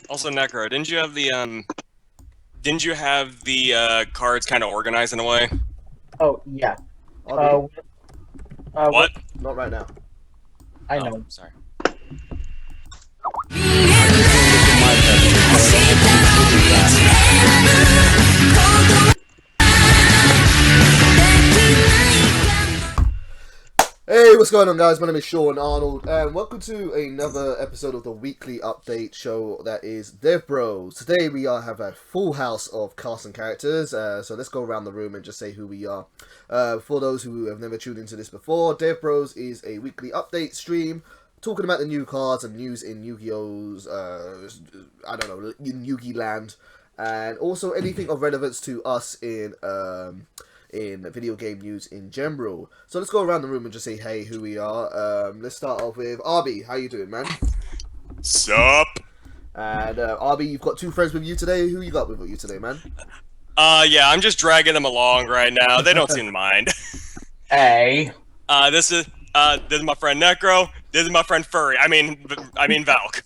Also, Necro, didn't you have the cards kind of organized in a way? Oh, yeah. RB, What? not right now. I Oh, know. sorry. Hey, what's going on, guys? My name is Sean Arnold, and welcome to another episode of the weekly update show that is DEVBROS. Today we have a full house of cast and characters, so let's go around the room and just say who we are. For those who have never tuned into this before, DEVBROS is a weekly update stream talking about the new cards and news in Yu-Gi-Oh's, in Yu-Gi land, and also anything of relevance to us in video game news in general. So let's go around the room and just say hey, who we are. Let's start off with RB. How you doing, man? Sup? And RB, you've got two friends with you today. Who you got with you today, man? Yeah, I'm just dragging them along right now. They don't seem to mind. Hey. This is my friend Necro. This is my friend Furry. I mean Valk.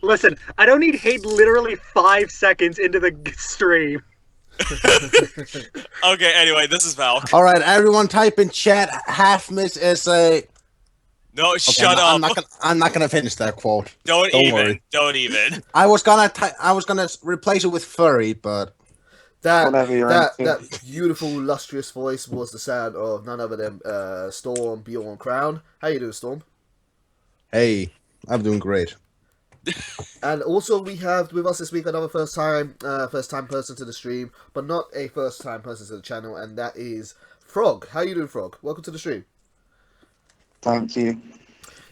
Listen, I don't need hate literally 5 seconds into the stream. Okay, anyway, this is Valk. All right, everyone, type in chat. Half miss essay. No, Okay, shut up. I'm not gonna finish that quote. Don't worry. even. I was gonna replace it with furry, but that beautiful, lustrous voice was the sound of none other than Storm Bjorn Crown. How you doing, Storm? hey, I'm doing great. And also we have with us this week another first time person to the stream, but not a first time person to the channel, and that is Frog. How you doing, Frog? Welcome to the stream. Thank you.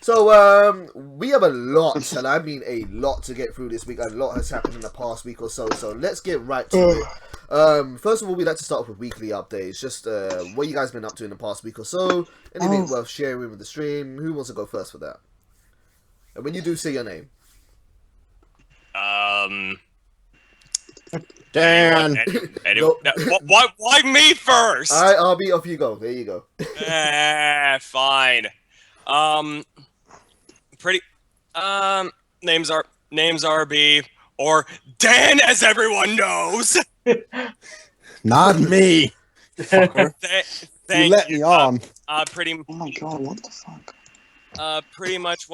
So we have a lot, and I mean a lot to get through this week. A lot has happened in the past week or so, so let's get right to it. First of all, we'd like to start off with weekly updates. Just what you guys been up to in the past week or so. Anything worth sharing with the stream? Who wants to go first for that? And when you do, say your name. Dan. Anyway, why me first? All right, RB, off you go. There you go. Fine. Names RB or Dan, as everyone knows. Not me. Fucker. Thank You let me on. Oh my god, what the fuck? Pretty much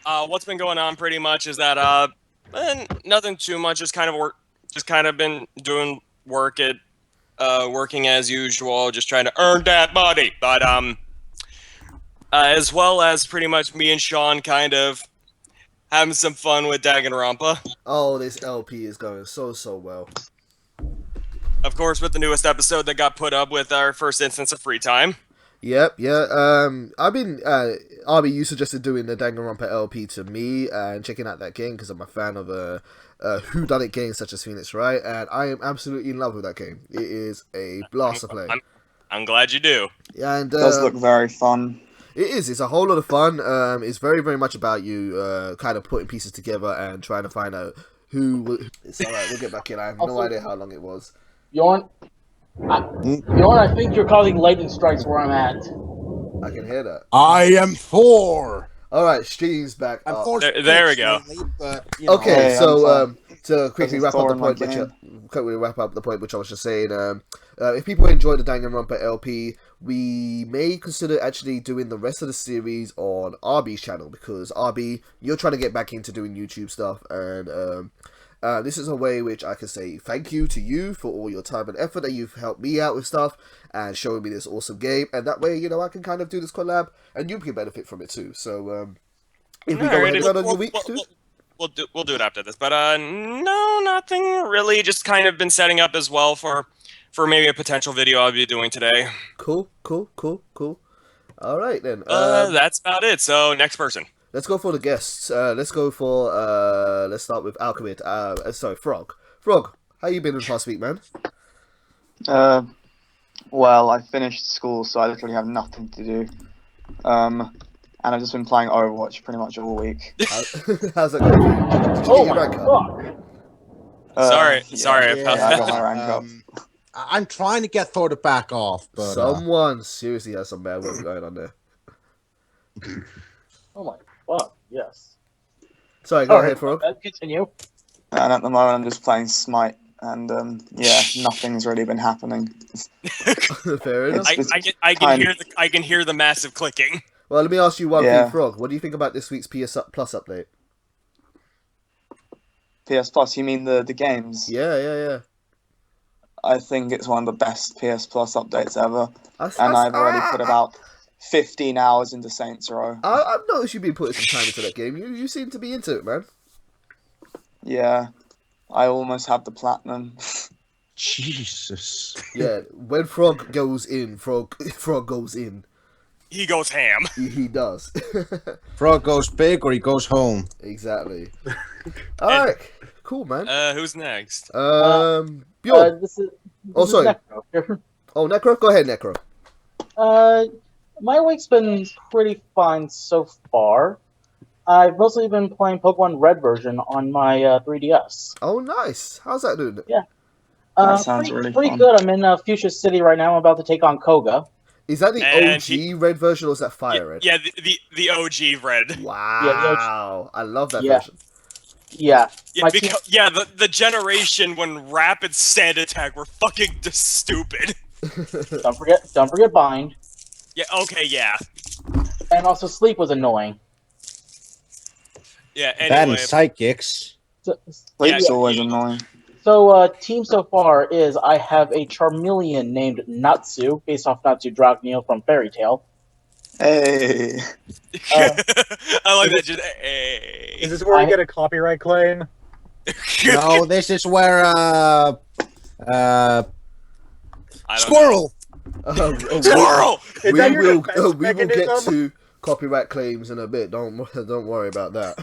what's been going on pretty much is that nothing too much, just kind of been doing work at working as usual, just trying to earn that money. But as well as pretty much me and Sean kind of having some fun with Danganronpa. Oh, this LP is going so well. Of course, with the newest episode that got put up with our first instance of free time. Yep, yeah. I've been RB, you suggested doing the Danganronpa LP to me and checking out that game because I'm a fan of whodunit games such as Phoenix Wright, and I am absolutely in love with that game. It is a blast to play. I'm glad you do. And It does look very fun. it is. It's a whole lot of fun. It's very, very much about you kind of putting pieces together and trying to find out who. It's all right. We'll get back in. I have no idea how long it was. Yorn, I think you're causing lightning strikes where I'm at. I can hear that. I am Thor. All right, stream's back. I'm up. Thor. There we go. But, you know, Okay, Hey, so to quickly This is wrap up Thor the in my point, game. which I was just saying, if people enjoy the Danganronpa LP, we may consider actually doing the rest of the series on RB's channel, because RB, you're trying to get back into doing YouTube stuff, and this is a way which I can say thank you to you for all your time and effort that you've helped me out with stuff and showing me this awesome game, and that way, you know, I can kind of do this collab and you can benefit from it too. So if we go ahead on your week too. We'll do it after this, but no, nothing really. Just kind of been setting up as well for maybe a potential video I'll be doing today. Cool. All right then. That's about it. So next person. Let's go for the guests. Let's start with Alchemist. Sorry, Frog. Frog, how you been in the past week, man? Well, I finished school, so I literally have nothing to do. And I've just been playing Overwatch pretty much all week. How's that going? Did you get your rank up? Sorry about I got that. my rank up. I'm trying to get Thor to back off, but Someone seriously has some bad work going on there. Oh my fuck, yes. Sorry, go ahead, Frog. Continue. And at the moment, I'm just playing Smite, and yeah, nothing's really been happening. Fair enough. I can hear the massive clicking. Well, let me ask you one Yeah. thing, Frog. What do you think about this week's PS Plus update? PS Plus, you mean the games? Yeah. I think it's one of the best PS Plus updates ever. And I've already put about 15 hours into Saints Row. I've noticed you've been putting some time into that game. You seem to be into it, man. Yeah, I almost have the platinum. Jesus. Yeah, when Frog goes in, Frog goes in. He goes ham. He does. Frog goes big or he goes home. Exactly. All right, cool, man. Who's next? Bjorn. This is sorry. Necro here. Oh, Necro, go ahead, Necro. My week's been pretty fine so far. I've mostly been playing Pokemon Red version on my 3DS. Oh, nice. How's that doing? Yeah. That sounds pretty really fun. good. I'm in Fuchsia City right now. I'm about to take on Koga. Is that the And OG red version or is that Fire Red? Yeah, the OG red. Wow, I love that Yeah. version. Yeah. Yeah, the generation when Rapid Sand Attack were fucking stupid. Don't forget Bind. Yeah, okay, yeah. And also Sleep was annoying. Yeah, That anyway. and psychics. Sleep's Yeah. always annoying. So, team so far is I have a Charmeleon named Natsu, based off Natsu Dragneel from Fairy Tail. Hey. I like that. Just, hey. Is this where I get a copyright claim? No, this is where I don't squirrel. Squirrel! Is We that your will defense we will get mechanism? to copyright claims in a bit. Don't worry about that.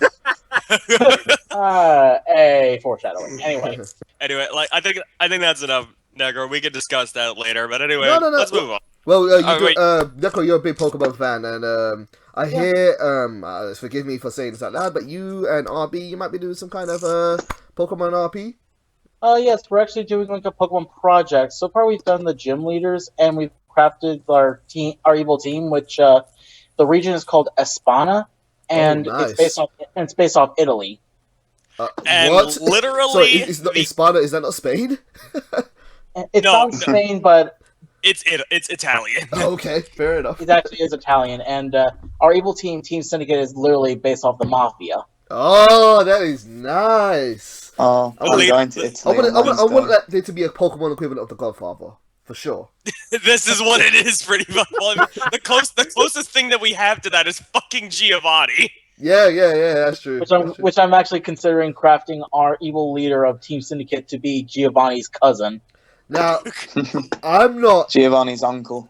A foreshadowing. Anyway. Anyway, like I think that's enough, Negro. We can discuss that later. But anyway, No. let's move on. Well, wait. Necro, you're a big Pokemon fan, and I hear, forgive me for saying this out loud, but you and RB, you might be doing some kind of Pokemon RP. Yes, we're actually doing like a Pokemon project. So far, we've done the gym leaders, and we've crafted our evil team, which the region is called Espana, and nice. it's based off Italy. And what? literally, So is Sparta? Is that not Spain? It sounds Spain, but it's Italian. Okay, fair enough. it actually is Italian. And our evil team, Team Syndicate, is literally based off the Mafia. Oh, that is nice. Oh, I'm Believe- going to Italy. I want that there to be a Pokemon equivalent of the Godfather, for sure. This is what it is, pretty much. Well, I mean, the closest thing that we have to that is fucking Giovanni. Yeah, that's true. Which I'm actually considering crafting our evil leader of Team Syndicate to be Giovanni's cousin. Now, I'm not Giovanni's uncle.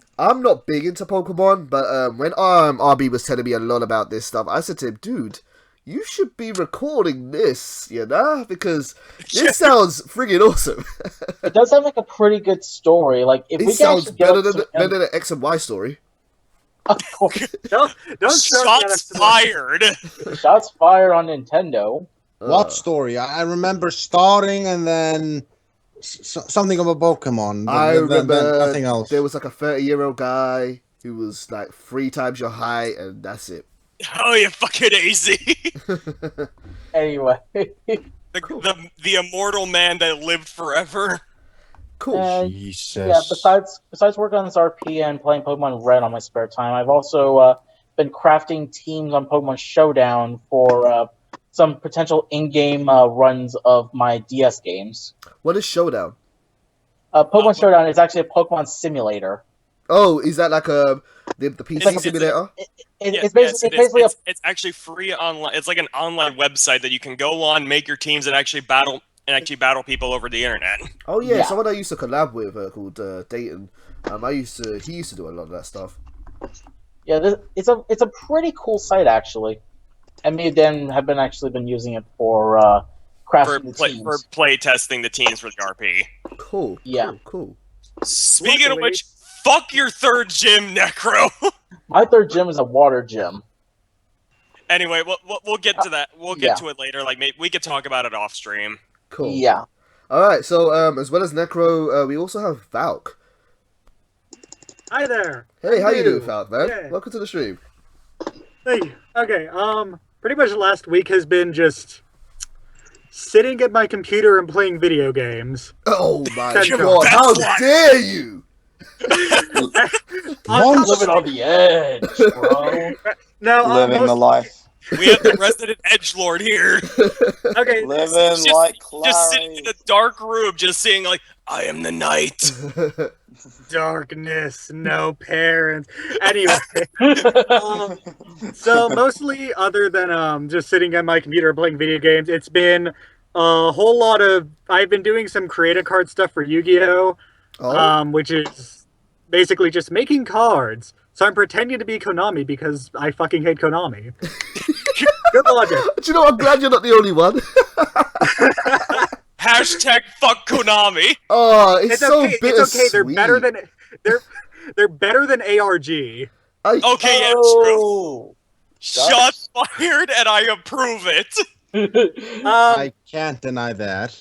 big into Pokemon, but when RB was telling me a lot about this stuff, I said to him, dude, you should be recording this, you know, because this sounds friggin' awesome. It does sound like a pretty good story. Like if It we sounds can actually better get than an X and Y story. of course, Don't Shots fired. shots fired on Nintendo. What story? I remember starting and then something of a Pokemon. I then remember nothing else. there was like a 30-year-old guy who was like 3 times your height, and that's it. Oh, you fucking AZ. Anyway, The immortal man that lived forever. Cool. Jesus. yeah. Besides working on this RP and playing Pokemon Red on my spare time, I've also been crafting teams on Pokemon Showdown for some potential in-game runs of my DS games. What is Showdown? Pokemon Showdown is actually a Pokemon simulator. Oh, is that like the PC simulator? It's basically It's actually free online. It's like an online website that you can go on, make your teams, and actually battle people over the internet. Oh yeah, Yeah. someone I used to collab with called Dayton. He used to do a lot of that stuff. it's a pretty cool site actually, and me and Dan have been using it for crafting the teams. For play testing the teams for the RP. Cool. Yeah. Cool. Speaking of Luckily- which, fuck your third gym, Necro. My third gym is a water gym. Anyway, we'll get to that. We'll get yeah. to it later. Like maybe we could talk about it off stream. Cool. Yeah. All right. So as well as Necro, we also have Valk. Hi there. Hey, how you Hello. doing, Valk, man? Yeah. Welcome to the stream. Hey. Okay. pretty much the last week has been just sitting at my computer and playing video games. Oh my That's god! right. How That's dare you! Living on the edge, bro. No, Living the life. We have the resident edgelord here. Okay, Living Just- like Just sitting in Clary. a dark room, just seeing like, I am the night. darkness, no parents. Anyway, so mostly other than just sitting at my computer playing video games, it's been a whole lot of. I've been doing some creative card stuff for Yu-Gi-Oh, Oh, which is basically just making cards. So I'm pretending to be Konami because I fucking hate Konami. Good logic. do you know? I'm glad you're not the only one. Hashtag fuck Konami. Oh, it's so okay. bittersweet. It's okay. They're better than ARG. Okay, yeah, true. Shots fired, and I approve it. I can't deny that.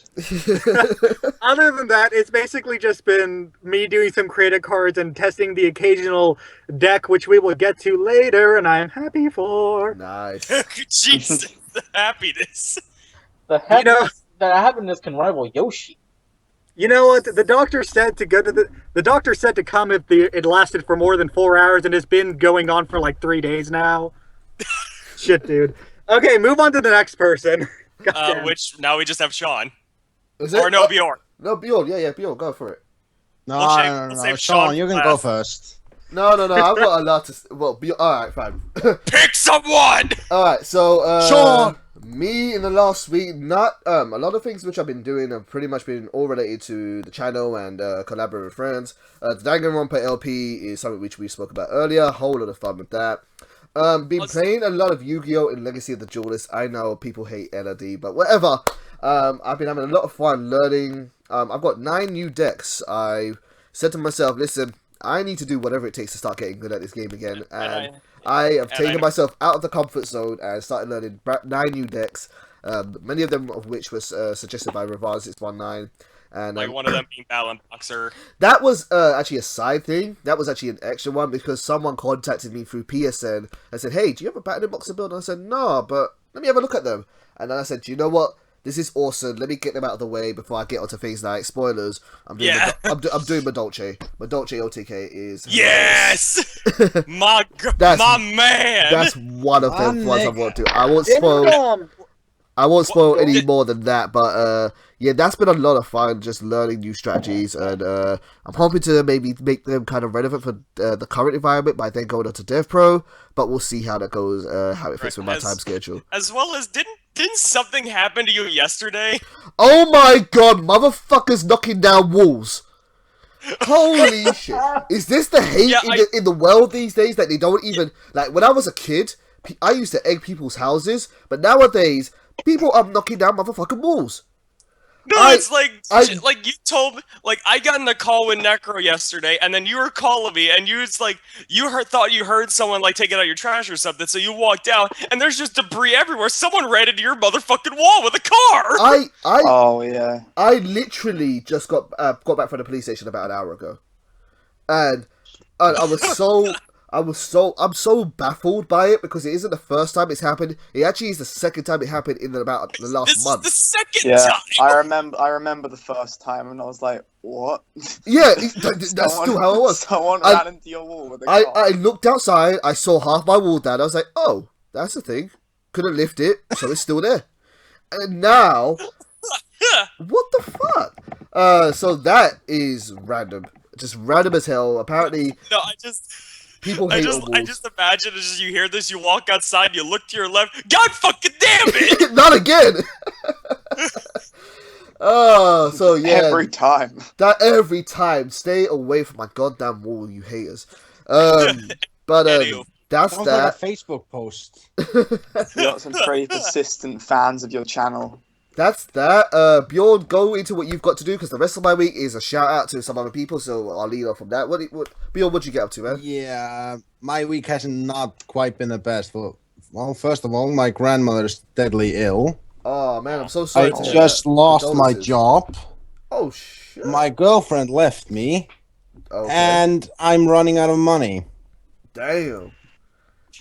Other than that, it's basically just been me doing some creative cards and testing the occasional deck, which we will get to later, and I'm happy for. Nice. Jesus, the happiness. The happiness can rival Yoshi. You know what? The doctor said to go to the doctor said to come if it lasted for more than 4 hours, and it's been going on for like 3 days now. Shit, dude. Okay, move on to the next person. Goddamn. Which now we just have Sean. Is it? Or no, Bjorn. No, Bjorn. Yeah, Bjorn. Go for it. No, We'll save- no, we'll no, save Sean, Sean you can last. go first. No. I've got a lot to. Well, all right, fine. Pick someone. All right, so Sean! me in the last week, not a lot of things which I've been doing have pretty much been all related to the channel and collaborating with friends. The Danganronpa LP is something which we spoke about earlier. A whole lot of fun with that. Been playing a lot of Yu-Gi-Oh! In Legacy of the Duelist. I know people hate LOD, but whatever. I've been having a lot of fun learning. I've got 9 new decks. I said to myself, listen, I need to do whatever it takes to start getting good at this game again. And I have taken myself out of the comfort zone and started learning 9 new decks. Many of them of which was suggested by Revaz619. And Like one of them being Balan Boxer. that was actually a side thing. That was actually an extra one because someone contacted me through PSN and said, hey, do you have a Battling Boxer build? And I said, no, but let me have a look at them. And then I said, do you know what? This is awesome. Let me get them out of the way before I get onto things like spoilers. I'm doing I'm doing Madolce. Madolce OTK is Yes, my man. That's one of the My ones I nigga. want to. I won't spoil any more than that, but yeah, that's been a lot of fun, just learning new strategies, and I'm hoping to maybe make them kind of relevant for the current environment by then going on to DevPro, but we'll see how that goes, how it fits with my time schedule. As well as didn't something happen to you yesterday? Oh my god, motherfuckers knocking down walls! Holy shit! Is this the hate in the world these days that they don't even like? When I was a kid, I used to egg people's houses, but nowadays people are knocking down motherfucking walls. No, it's like you told me, like I got in a call with Necro yesterday, and then you were calling me, and you was like thought you heard someone like taking out your trash or something, so you walked out, and there's just debris everywhere. Someone ran into your motherfucking wall with a car. Oh yeah. I literally just got back from the police station about an hour ago, and I'm so baffled by it because it isn't the first time it's happened. It actually is the second time it happened in about the last month. This is the second Yeah, time. I remember the first time, and I was like, "What?" Yeah, that's still how it was. Someone ran into your wall with a car. I looked outside, I saw half my wall down. I was like, "Oh, that's the thing." Couldn't lift it, so it's still there. And now, what the fuck? So that is random, just random as hell. Apparently, No, people hate on I walls. just imagine as you hear this, you walk outside, you look to your left. God fucking damn it! Not again. Oh, so yeah, Every time. every time. Stay away from my goddamn wall, you haters. But Anywho. that's Sounds that. like a Facebook post. You got some pretty persistent fans of your channel. That's that. Bjorn, go into what you've got to do because the rest of my week is a shout out to some other people. So I'll lead off from that. Bjorn, what'd you get up to, man? Yeah, my week has not quite been the best. Well, first of all, my grandmother's deadly ill. Oh man, I'm so sorry. I to hear just that. lost my Condolences. job. Oh shit. My girlfriend left me, Okay. and I'm running out of money. Damn.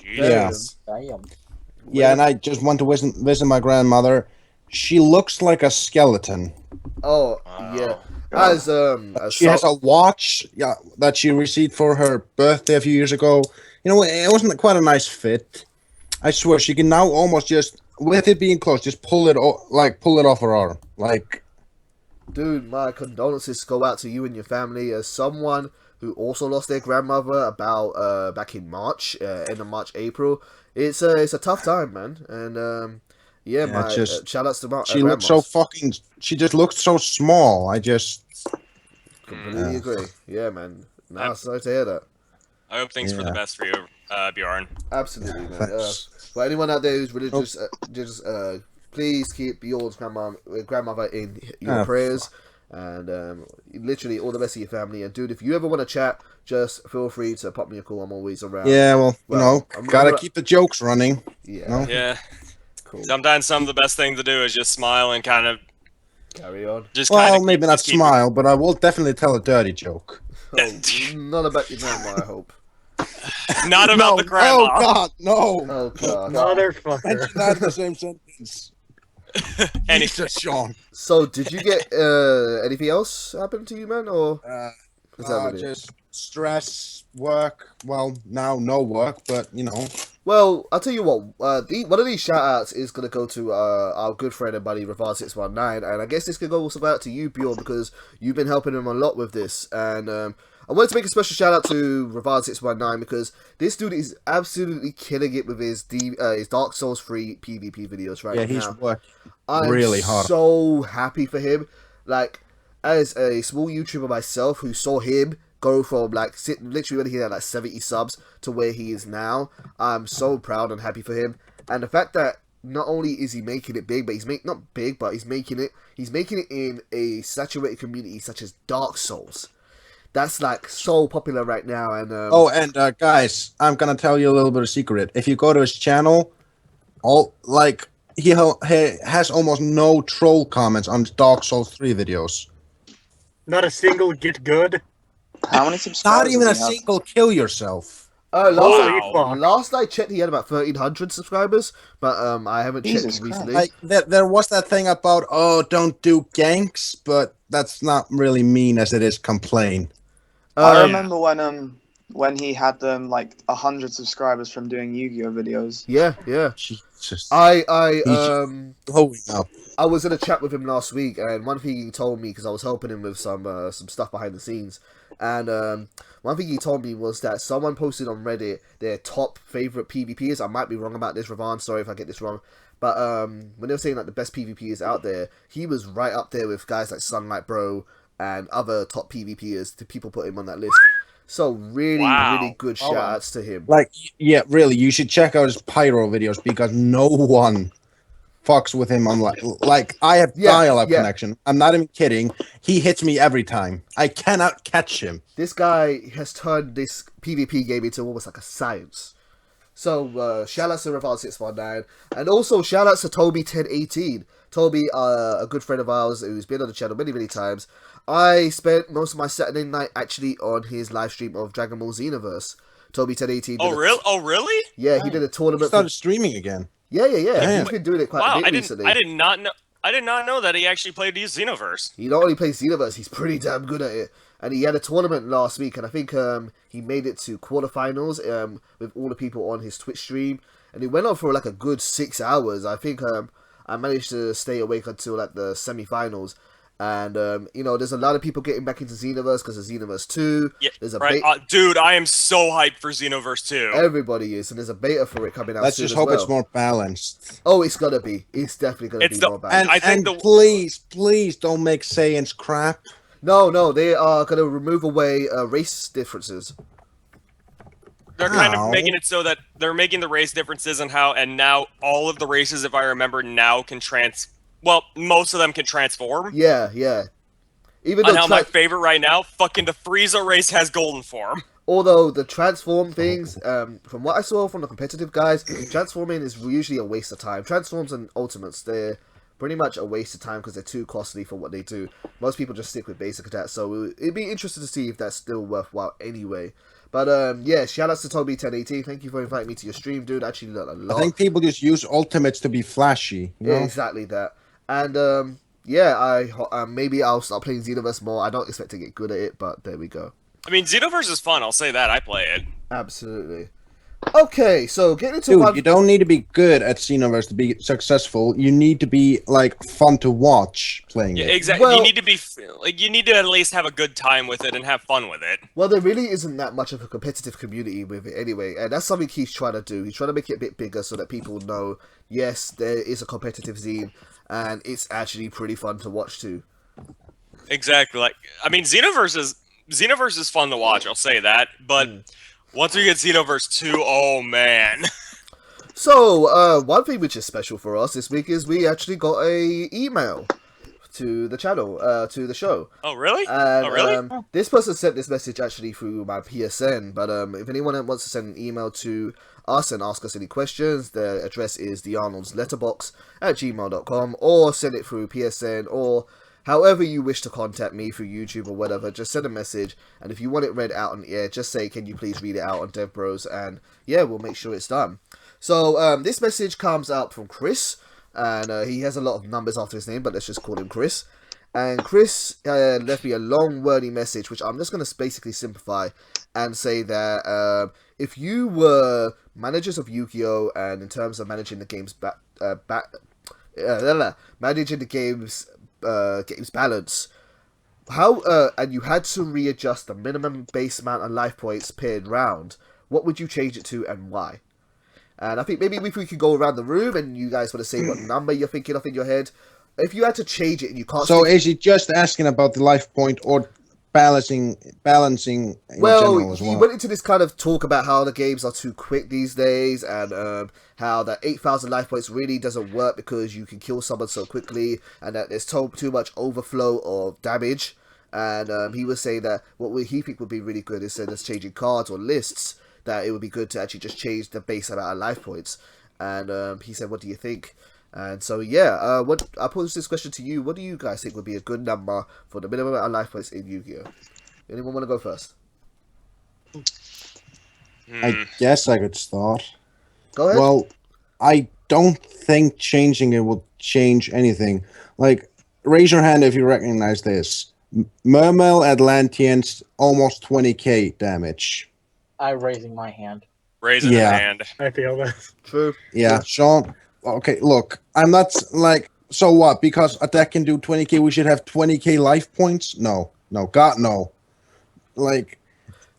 Yeah. Damn. Yeah, and I just went to visit my grandmother. She looks like a skeleton. Oh, yeah. As She has a watch, that she received for her birthday a few years ago. You know, it wasn't quite a nice fit. I swear, she can now almost just, with it being close, just pull it off her arm. Like, dude, my condolences go out to you and your family. As someone who also lost their grandmother about back in March, end of March, April, it's a tough time, man. And yeah, shout outs to she looks so fucking. She just looks so small. I just completely agree. Yeah, man. Nah, sorry to hear that. I hope things for the best for you, Bjorn. Absolutely, man. For anyone out there who's religious, just please keep your grandmother in your prayers, and literally all the best of your family. And dude, if you ever want to chat, just feel free to pop me a call. I'm always around. Yeah, well, you know, gotta keep the jokes running. Yeah. No? Yeah. Cool. Sometimes some of the best thing to do is just smile and kind of carry on. Just maybe not smile, but I will definitely tell a dirty joke. Oh, not about your grandma, I hope. Not about the grandma. Oh God, no! Oh God, motherfucker! Mention that in the same sentence. Anything, Sean. So, did you get anything else happen to you, man, or just stress, work? Well, now no work, but you know. Well, I'll tell you what. One of these shout-outs is going to go to our good friend and buddy, Ravad619, and I guess this could go also out to you, Bjorn, because you've been helping him a lot with this, and I wanted to make a special shout-out to Ravad619, because this dude is absolutely killing it with his Dark Souls 3 PvP videos right now. Yeah, he's working really hard. I'm so happy for him. Like, as a small YouTuber myself who saw him go from literally when he had 70 subs to where he is now, I'm so proud and happy for him. And the fact that not only is he making it big, but he's making it in a saturated community such as Dark Souls. That's so popular right now. And guys, I'm gonna tell you a little bit of secret. If you go to his channel, he has almost no troll comments on Dark Souls 3 videos. Not a single get good. How many subscribers? Not even a single kill yourself. Last I checked, he had about 1,300 subscribers, but I haven't checked recently. There was that thing about don't do ganks, but that's not really mean as it is complain. I remember when he had 100 subscribers from doing Yu-Gi-Oh videos. Yeah. Jesus. I was in a chat with him last week, and one thing he told me, because I was helping him with some stuff behind the scenes, and one thing he told me was that someone posted on Reddit their top favorite PvPers. I might be wrong about this, Ravan. Sorry if I get this wrong. But when they were saying the best PvPers out there, he was right up there with guys like Sunlight Bro and other top PvPers. The people put him on that list. So really good shout-outs to him. Really, you should check out his Pyro videos, because no one fucks with him on I have dial-up connection. I'm not even kidding. He hits me every time. I cannot catch him. This guy has turned this PvP game into almost like a science. So shout-outs to Ravad619, and also shout-outs to Toby1018. Toby, a good friend of ours who's been on the channel many times. I spent most of my Saturday night actually on his live stream of Dragon Ball Xenoverse. Toby1018. Oh, really? Yeah, he did a tournament. He started streaming again. Yeah. He's been doing it quite a bit recently. I did not know that he actually played Xenoverse. He not only plays Xenoverse, he's pretty damn good at it. And he had a tournament last week, and I think he made it to quarterfinals with all the people on his Twitch stream. And he went on for a good 6 hours. I think I managed to stay awake until the semi-finals. And there's a lot of people getting back into Xenoverse because of Xenoverse 2. Yeah, there's a dude, I am so hyped for Xenoverse 2. Everybody is, and there's a beta for it coming out. Let's just hope it's more balanced. Oh, it's gonna be. It's definitely gonna be more balanced. And please don't make Saiyans crap. No, they are gonna remove away race differences. They're kind of making it so that they're making the race differences and now all of the races, if I remember, now can most of them can transform. Yeah. Even though my favorite right now, fucking the Frieza race has golden form. Although the transform things, from what I saw from the competitive guys, transforming is usually a waste of time. Transforms and ultimates, they're pretty much a waste of time because they're too costly for what they do. Most people just stick with basic attacks, so it'd be interesting to see if that's still worthwhile anyway. But yeah, shout outs to Toby1080. Thank you for inviting me to your stream, dude. I actually learned a lot. I think people just use ultimates to be flashy. You know? Yeah, exactly that. And yeah, maybe I'll start playing Xenoverse more. I don't expect to get good at it, but there we go. I mean, Xenoverse is fun. I'll say that. I play it. Absolutely. Okay, so getting into Dude, you don't need to be good at Xenoverse to be successful. You need to be like fun to watch playing it. Exactly. Well, you need to be like you need to at least have a good time with it and have fun with it. Well, there really isn't that much of a competitive community with it anyway, and that's something he's trying to do. He's trying to make it a bit bigger so that people know, yes, there is a competitive scene, and it's actually pretty fun to watch too. Exactly. Like, I mean, Xenoverse is fun to watch. I'll say that, but. Once we get Xenoverse 2, oh man. So, one thing which is special for us this week is we actually got a email to the channel, to the show. Oh, really? And, this person sent this message actually through my PSN, but if anyone wants to send an email to us and ask us any questions, the address is thearnoldsletterbox@gmail.com, or send it through PSN, or however you wish to contact me through YouTube or whatever. Just send a message, and if you want it read out on the air, just say, can you please read it out on DEVBROS, and yeah, we'll make sure it's done. So this message comes out from Chris, and he has a lot of numbers after his name, but let's just call him Chris. And Chris left me a long wordy message, which I'm just going to basically simplify and say that if you were managers of Yu-Gi-Oh! And in terms of managing the game's managing the game's balance, how and you had to readjust the minimum base amount of life points per round, what would you change it to and why? And I think maybe if we could go around the room and you guys want to say what number you're thinking of in your head, if you had to change it and you can't. So is he just asking about the life point or balancing in general as well? He went into this kind of talk about how the games are too quick these days, and how that 8,000 life points really doesn't work because you can kill someone so quickly, and that there's too much overflow of damage. And he was saying that what he think would be really good instead of changing cards or lists, that it would be good to actually just change the base amount of life points. And he said, what do you think? And so yeah, I pose this question to you. What do you guys think would be a good number for the minimum amount of life points in Yu-Gi-Oh? Anyone want to go first? I guess I could start. Go ahead. Well, I don't think changing it will change anything. Like, raise your hand if you recognize this. Mermail Atlanteans, almost 20k damage. I'm raising my hand. Raising a hand. I feel that. True. Yeah, Sean. Okay, look, I'm not like, so what? Because a deck can do 20k, we should have 20k life points? No, God, no. Like,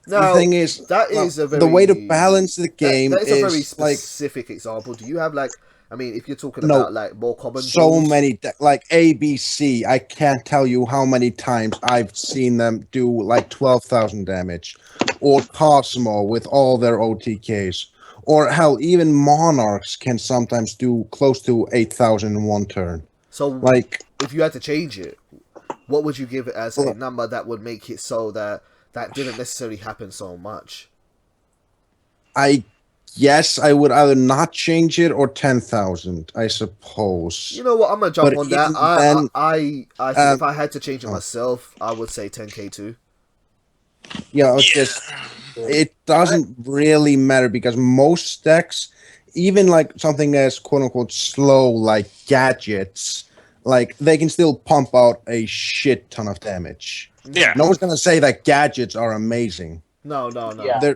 now, the thing is, that is a very, the way to balance the game that is a very like specific example. Do you have like, I mean, if you're talking about like more common, so duels, many like ABC, I can't tell you how many times I've seen them do like 12,000 damage, or Cosmo with all their OTKs. Or hell, even Monarchs can sometimes do close to 8,000 in one turn. So, like, if you had to change it, what would you give it as a number that would make it so that didn't necessarily happen so much? I guess I would either not change it or 10,000, I suppose. You know what? I'm gonna jump on that. I think if I had to change it myself, I would say 10k too. Yeah, it doesn't really matter because most decks, even like something as quote unquote slow like gadgets, like they can still pump out a shit ton of damage. Yeah. No one's gonna say that gadgets are amazing. No. Yeah.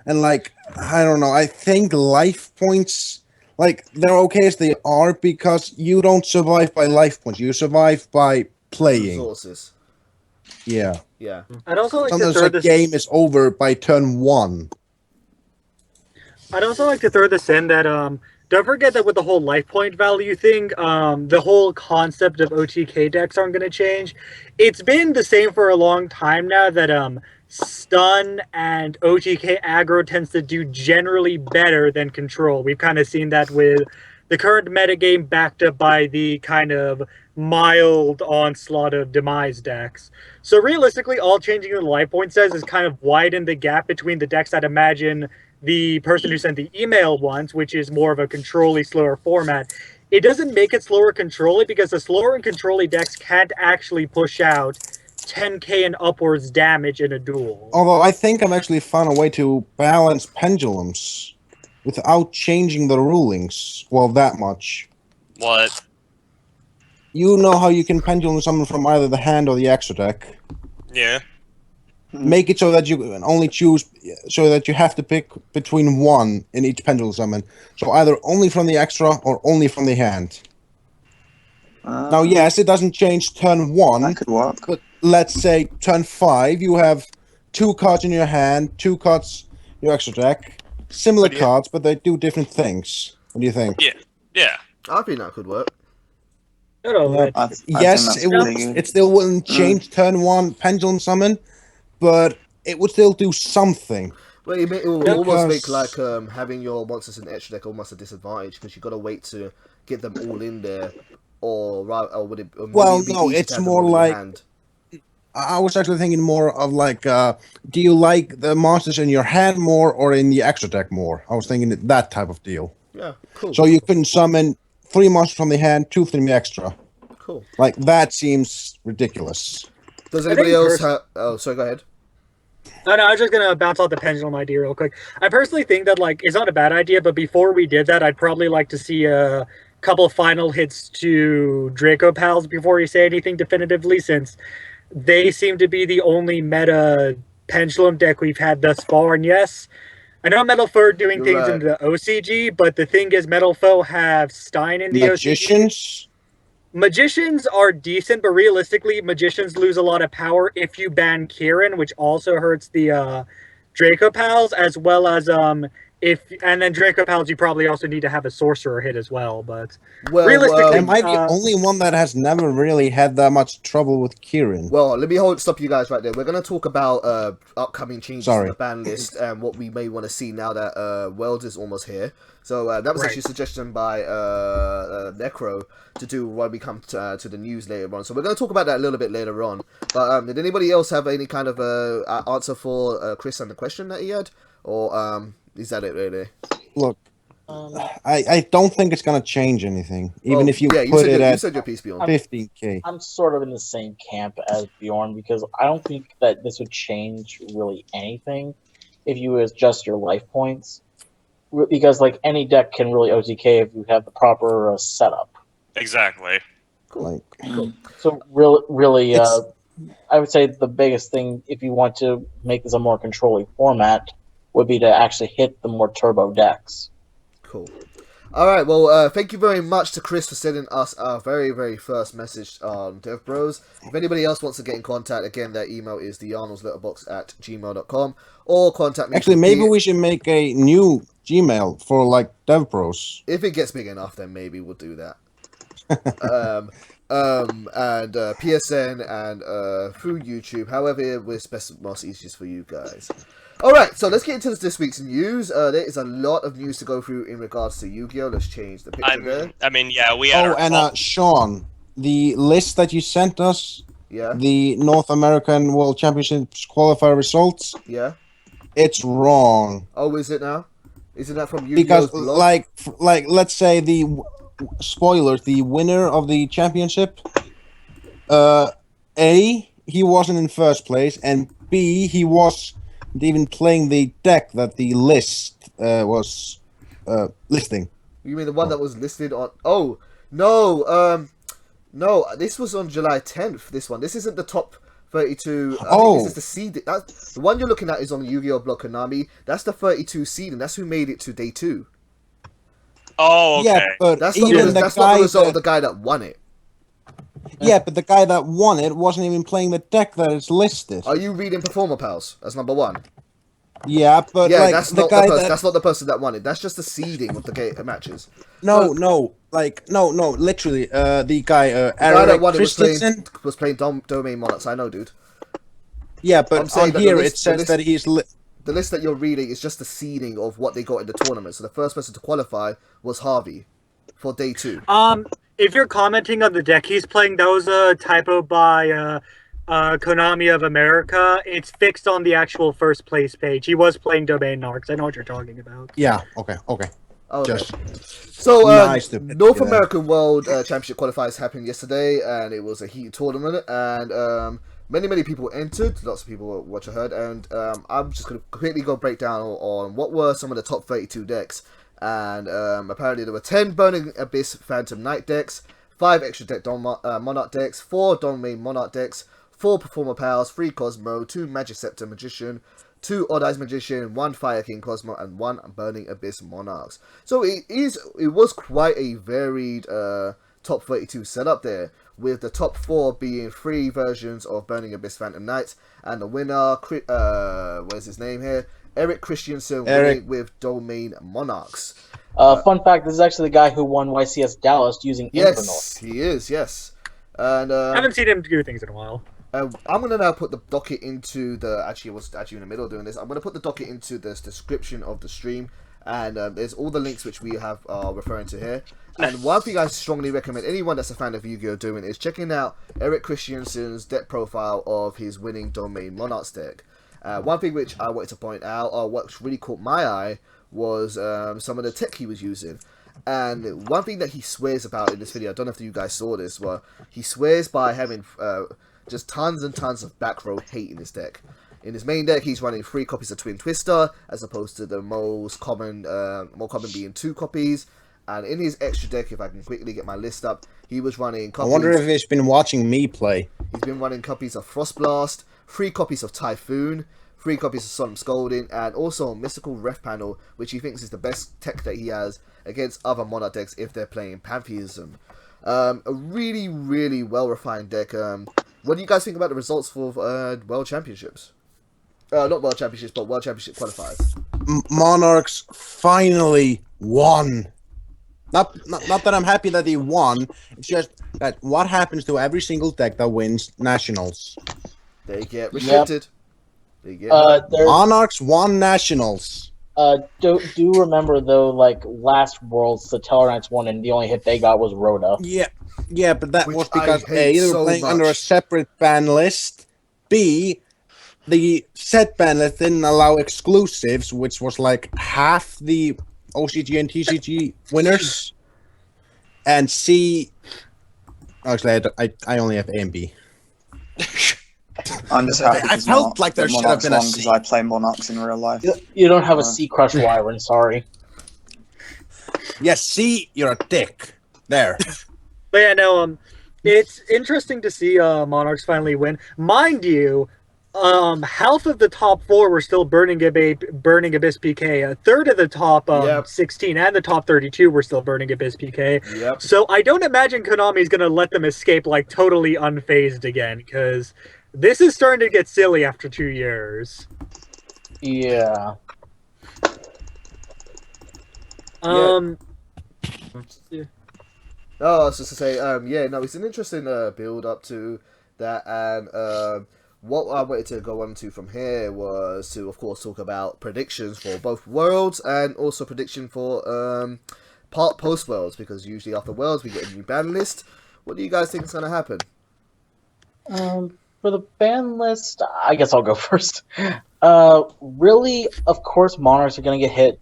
And like, I don't know, I think life points, like, they're okay as they are because you don't survive by life points, you survive by playing. Resources. Yeah. Yeah. I'd also like Sometimes to throw the this. game is over by turn 1. I'd also like to throw this in that don't forget that with the whole life point value thing, the whole concept of OTK decks aren't going to change. It's been the same for a long time now that stun and OTK aggro tends to do generally better than control. We've kind of seen that with the current metagame backed up by the kind of mild onslaught of demise decks. So realistically, all changing the life point says is kind of widen the gap between the decks I'd imagine the person who sent the email wants, which is more of a control-y, slower format. It doesn't make it slower control-y because the slower and control-y decks can't actually push out 10k and upwards damage in a duel. Although I think I've actually found a way to balance pendulums without changing the rulings. Well, that much. What? You know how you can pendulum summon from either the hand or the extra deck. Yeah. Make it so that you can only choose, so that you have to pick between one in each pendulum summon. So either only from the extra or only from the hand. Now, yes, it doesn't change turn 1. That could work. But let's say turn 5, you have 2 cards in your hand, 2 cards in your extra deck. Similar cards, but they do different things. What do you think? Yeah. I think that could work. Yes, it still wouldn't change turn 1 pendulum summon, but it would still do something. Well, it will almost make like having your monsters in the extra deck almost a disadvantage because you got to wait to get them all in there, or would it? Or well, it be no, easy to it's have them more all in your like. hand? I was actually thinking more of like, do you like the monsters in your hand more or in the extra deck more? I was thinking that type of deal. Yeah, cool. So you couldn't summon 3 monsters from the hand, 2 from the extra. Cool. Like, that seems ridiculous. Does anybody else have... Oh, sorry, go ahead. No, I was just going to bounce off the pendulum idea real quick. I personally think that, like, it's not a bad idea, but before we did that, I'd probably like to see a couple of final hits to Draco Pals before you say anything definitively, since they seem to be the only meta pendulum deck we've had thus far. And yes, I know Metal Foe are doing things in the OCG, but the thing is, Metal Foe have Stein in the OCG. Magicians are decent, but realistically, Magicians lose a lot of power if you ban Kieran, which also hurts the Draco Pals, as well as and then Draco Pals, you probably also need to have a Sorcerer hit as well, but realistically... am I the only one that has never really had that much trouble with Kieran? Well, let me stop you guys right there. We're going to talk about upcoming changes to the ban list and what we may want to see now that Worlds is almost here. So that was actually a suggestion by Necro to do when we come to the news later on. So we're going to talk about that a little bit later on. But did anybody else have any kind of answer for Chris and the question that he had? Or... is that it, really? Look, I don't think it's going to change anything. Even if you put it at 15k. I'm sort of in the same camp as Bjorn, because I don't think that this would change really anything if you adjust your life points. Because, like, any deck can really OTK if you have the proper setup. Exactly. Cool. So, really, I would say the biggest thing, if you want to make this a more controlling format, would be to actually hit the more turbo decks. Cool. All right, well, thank you very much to Chris for sending us our very, very first message on DevBros. If anybody else wants to get in contact, again, their email is thearnoldslitterbox@gmail.com, or contact me. Actually, maybe we should make a new Gmail for, like, DevBros. If it gets big enough, then maybe we'll do that. And PSN and through YouTube, however it's most easiest for you guys. Alright, so let's get into this week's news. There is a lot of news to go through in regards to Yu-Gi-Oh! Let's change the picture there. I mean, yeah, we had Sean, the list that you sent us, the North American World Championship Qualifier results, it's wrong. Oh, is it now? Isn't that from Yu-Gi-Oh's Because, blog? like, let's say the spoilers, the winner of the championship, A, he wasn't in first place, and B, he was even playing the deck that the list was listing. You mean the one that was listed on... Oh, no, no, this was on July 10th, this one. This isn't the top 32. I think this is the seed. The one you're looking at is on the Yu-Gi-Oh! Blog Konami. That's the 32 seed, and that's who made it to day 2. Oh, okay. Yeah, but that's even not the result of the guy that won it. Yeah, but the guy that won it wasn't even playing the deck that is listed. Are you reading Performer Pals as number 1? Yeah, but yeah, like, that's the not guy that's not the person that won it. That's just the seeding of the matches. No, literally, the guy Eric Christensen was playing Domain Monarchs. I know, dude. Yeah, but on here it says that he's the list that you're reading is just the seeding of what they got in the tournament. So the first person to qualify was Harvey for day 2. If you're commenting on the deck he's playing, that was a typo by Konami of America. It's fixed on the actual first place page. He was playing Domain Narcs. I know what you're talking about. Yeah, okay. Okay. So, North American World Championship Qualifiers happened yesterday, and it was a heated tournament, and Many people entered, lots of people watched and heard, and I'm just going to quickly go break down on what were some of the top 32 decks. And apparently there were 10 Burning Abyss Phantom Knight decks, 5 extra deck Monarch decks, 4 Domain Monarch decks, 4 Performer Powers, 3 Cosmo, 2 Magiceptor Magician, 2 Odd Eyes Magician, 1 Fire King Cosmo, and 1 Burning Abyss Monarchs. So it was quite a varied top 32 setup there, with the top 4 being 3 versions of Burning Abyss Phantom Knights, and the winner, what is his name here? Eric Christiansen winning with Domain Monarchs. Fun fact, this is actually the guy who won YCS Dallas using Infernal. Yes, he is, yes. And I haven't seen him do things in a while. I'm going to now put the docket into the... Actually, I was actually in the middle of doing this. I'm going to put the docket into the description of the stream. And there's all the links which we have referring to here. And one thing I strongly recommend anyone that's a fan of Yu-Gi-Oh! Doing is checking out Eric Christiansen's deck profile of his winning Domain Monarchs deck. One thing which I wanted to point out, or what really caught my eye, was some of the tech he was using. And one thing that he swears about in this video, I don't know if you guys saw this, but he swears by having just tons and tons of back row hate in his deck. In his main deck, he's running 3 copies of Twin Twister, as opposed to the most common, more common being 2 copies. And in his extra deck, if I can quickly get my list up, he was running copies... I wonder if he's been watching me play. He's been running copies of Frostblast, 3 copies of Typhoon, 3 copies of Solemn Scolding, and also a Mystical Ref Panel, which he thinks is the best tech that he has against other Monarch decks if they're playing Pantheism. A really, really well-refined deck. What do you guys think about the results for World Championships? Not World Championships, but World Championship Qualifiers. Monarchs finally won. Not that I'm happy that he won. It's just that what happens to every single deck that wins Nationals? They get restricted. They get Monarchs won Nationals. Do remember though, like last Worlds, the Teller Knights won, and the only hit they got was Rhoda. Yeah, but that Which was because I hate A, they were so playing much. under a separate ban list. B, the set ban list didn't allow exclusives, which was like half the OCG and TCG winners. And C, actually, I only have A and B. I'm just happy. I felt like there should have been a C. because I play Monarchs in real life. You don't have a C Crush Wyvern, sorry. Yes, C, you're a dick. There. But yeah, no, it's interesting to see Monarchs finally win. Mind you, half of the top 4 were still Burning Abyss PK. A third of the top 16 and the top 32 were still Burning Abyss PK. Yep. So I don't imagine Konami's going to let them escape like totally unfazed again, because this is starting to get silly after 2 years. Yeah. Oh, I was just to say, yeah, no, it's an interesting build up to that, and what I wanted to go on to from here was to, of course, talk about predictions for both Worlds and also prediction for post Worlds, because usually after Worlds we get a new ban list. What do you guys think is going to happen? For the ban list, I guess I'll go first. Really, of course, Monarchs are going to get hit.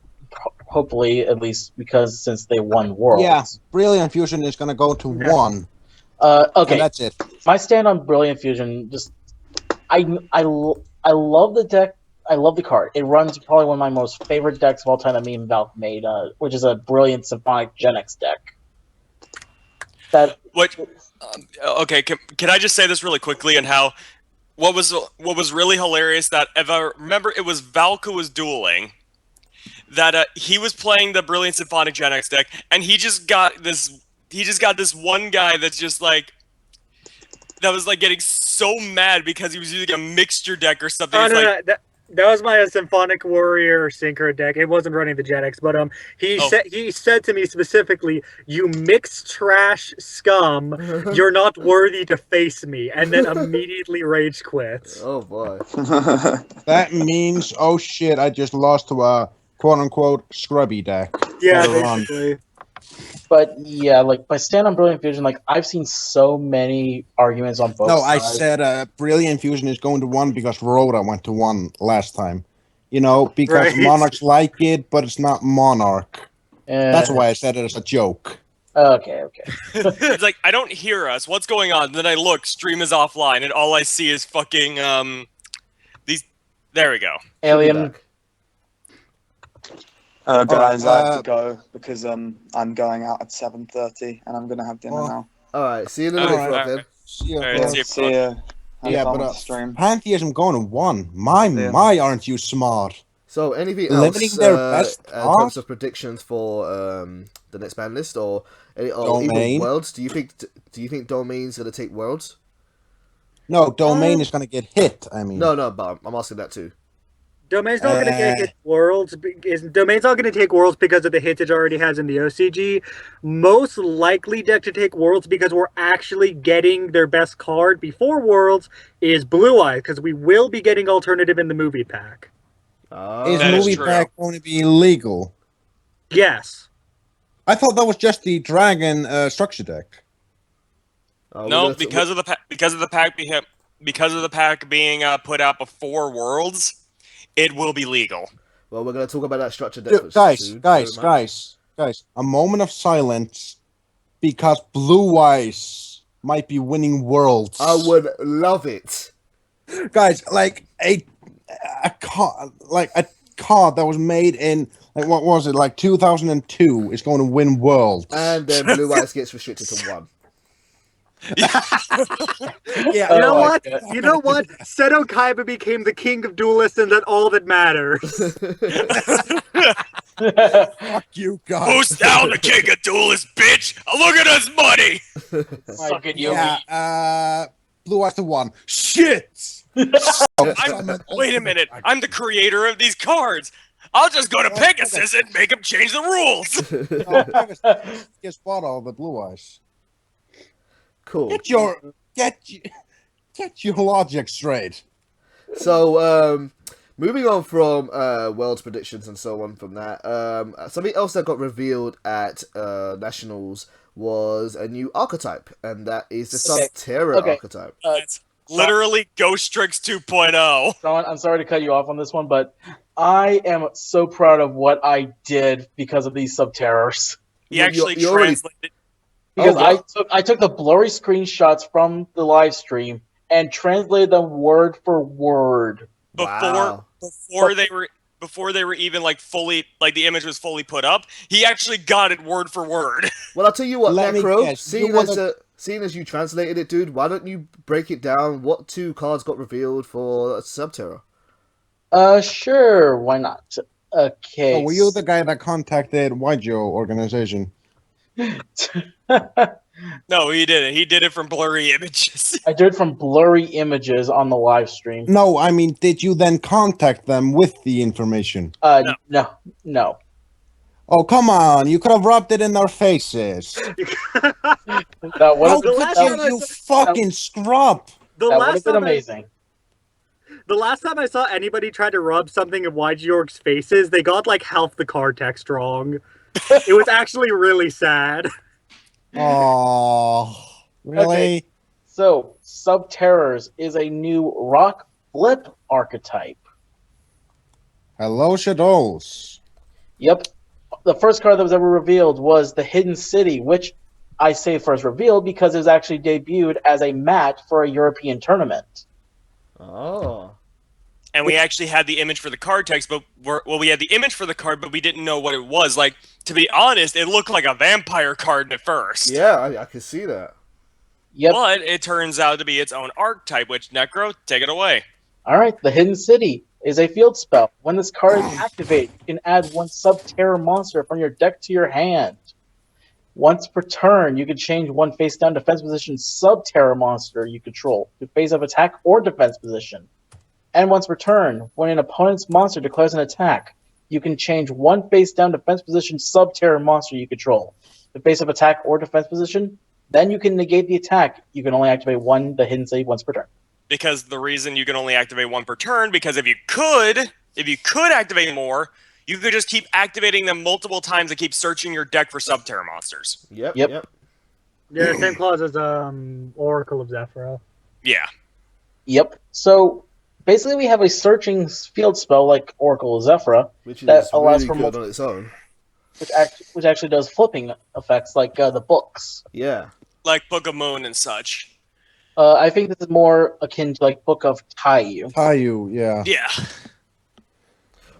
Hopefully, at least because since they won Worlds. Yeah, Brilliant Fusion is going to go to 1. Okay, And that's it. my stand on Brilliant Fusion, just I love the deck. I love the card. It runs probably one of my most favorite decks of all time that me and Valk made, which is a Brilliant Symphonic Gen X deck. Okay, can I just say this really quickly and how what was really hilarious that if I remember it was Valk who was dueling, that he was playing the Brilliant Symphonic Gen X deck, and he just got this one guy that's just like that was like getting so mad because he was using a mixture deck or something. Oh, It's no, like, no, that was my Symphonic Warrior Synchro deck. It wasn't running the Gen X, but he said to me specifically, "You mixed trash scum, you're not worthy to face me," and then immediately rage quits. Oh boy. That means, oh shit, I just lost to a quote-unquote scrubby deck. Yeah, Later on. basically. But yeah, like my stand on Brilliant Fusion, like I've seen so many arguments on both No, sides. I said Brilliant Fusion is going to 1 because Rhoda went to 1 last time. You know, because Right. Monarchs like it, but it's not Monarch. That's why I said it as a joke. Okay. It's like, I don't hear us. What's going on? Then I look, stream is offline, and all I see is fucking, these... There we go. Alien. Guys, I have to go because I'm going out at 7:30 and I'm gonna have dinner now. Alright, see you in a little bit, Alright. then. See ya. Alright, Yeah, see you, see ya. Have Yeah, fun but with the stream. Pantheism going to 1. My, aren't you smart? So, anything Limiting else their best in part? terms of predictions for the next ban list, or even Domain. worlds? Do you think Domain's gonna take worlds? No, Domain is going to get hit, I mean. No, but I'm asking that too. Domain's not going to get hit worlds. Domain's not going to take worlds because of the hits it already has in the OCG. Most likely deck to take worlds because we're actually getting their best card before worlds is Blue Eye, because we will be getting alternative in the movie pack. Is That is movie true. pack going to be illegal? Yes. I thought that was just the Dragon structure deck. No, because of the pack being put out before Worlds, it will be legal. Well, we're gonna talk about that structure deck. Dude, guys, a moment of silence because Blue Eyes might be winning worlds. I would love it. Guys, like a card that was made in what was it, like 2002 is going to win worlds. And then Blue Eyes gets restricted to 1. Yeah, You know Oh, what? okay. You know what? Seto Kaiba became the king of duelists, and that's all that matters. fuck you guys. Who's down the king of duelists, bitch? Look at us money! Suck it, Yogi. Yeah, Blue Eyes to 1. Shit! Wait a minute, I'm the creator of these cards. I'll just go to Pegasus and make him change the rules. Get spot all the Blue Eyes. Cool. Get your logic straight. So, moving on from world's predictions and so on from that, something else that got revealed at Nationals was a new archetype, and that is the Subterra archetype. It's literally Ghost Tricks 2.0. Sean, I'm sorry to cut you off on this one, but I am so proud of what I did because of these Subterrors. He actually you already- translated. Because Oh, I took the blurry screenshots from the live stream and translated them word for word. Wow. Before they were even like fully, like the image was fully put up, he actually got it word for word. Well, I'll tell you what, Let me Necro, guess, seeing as you translated it, dude, why don't you break it down? What 2 cards got revealed for Subterra? Sure, why not? Okay. Oh, were you the guy that contacted YGO organization? No, he didn't. He did it from blurry images. I did it from blurry images on the live stream. No, I mean, did you then contact them with the information? No. Oh, come on. You could have rubbed it in their faces. That would How have last could time I you fucking scrub? The that would last have been time amazing. The last time I saw anybody try to rub something in YGORG's faces, they got like half the card text wrong. It was actually really sad. Oh, really? Okay. So, Subterrors is a new rock flip archetype. Hello, Shadows. Yep. The first card that was ever revealed was the Hidden City, which I say first revealed because it was actually debuted as a mat for a European tournament. Oh. And we actually had the image for the card text, but we had the image for the card, but we didn't know what it was. Like, to be honest, it looked like a vampire card at first. Yeah, I can see that. Yep. But it turns out to be its own archetype, which, Necro, take it away. All right. The Hidden City is a field spell. When this card is activated, you can add 1 Subterror monster from your deck to your hand. Once per turn, you can change 1 face-down defense position Subterror monster you control to face-up attack or defense position. And once per turn, when an opponent's monster declares an attack, you can change 1 face-down defense position Subterror monster you control to face-up attack or defense position. Then you can negate the attack. You can only activate the Hidden City once per turn. Because the reason you can only activate 1 per turn, because if you could activate more, you could just keep activating them multiple times and keep searching your deck for Subterra monsters. Yep. Yeah, same clause as Oracle of Zephyro. Yeah. Yep. So basically, we have a searching field spell like Oracle of Zephyra Which is that allows really for good on its own. which actually does flipping effects like the books. Yeah. Like Book of Moon and such. I think this is more akin to like Book of Taiyu. Taiyu, yeah. Yeah.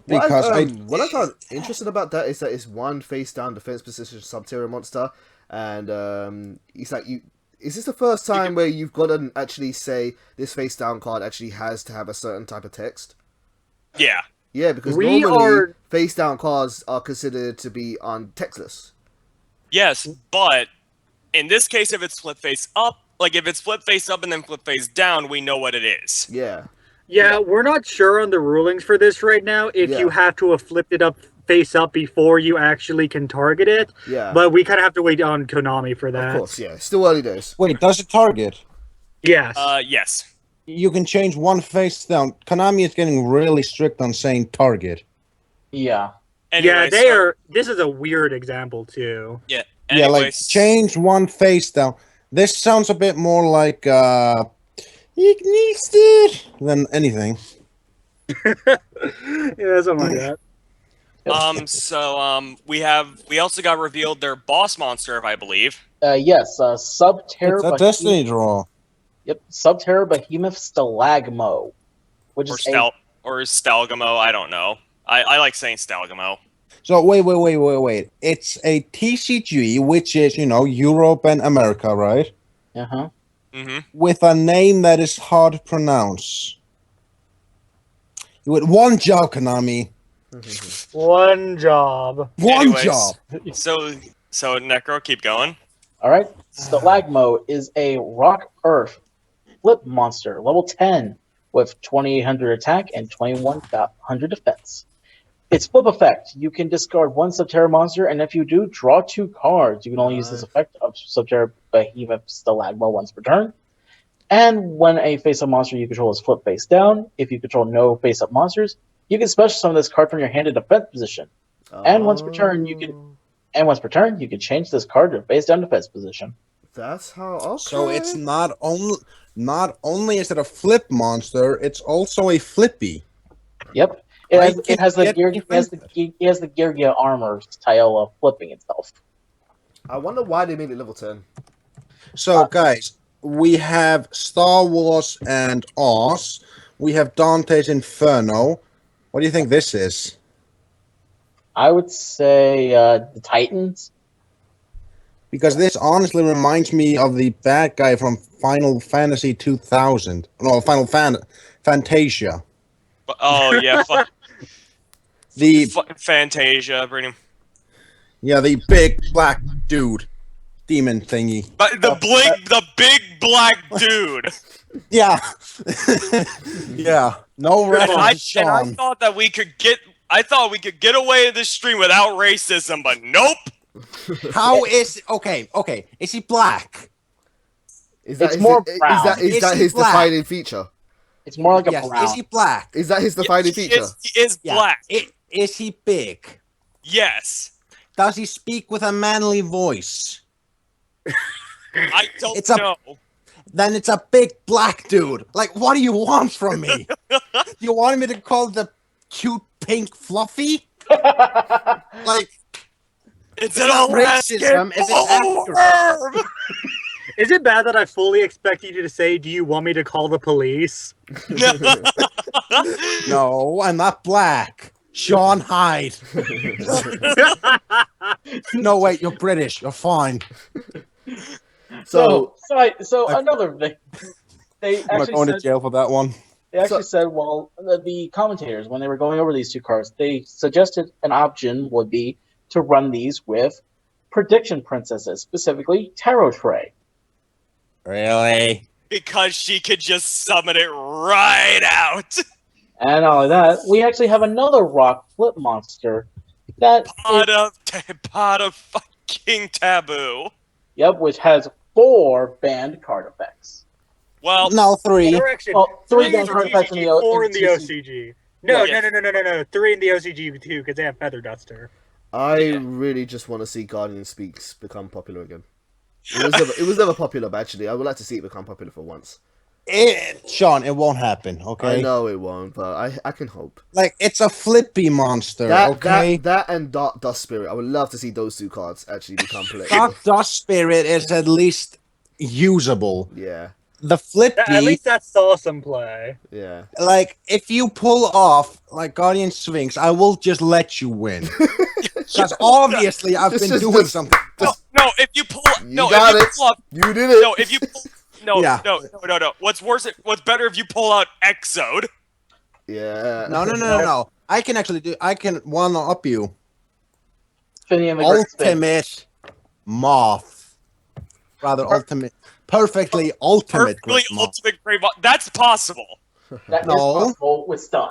Because what I found interesting about that is that it's one face down defense position Subterra monster, and it's like you. Is this the first time where you've got to actually say this face down card actually has to have a certain type of text? Yeah. Yeah, because normally face down cards are considered to be on textless. Yes, but in this case, if it's flip face up, like if it's flip face up and then flip face down, we know what it is. Yeah. Yeah, we're not sure on the rulings for this right now. If you have to have flipped it up face up before you actually can target it. Yeah. But we kind of have to wait on Konami for that. Of course, yeah. Still early days. Wait, does it target? Yes. Yes. You can change one face down. Konami is getting really strict on saying target. Yeah. Anyway, they are. This is a weird example too. Yeah. Yeah, like change one face down. This sounds a bit more like Ignisted than anything. Yeah, something like that. We also got revealed their boss monster, I believe. Yes, Subterra. It's a Destiny draw. Yep, Subterra Behemoth Stalagmo, which is Stalgamo. I don't know. I like saying Stalgamo. So wait. It's a TCG, which is Europe and America, right? Uh-huh. Mm-hmm. With a name that is hard to pronounce. You had one job, Konami. One job. One job. So Necro, keep going. All right. Stalagmo is a rock earth flip monster, level 10, with 2800 attack and 2100 defense. Its flip effect: you can discard one Subterra monster, and if you do, draw 2 cards. You can only use this effect of Subterra Behemoth Stalagmo once per turn. And when a face-up monster you control is flip face down, if you control no face-up monsters, you can special summon this card from your hand to defense position. And once per turn, you can change this card to face down defense position. That's how. Okay. So it's not only is it a flip monster, it's also a flippy. Yep. It has the Geargia armor style of flipping itself. I wonder why they made it level 10. So guys, we have Star Wars and Oz. We have Dante's Inferno. What do you think this is? I would say the Titans. Because this honestly reminds me of the bad guy from Final Fantasy 2000. No, Fantasia. Oh yeah, Fantasia, bring him. Yeah, the big black dude, demon thingy. But the big black dude. Yeah, yeah. No reference. I thought we could get away with this stream without racism, but nope. How is okay? Is he black? Is that brown. Is that his defining feature? It's more like a brown. Is he black? Is that his defining feature? He is black. Is he big? Yes. Does he speak with a manly voice? I don't know. Then it's a big black dude. Like, what do you want from me? You want me to call the cute pink fluffy? Like, it's not racism. It's accurate. Is it bad that I fully expect you to say, "Do you want me to call the police?" No, I'm not black. Sean Hyde. No, wait, you're British. You're fine. So another thing. They I'm not going to jail for that one. They actually said, well, the commentators, when they were going over these 2 cards, they suggested an option would be to run these with prediction princesses, specifically Tarot Tray. Really? Because she could just summon it right out. And not only that, we actually have another rock flip monster that pot of fucking taboo. Yep, which has 4 banned card effects. Well, no, 3. There are actually 3 banned card effects in the 4 in the TCG. OCG. No. 3 in the OCG too, because they have Feather Duster. I really just want to see Guardian Speaks become popular again. It was never popular, but actually, I would like to see it become popular for once. Sean, it won't happen, okay? I know it won't, but I can hope. Like, it's a flippy monster, okay? That and Dust Spirit. I would love to see those two cards actually become playable. Dark Dust Spirit is at least usable. Yeah. The flippy... At least that saw some play. Yeah. Like, if you pull off, like, Guardian Sphinx, I will just let you win. Because obviously I've been doing something. No, if you pull... You got it. You did it. No, if you pull... No. What's worse? What's better if you pull out Exode? Yeah. No. I can actually do. I can one up you. Ultimate Moth. Rather ultimate. Perfectly ultimate. Perfectly ultimate Great Moth. That's possible. That is possible with stun.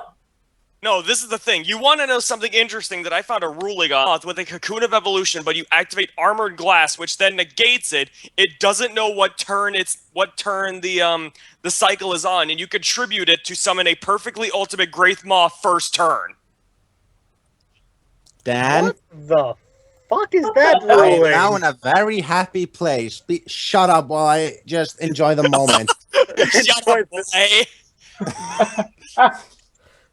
No, this is the thing. You want to know something interesting that I found a ruling on with a Cocoon of Evolution, but you activate Armored Glass, which then negates it. It doesn't know what turn the cycle is on, and you contribute it to summon a perfectly ultimate Great Moth first turn. Dan? What the fuck is that I am ruling? now in a very happy place. Shut up while I just enjoy the moment. Shut up, boy.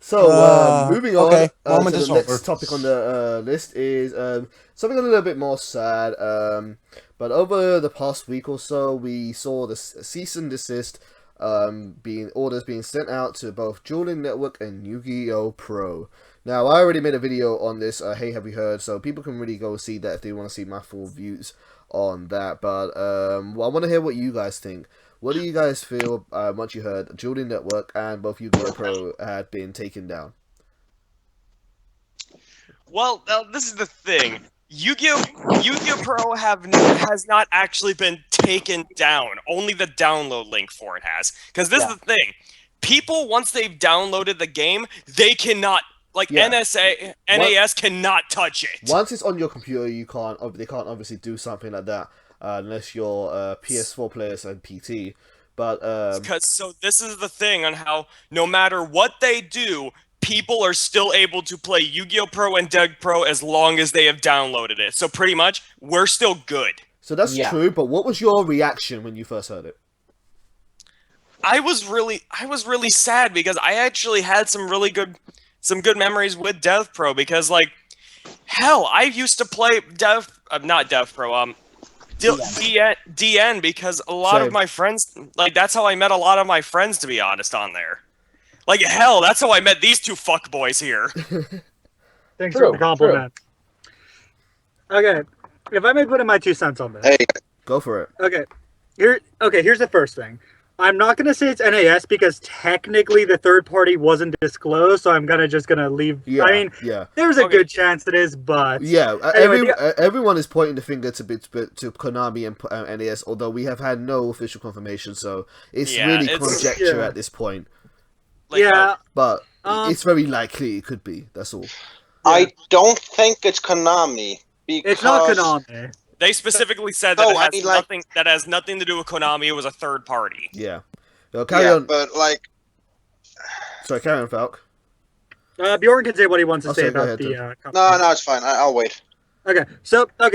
So, moving on okay. to the next topic on the list is something a little bit more sad. But over the past week or so, we saw the cease and desist orders being sent out to both Dueling Network and Yu-Gi-Oh! Pro. Now, I already made a video on this, Hey Have You Heard, so people can really go see that if they want to see my full views on that. But I want to hear what you guys think. What do you guys feel once you heard Dueling Network and both Yu-Gi-Oh! Pro had been taken down? Well, this is the thing. Yu-Gi-Oh! Pro has not actually been taken down. Only the download link for it has. Because this is the thing. People, once they've downloaded the game, they cannot... NAS cannot touch it. Once it's on your computer, they can't obviously do something like that unless you're PS4 players and PT. But so this is the thing on how no matter what they do, people are still able to play Yu-Gi-Oh! Pro and DEVBROS as long as they have downloaded it. So pretty much, we're still good. So that's true. But what was your reaction when you first heard it? I was really sad because I actually had some good memories with DEVBROS because, like, hell, I used to play DN because a lot of my friends, like, that's how I met a lot of my friends, to be honest, on there. Like, hell, that's how I met these two fuckboys here. Thanks for the compliment. Okay, if I may put in my 2 cents on this. Hey, go for it. Okay, here's the first thing. I'm not going to say it's NAS because technically the third party wasn't disclosed, so I'm just gonna leave. Yeah, I mean, there's a good chance it is, but... Yeah, anyway, everyone is pointing the finger to Konami and NAS, although we have had no official confirmation, so it's really conjecture at this point. But it's very likely it could be, that's all. I don't think it's Konami. Because... It's not Konami. They specifically said that that has nothing to do with Konami. It was a third party. Yeah. No, carry on. But like... Sorry, carry on, Falk. Bjorn can say what he wants to say about the... No, it's fine. I'll wait. Okay,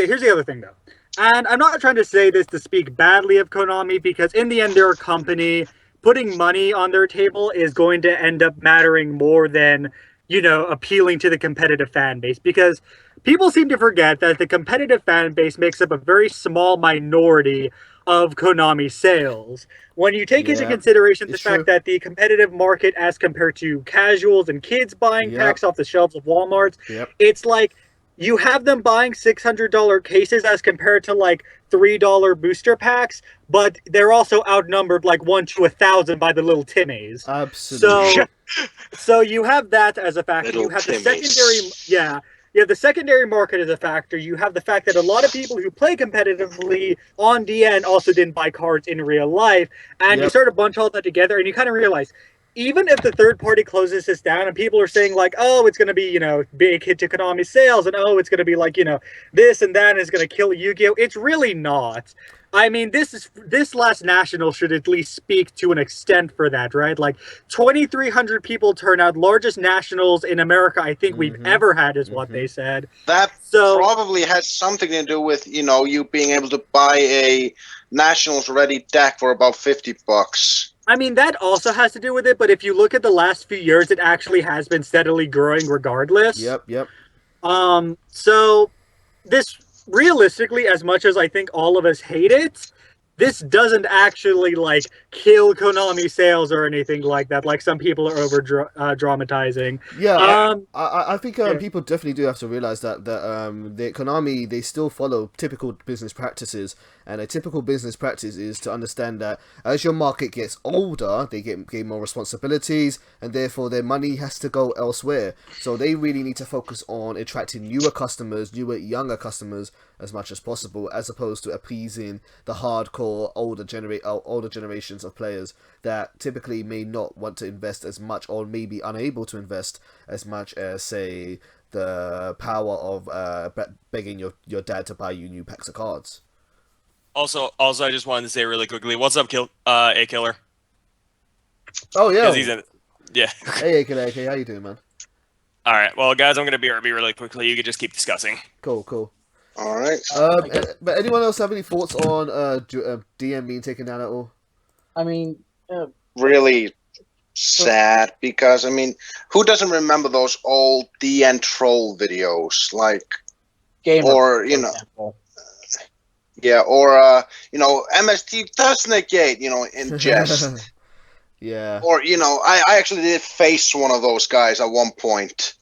here's the other thing, though. And I'm not trying to say this to speak badly of Konami, because in the end, they're a company. Putting money on their table is going to end up mattering more than, appealing to the competitive fan base. Because people seem to forget that the competitive fan base makes up a very small minority of Konami sales. When you take into consideration the fact that the competitive market as compared to casuals and kids buying packs off the shelves of Walmarts, it's like you have them buying $600 cases as compared to like $3 booster packs, but they're also outnumbered like 1 to 1,000 by the little Timmies. Absolutely. So you have that as a factor. You have the secondary, you have the secondary market as a factor. You have the fact that a lot of people who play competitively on DN also didn't buy cards in real life. And you start to bunch all that together and you kind of realize, even if the third party closes this down and people are saying like, oh, it's going to be, big hit to Konami sales and oh, it's going to be like, this and that is going to kill Yu-Gi-Oh! It's really not. I mean, this last national should at least speak to an extent for that, right? Like 2,300 people turn out, largest nationals in America I think we've ever had is what they said. That probably has something to do with, you being able to buy a nationals ready deck for about $50. I mean, that also has to do with it, but if you look at the last few years, it actually has been steadily growing regardless. Yep. So this, realistically, as much as I think all of us hate it, this doesn't actually like kill Konami sales or anything like that, like some people are over dramatizing. Yeah, I think Yeah. people definitely do have to realize that the Konami, they still follow typical business practices, and a typical business practice is to understand that as your market gets older, they gain more responsibilities, and therefore their money has to go elsewhere. So they really need to focus on attracting newer customers, younger customers as much as possible, as opposed to appeasing the hardcore older generations of players that typically may not want to invest as much, or may be unable to invest as much as, say, the power of begging your dad to buy you new packs of cards. Also, I just wanted to say really quickly, what's up, A Killer? Oh yeah. He's in it. Yeah. Hey, AK, how you doing, man? All right. Well, guys, I'm gonna BRB really quickly. You could just keep discussing. Cool. All right. But anyone else have any thoughts on DM being taken down at all? I mean, Really sad, because I mean, who doesn't remember those old DN troll videos? Like, Gamer, or for you know, example. yeah, or you know, MST does negate, you know, in jest. Yeah. Or you know, I actually did face one of those guys at one point.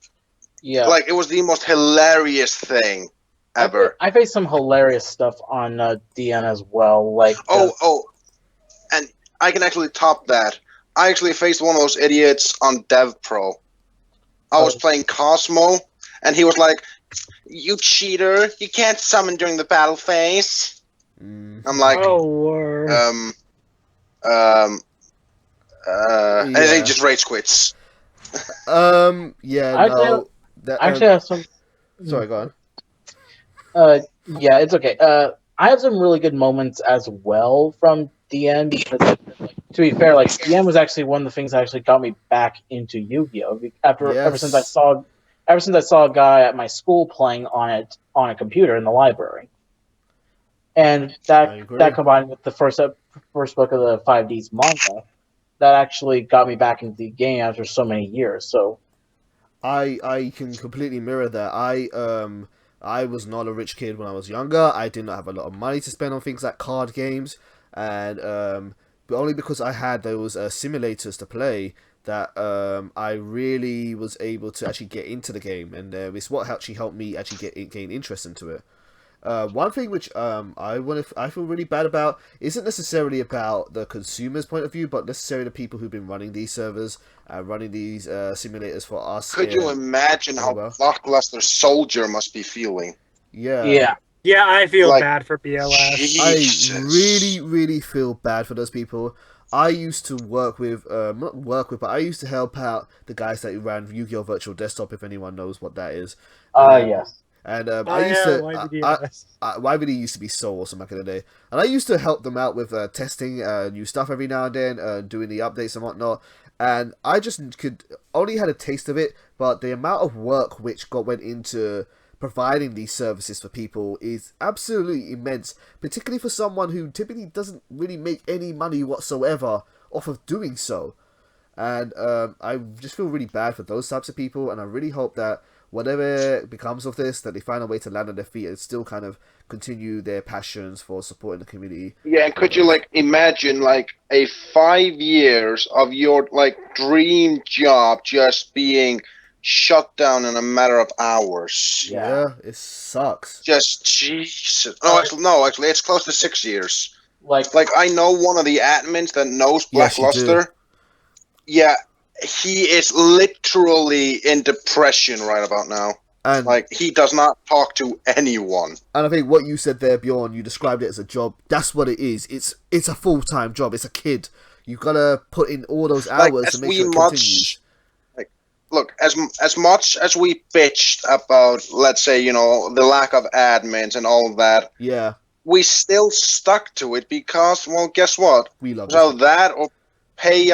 Yeah. Like, it was the most hilarious thing ever. I faced some hilarious stuff on DN as well. Like, And I can actually top that. I actually faced one of those idiots on DEVBROS. I was playing Cosmo, and he was like, "You cheater! You can't summon during the battle phase." I'm like, and then he just rage quits. Yeah. I actually have some. Sorry, go on. Yeah, it's okay. I have some really good moments as well from DN because, to be fair, like DN was actually one of the things that actually got me back into Yu-Gi-Oh. Ever since I saw a guy at my school playing on it on a computer in the library, and that combined with the first book of the 5D's manga, that actually got me back into the game after so many years. So, I can completely mirror that. I was not a rich kid when I was younger. I did not have a lot of money to spend on things like card games, and but only because I had those simulators to play that I really was able to actually get into the game, and it's what actually helped me actually gain interest into it. One thing which I feel really bad about isn't necessarily about the consumer's point of view, but necessarily the people who've been running these servers, running these simulators for us. Could you imagine how Blockbuster Soldier must be feeling? Yeah. Yeah, I feel bad for BLS. Jesus. I really feel bad for those people. I used to work with, but I used to help out the guys that ran Yu-Gi-Oh! Virtual Desktop, if anyone knows what that is. yes. And I used to, YVD used to be so awesome back in the day, and I used to help them out with testing new stuff every now and then, doing the updates and whatnot. And I just only had a taste of it, but the amount of work which went into providing these services for people is absolutely immense, particularly for someone who typically doesn't really make any money whatsoever off of doing so. And I just feel really bad for those types of people, and I really hope that whatever becomes of this, that they find a way to land on their feet and still kind of continue their passions for supporting the community. Yeah, and could you imagine a 5 years of your dream job just being shut down in a matter of hours? Yeah, it sucks. Just Jesus. Actually, it's close to 6 years. Like I know one of the admins that knows Black Luster. Yeah, he is literally in depression right about now. And he does not talk to anyone. And I think what you said there, Bjorn, you described it as a job. That's what it is. It's a full-time job. It's a kid. You gotta put in all those hours to make sure it continues. Look, as much as we bitched about, let's say, the lack of admins and all of that. Yeah. We still stuck to it because, well, guess what? We love that, or pay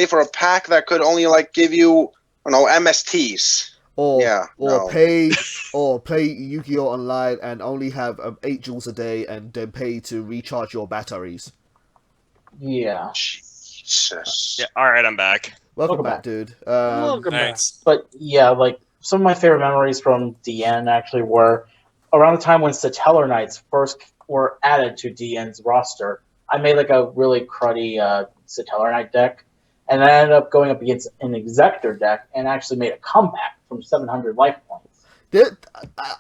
for a pack that could only give you, MSTs. Or play Yu-Gi-Oh! Online and only have 8 joules a day and then pay to recharge your batteries. Yeah. Jesus. Yeah. All right, I'm back. Welcome back, dude. Welcome back. Thanks. But yeah, like some of my favorite memories from DN actually were around the time when Satellar Knights first were added to DN's roster. I made like a really cruddy Satellar Knight deck, and I ended up going up against an Executor deck and actually made a comeback from 700 life points.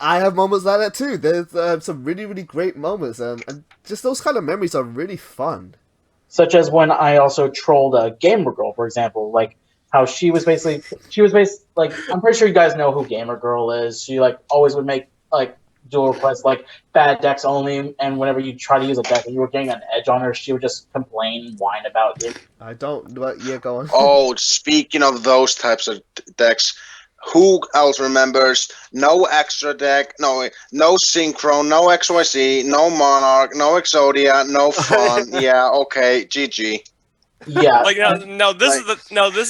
I have moments like that too. There's some really, really great moments, and just those kind of memories are really fun. Such as when I also trolled a Gamer Girl, for example, like how she was basically like, I'm pretty sure you guys know who Gamer Girl is. She like always would make like dual requests like bad decks only, and whenever you try to use a deck and you were getting an edge on her, she would just complain and whine about it. I don't, but yeah, go on. Oh, speaking of those types of decks, who else remembers? No extra deck, no synchro, no XYZ, no Monarch, no Exodia, no fun. Yeah, okay, GG. Yeah, Like this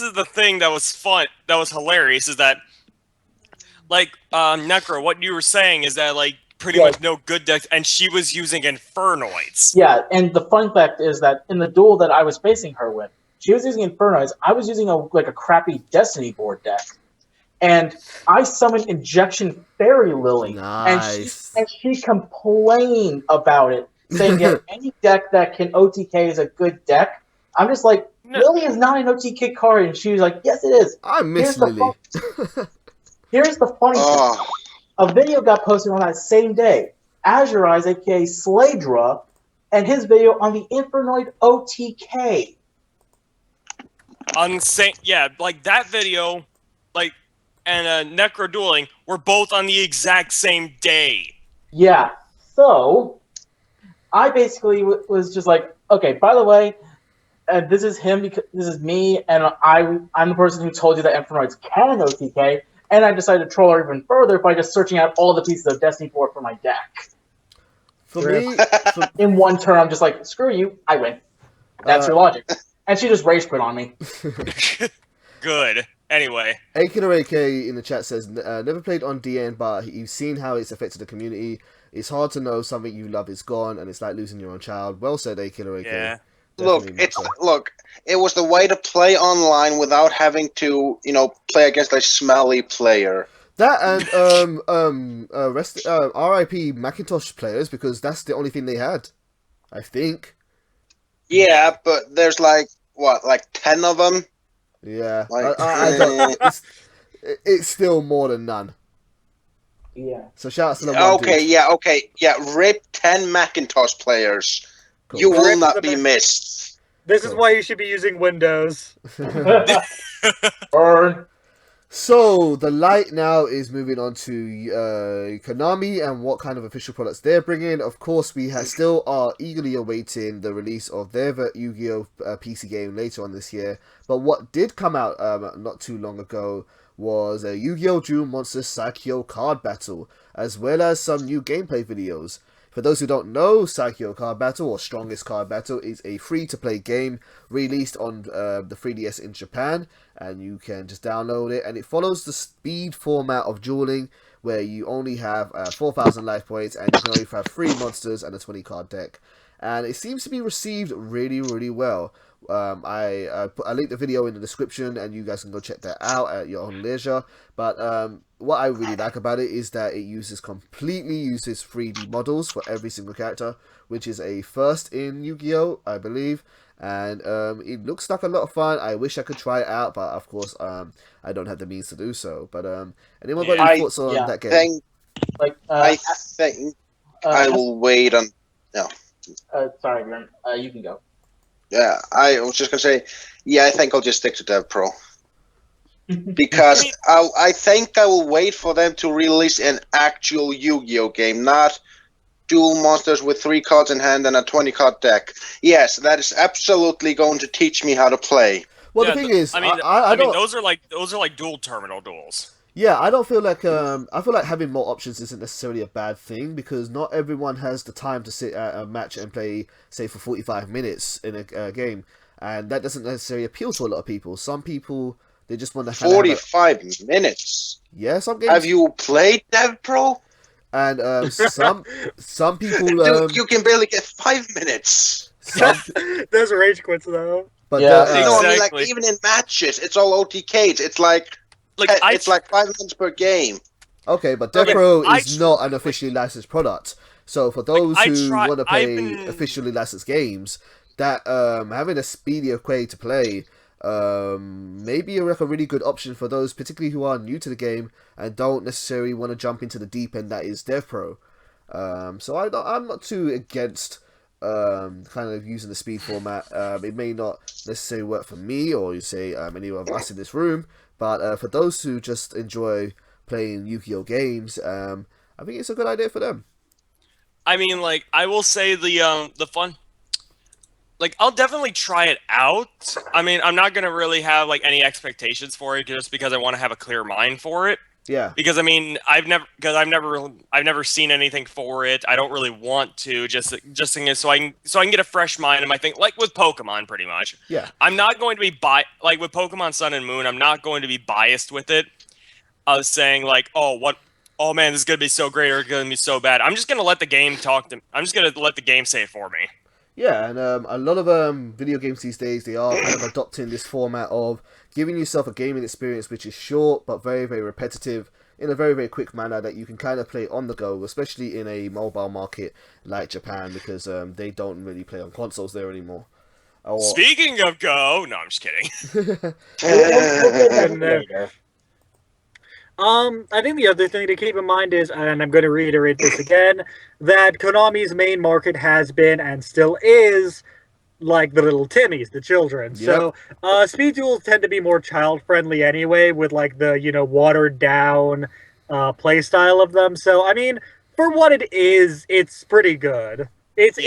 is the thing that was fun, that was hilarious, is that like Necro, what you were saying is that like pretty much no good decks, and she was using Infernoids. Yeah, and the fun fact is that in the duel that I was facing her with, she was using Infernoids. I was using a crappy Destiny board deck. And I summoned Injection Fairy Lily, Nice. and she complained about it, saying that any deck that can OTK is a good deck. I'm just like, Lily is not an OTK card, and she was like, yes, it is. I miss Lily. Here's the funny thing. A video got posted on that same day. Azure Eyes, aka Slaydra, and his video on the Infernoid OTK. Yeah, like that video, like, and Necro Dueling were both on the exact same day. Yeah, so I basically was just like, okay, by the way, this is him because this is me, and I'm the person who told you that Infernoids can OTK, and I decided to troll her even further by just searching out all the pieces of Destiny 4 for my deck. In one turn, I'm just like, screw you, I win. That's your logic. And she just rage quit on me. Good. Anyway. AK in the chat says, never played on DN, but you've seen how it's affected the community. It's hard to know something you love is gone, and it's like losing your own child. Well said, AK. Yeah. Look, it was the way to play online without having to, play against a smelly player. That and RIP Macintosh players, because that's the only thing they had, I think. Yeah, but there's like 10 of them. Yeah, Like, I don't. It's still more than none. Yeah. So shout out to the one dude. Yeah. Rip 10 Macintosh players. Cool. You will not be missed. This is why you should be using Windows. Burn. So the light now is moving on to Konami and what kind of official products they're bringing. Of course, we still are eagerly awaiting the release of their Yu-Gi-Oh! PC game later on this year. But what did come out not too long ago was a Yu-Gi-Oh! Duel Monsters Saikyo card battle, as well as some new gameplay videos. For those who don't know, Saikyo Card Battle, or Strongest Card Battle, is a free-to-play game released on the 3DS in Japan, and you can just download it, and it follows the speed format of dueling, where you only have 4,000 life points, and you can only have 3 monsters and a 20-card deck. And it seems to be received really, really well. I linked the video in the description, and you guys can go check that out at your own leisure. But what I really like about it is that it completely uses 3D models for every single character, which is a first in Yu-Gi-Oh! I believe. And it looks like a lot of fun. I wish I could try it out, but of course I don't have the means to do so. But anyone got any thoughts on that game? I think I will wait on. No. Sorry, Bjorn. You can go. Yeah, I was just gonna say, yeah, I think I'll just stick to DevPro. Because I think I will wait for them to release an actual Yu-Gi-Oh! Game, not dual monsters with 3 cards in hand and a 20-card deck. Yes, that is absolutely going to teach me how to play. Well, the thing is, I mean, those are like dual terminal duels. Yeah, I don't feel like I feel like having more options isn't necessarily a bad thing, because not everyone has the time to sit at a match and play, say, for 45 minutes in a game, and that doesn't necessarily appeal to a lot of people. Some people, they just want to 45 minutes. Yeah, some games. Have you played DevPro? And some people Dude, you can barely get 5 minutes. Those rage quits though. But Yeah. No, I mean, like, Exactly. even in matches, it's all OTKs. It's like it's like 5 minutes per game. okay, but Okay, DEVBRO I is not an officially licensed product. So for those I who try- want to I've play been- officially licensed games, that having a speedier way to play maybe like a really good option for those particularly who are new to the game and don't necessarily want to jump into the deep end that is DEVBRO. So I'm not too against kind of using the speed format. It may not necessarily work for me or you say any of us in this room, but for those who just enjoy playing Yu-Gi-Oh games, I think it's a good idea for them. I mean, like, I will say the fun. Like, I'll definitely try it out. I mean, I'm not gonna really have like any expectations for it just because I want to have a clear mind for it. Yeah. Because I mean, I've never seen anything for it. I don't really want to just so I can get a fresh mind. And I think like with Pokemon, pretty much. Yeah. I'm not going to be like with Pokemon Sun and Moon. I'm not going to be biased with it. I was saying like, oh man, this is gonna be so great or it's gonna be so bad. I'm just gonna let the game I'm just gonna let the game say it for me. Yeah, and a lot of video games these days, they are kind of adopting this format of giving yourself a gaming experience which is short but very, very repetitive in a very, very quick manner that you can kind of play on the go, especially in a mobile market like Japan, because they don't really play on consoles there anymore. Or... Speaking of Go, no, I'm just kidding. We'll get that later. I think the other thing to keep in mind is, and I'm going to reiterate this again, that Konami's main market has been and still is like the little Timmies, the children. Yep. So, speed duels tend to be more child friendly anyway, with like the watered down play style of them. So, I mean, for what it is, it's pretty good. It's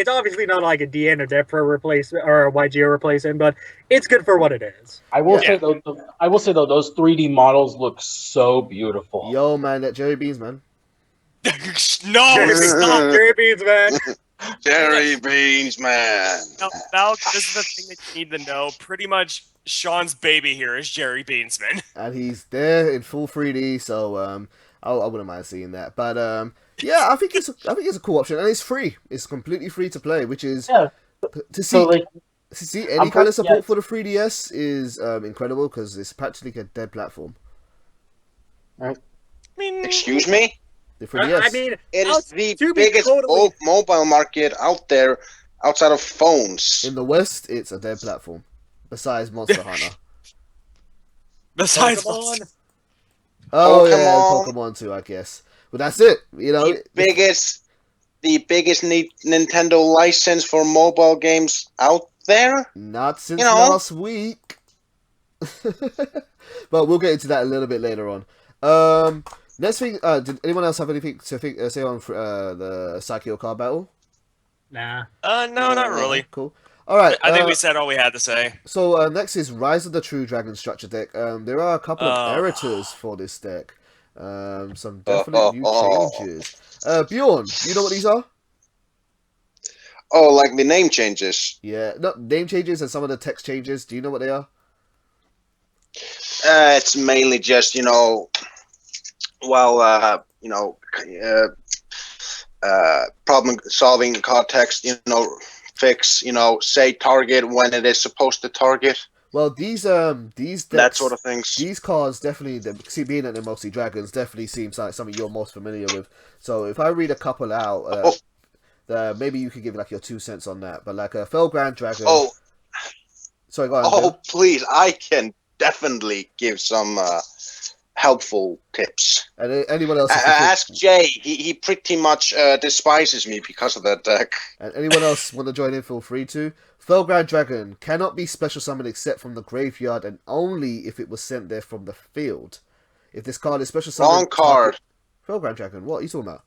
obviously not like a DN or DEVBRO replacement or a YGO replacement, but it's good for what it is. I will say though, those 3D models look so beautiful. Yo, man, that Jerry Beans, man. No, stop. Jerry Beans, man. Jerry Beans, man. Now, this is the thing that you need to know. Pretty much, Sean's baby here is Jerry Beansman. And he's there in full 3D, so I wouldn't mind seeing that. But yeah, I think it's a cool option, and it's free. It's completely free to play, which is to see any kind of support for the 3DS is incredible because it's practically a dead platform. Right. I mean, Excuse me? The 3DS. I mean, It is the to be biggest totally- mobile market out there outside of phones. In the West, it's a dead platform. Besides Monster Hunter. besides, Pokemon. Oh Pokemon. yeah, Pokemon too, I guess. But that's it. The biggest Nintendo license for mobile games out there. Not since You know. last week. But we'll get into that a little bit later on. Next thing, did anyone else have anything to say on the Sakio card battle? Nah. no, not really. Cool. All right. I think we said all we had to say. So next is Rise of the True Dragon structure deck. There are a couple of editors for this deck. Some definite new changes. Bjorn, you know what these are? Oh, like the name changes. Yeah, not name changes and some of the text changes. Do you know what they are? It's mainly just problem solving context. Fix. Say target when it is supposed to target. Well, these decks, That sort of things. These cards definitely, being that they're mostly dragons, definitely seems like something you're most familiar with. So if I read a couple out, maybe you could give like your 2 cents on that. But like a Felgrand Dragon. Oh, sorry, go on. Bill. please! I can definitely give some helpful tips. And anyone else? Ask Jay. He pretty much despises me because of that deck. And anyone else want to join in? Feel free to. Felgrand Dragon cannot be special summoned except from the graveyard and only if it was sent there from the field. If this card is special summoned... Wrong card. Felgrand Dragon, what are you talking about?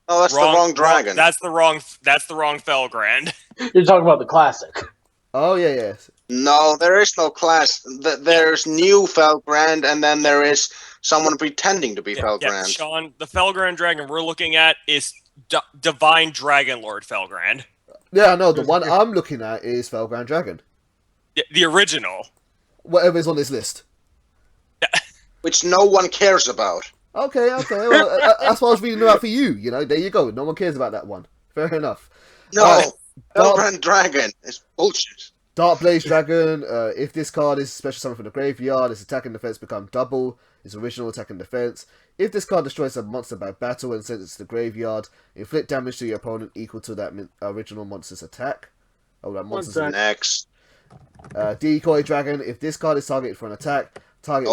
Oh, that's the wrong dragon. That's the wrong Felgrand. You're talking about the classic. Oh, yeah. No, there is no class. There's new Felgrand, and then there is someone pretending to be Felgrand. Yeah, Sean, the Felgrand dragon we're looking at is Divine Dragon Lord Felgrand. Yeah, no, the one I'm looking at is Felgrand Dragon. The original. Whatever's on this list. Which no one cares about. Okay. Well, that's what I was reading about for you. There you go. No one cares about that one. Fair enough. No. Alright, Hellbrand Dragon is bullshit. Dark Blaze Dragon, if this card is special summon from the graveyard, its attack and defense become double its original attack and defense. If this card destroys a monster by battle and sends it to the graveyard, inflict damage to your opponent equal to that original monster's attack. Oh, that monster's Next. Decoy Dragon, if this card is targeted for an attack, target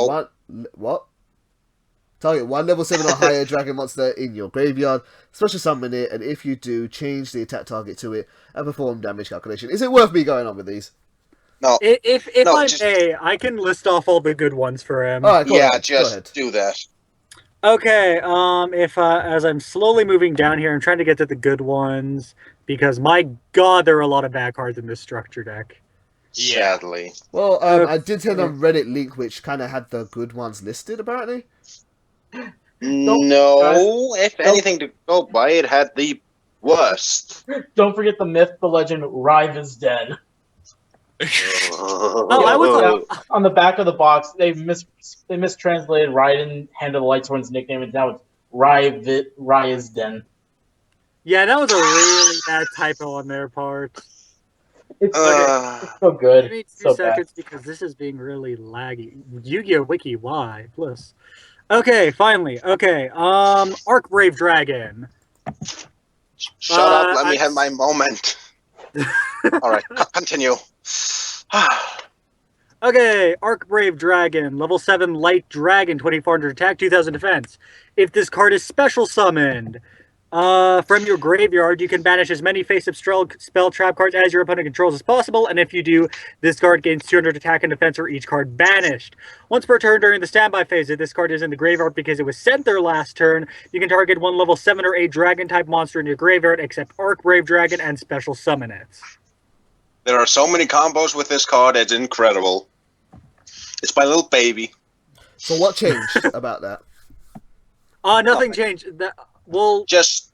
Target one level 7 or higher dragon monster in your graveyard, special summon it, and if you do, change the attack target to it and perform damage calculation. Is it worth me going on with these? No. If I may, I can list off all the good ones for him. All right, go ahead. Just do that. Okay, as I'm slowly moving down here, I'm trying to get to the good ones, because my god, there are a lot of bad cards in this structure deck. Sadly. Well, I did send a Reddit link which kind of had the good ones listed, apparently. No, if anything to go by, it had the worst. Don't forget the myth, the legend, Rive is dead. I was on the back of the box. They mistranslated Raiden, Hand of the Lightsworn's nickname, and now it's Ryazden. Yeah, that was a really bad typo on their part. It's so good. Give me 2 so seconds bad. because this is being really laggy. Yu-Gi-Oh! Wiki, why? Plus. Okay, finally. Okay, Arc Brave Dragon. Shut up, let me have my moment. Alright, continue. Okay, Arc Brave Dragon, level 7 Light Dragon, 2400 attack, 2000 defense. If this card is special summoned from your graveyard, you can banish as many face-up spell trap cards as your opponent controls as possible, and if you do, this card gains 200 attack and defense for each card banished. Once per turn during the standby phase, if this card is in the graveyard because it was sent there last turn, you can target one level 7 or 8 Dragon-type monster in your graveyard, except Arc Brave Dragon, and special summon it. There are so many combos with this card, it's incredible. It's my little baby. So what changed about that? Nothing changed. Well, just.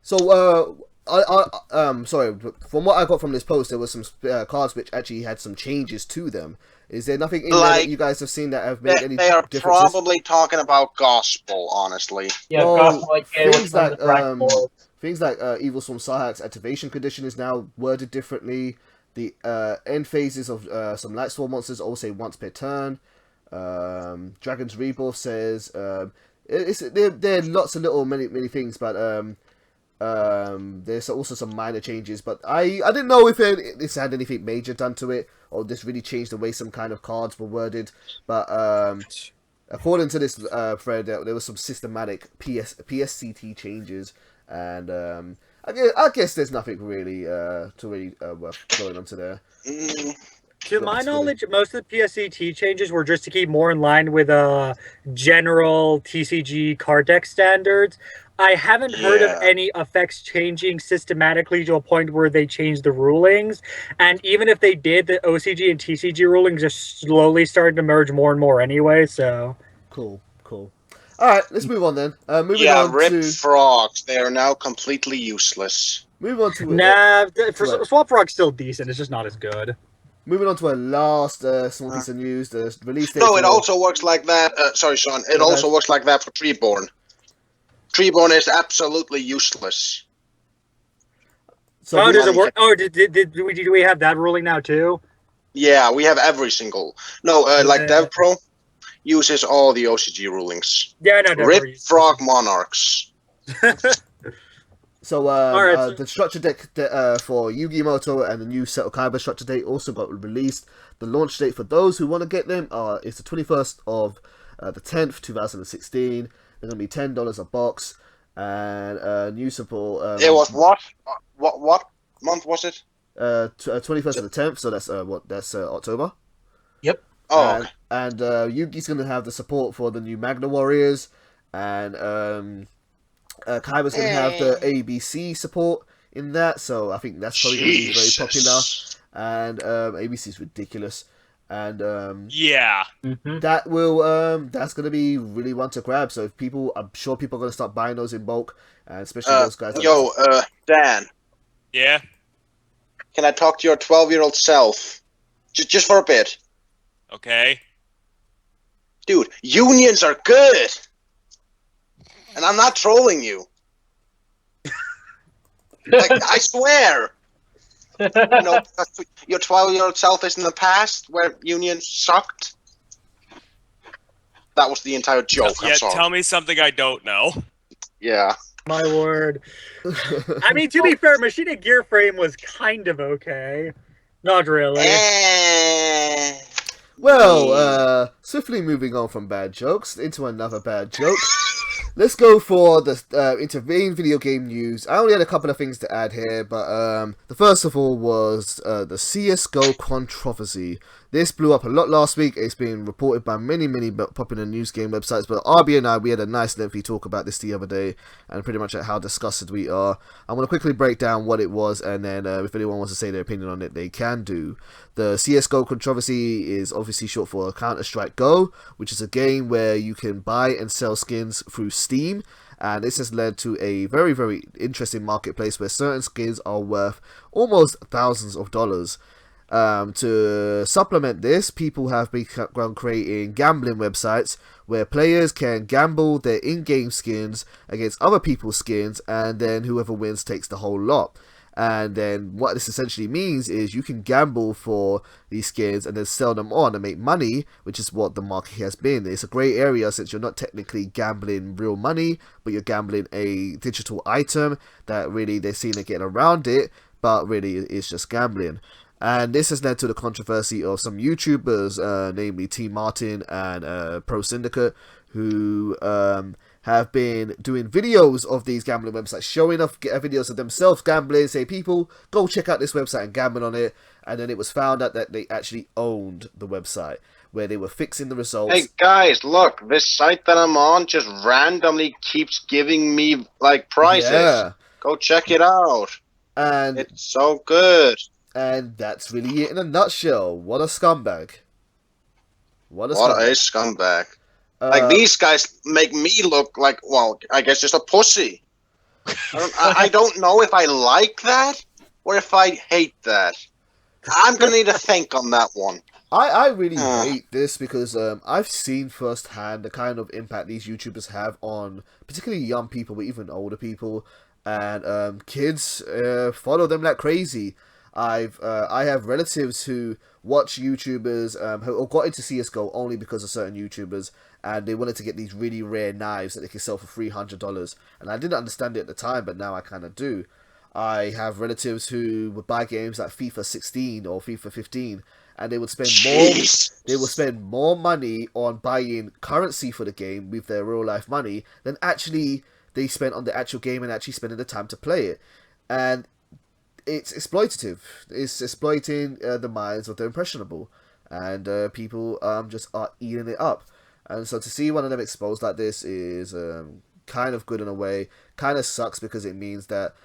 So sorry. From what I got from this post, there were some cards which actually had some changes to them. Is there nothing in there that you guys have seen that have made any differences? They are differences? probably talking about Gospel, honestly. Yeah, well, Gospel things like Evil Swarm Sahag's activation condition is now worded differently. The end phases of some Lightstorm monsters all say once per turn. Dragon's Rebirth says there are lots of many things, but there's also some minor changes. But I didn't know if this had anything major done to it, or this really changed the way some kind of cards were worded. But according to this thread, there was some systematic PSCT changes, and I guess there's nothing really worth going onto there. To my knowledge, most of the PSCT changes were just to keep more in line with general TCG card deck standards. I haven't heard of any effects changing systematically to a point where they changed the rulings. And even if they did, the OCG and TCG rulings are slowly starting to merge more and more anyway, so... Cool. Alright, let's move on then. Moving on rip to... frogs. They are now completely useless. Move on to... Swap Frog's still decent, it's just not as good. Moving on to our last small piece of news, the release date. No, it also works like that. Sorry, Sean. It also works like that for Treeborn. Treeborn is absolutely useless. So does it work? Oh, do we have that ruling now too? Yeah, we have every single. No, like DEVBROS uses all the OCG rulings. Yeah, no, Rip Frog Monarchs. So, the structure deck for Yu-Gi-Oh! and the new Seto Kaiba structure deck also got released. The launch date for those who want to get them is the 21st of the 10th, 2016. They're going to be $10 a box, and new support. It was what month was it? 21st of the 10th. So that's October. Yep. Oh. And Yugi's going to have the support for the new Magna Warriors, and Kaiba's going to have the ABC support in that, so I think that's probably going to be very popular. And ABC is ridiculous, and that will that's going to be really one to grab. So I'm sure people are going to start buying those in bulk, and especially those guys. Dan. Yeah. Can I talk to your 12-year-old self, just for a bit? Okay. Dude, unions are good. And I'm not trolling you. Like, I swear. Your 12-year-old self is in the past where unions sucked. That was the entire joke. I'm sorry. Tell me something I don't know. Yeah. My word. I mean, to be fair, Machine and Gear Frame was kind of okay. Not really. Well, swiftly moving on from bad jokes into another bad joke. Let's go for the intervening video game news. I only had a couple of things to add here, but the first of all was the CSGO controversy. This blew up a lot last week. It's been reported by many popular news game websites, but RB and I, we had a nice lengthy talk about this the other day, and pretty much how disgusted we are. I'm going to quickly break down what it was, and then if anyone wants to say their opinion on it, they can do. The CSGO controversy is obviously short for Counter-Strike Go, which is a game where you can buy and sell skins through Steam, and this has led to a very interesting marketplace where certain skins are worth almost thousands of dollars. To supplement this, people have begun creating gambling websites where players can gamble their in-game skins against other people's skins, and then whoever wins takes the whole lot. And then what this essentially means is you can gamble for these skins and then sell them on and make money, which is what the market has been. It's a grey area since you're not technically gambling real money, but you're gambling a digital item that really they're seeing it getting around it, but really it's just gambling. And this has led to the controversy of some YouTubers, namely T Martin and Pro Syndicate, who have been doing videos of these gambling websites, showing off videos of themselves gambling, say, people, go check out this website and gamble on it. And then it was found out that they actually owned the website, where they were fixing the results. Hey guys, look, this site that I'm on just randomly keeps giving me, like, prizes. Yeah. Go check it out. And it's so good. And that's really it in a nutshell. What a scumbag. What a scumbag. Like, these guys make me look like, well, I guess just a pussy. I don't know if I like that or if I hate that. I'm going to need to think on that one. I really hate this because I've seen firsthand the kind of impact these YouTubers have on particularly young people, but even older people. And kids follow them like crazy. I have relatives who watch YouTubers who got into CSGO only because of certain YouTubers, and they wanted to get these really rare knives that they could sell for $300. And I didn't understand it at the time, but now I kind of do. I have relatives who would buy games like FIFA 16 or FIFA 15, and they would spend more money on buying currency for the game with their real life money than actually they spent on the actual game and actually spending the time to play it. And it's exploitative. It's exploiting the minds of the impressionable, and people just are eating it up. And so to see one of them exposed like this is kind of good in a way. Kind of sucks because it means that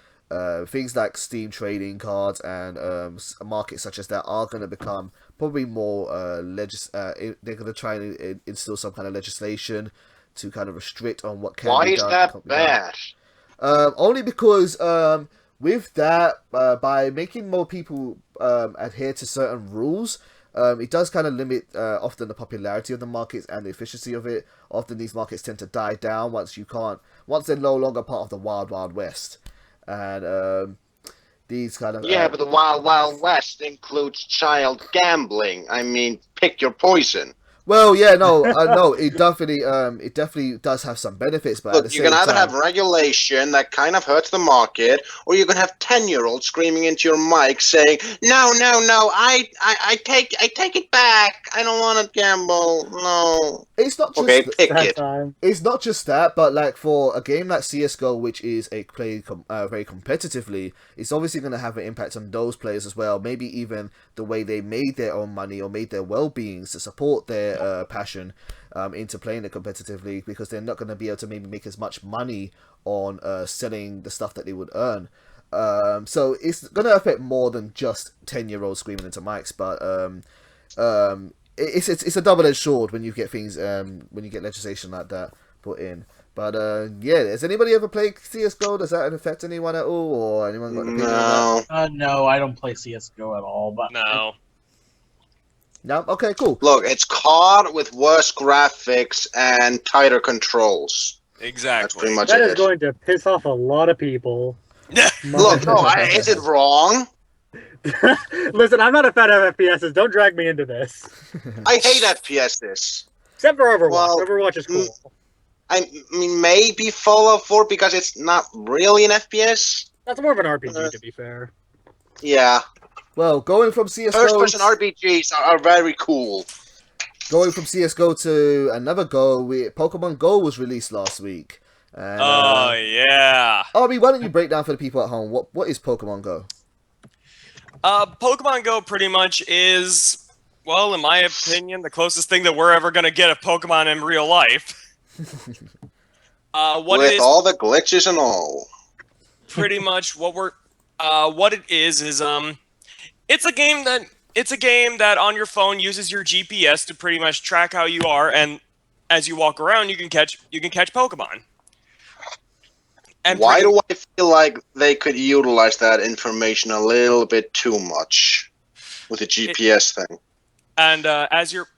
things like Steam trading cards and markets such as that are going to become probably more they're going to try and instill some kind of legislation to kind of restrict on what can be done. Why is that bad? Only because with that, by making more people adhere to certain rules, it does kind of limit often the popularity of the markets and the efficiency of it. Often these markets tend to die down once they're no longer part of the Wild West. And these kind of but the Wild West includes child gambling. I mean, pick your poison. Well, yeah, no, it definitely does have some benefits, but look, at the you same can either time, have regulation that kind of hurts the market, or you can have 10-year-olds screaming into your mic saying, "No, I take it back. I don't want to gamble. No." It's not just pick it. It's not just that, but like for a game like CS:GO, which is played very competitively, it's obviously going to have an impact on those players as well. Maybe even the way they made their own money or made their well-beings to support their passion into playing it competitively, because they're not going to be able to maybe make as much money on selling the stuff that they would earn. So it's going to affect more than just 10-year-olds screaming into mics, but it's a double-edged sword when you get things when you get legislation like that put in. But yeah, has anybody ever played CS:GO? Does that affect anyone at all, or anyone got an opinion on that? No, I don't play CS:GO at all. But no. No? Okay, cool. Look, it's COD with worse graphics and tighter controls. Exactly. That's pretty much That it. is going to piss off a lot of people. Look, no, is it wrong? Listen, I'm not a fan of FPSs. Don't drag me into this. I hate FPSs. Except for Overwatch. Well, Overwatch is cool. I mean, maybe Fallout 4 because it's not really an FPS. That's more of an RPG, to be fair. Yeah. Well, going from CSGO... First-person RPGs are very cool. Going from CSGO to another Go, Pokemon Go was released last week. And, yeah. Arby, why don't you break down for the people at home, what is Pokemon Go? Pokemon Go pretty much is, well, in my opinion, the closest thing that we're ever going to get of Pokemon in real life. With all the glitches and all. Pretty much what it is it's a game that on your phone uses your GPS to pretty much track how you are, and as you walk around, you can catch Pokemon. And why do I feel like they could utilize that information a little bit too much with the GPS thing? And as you're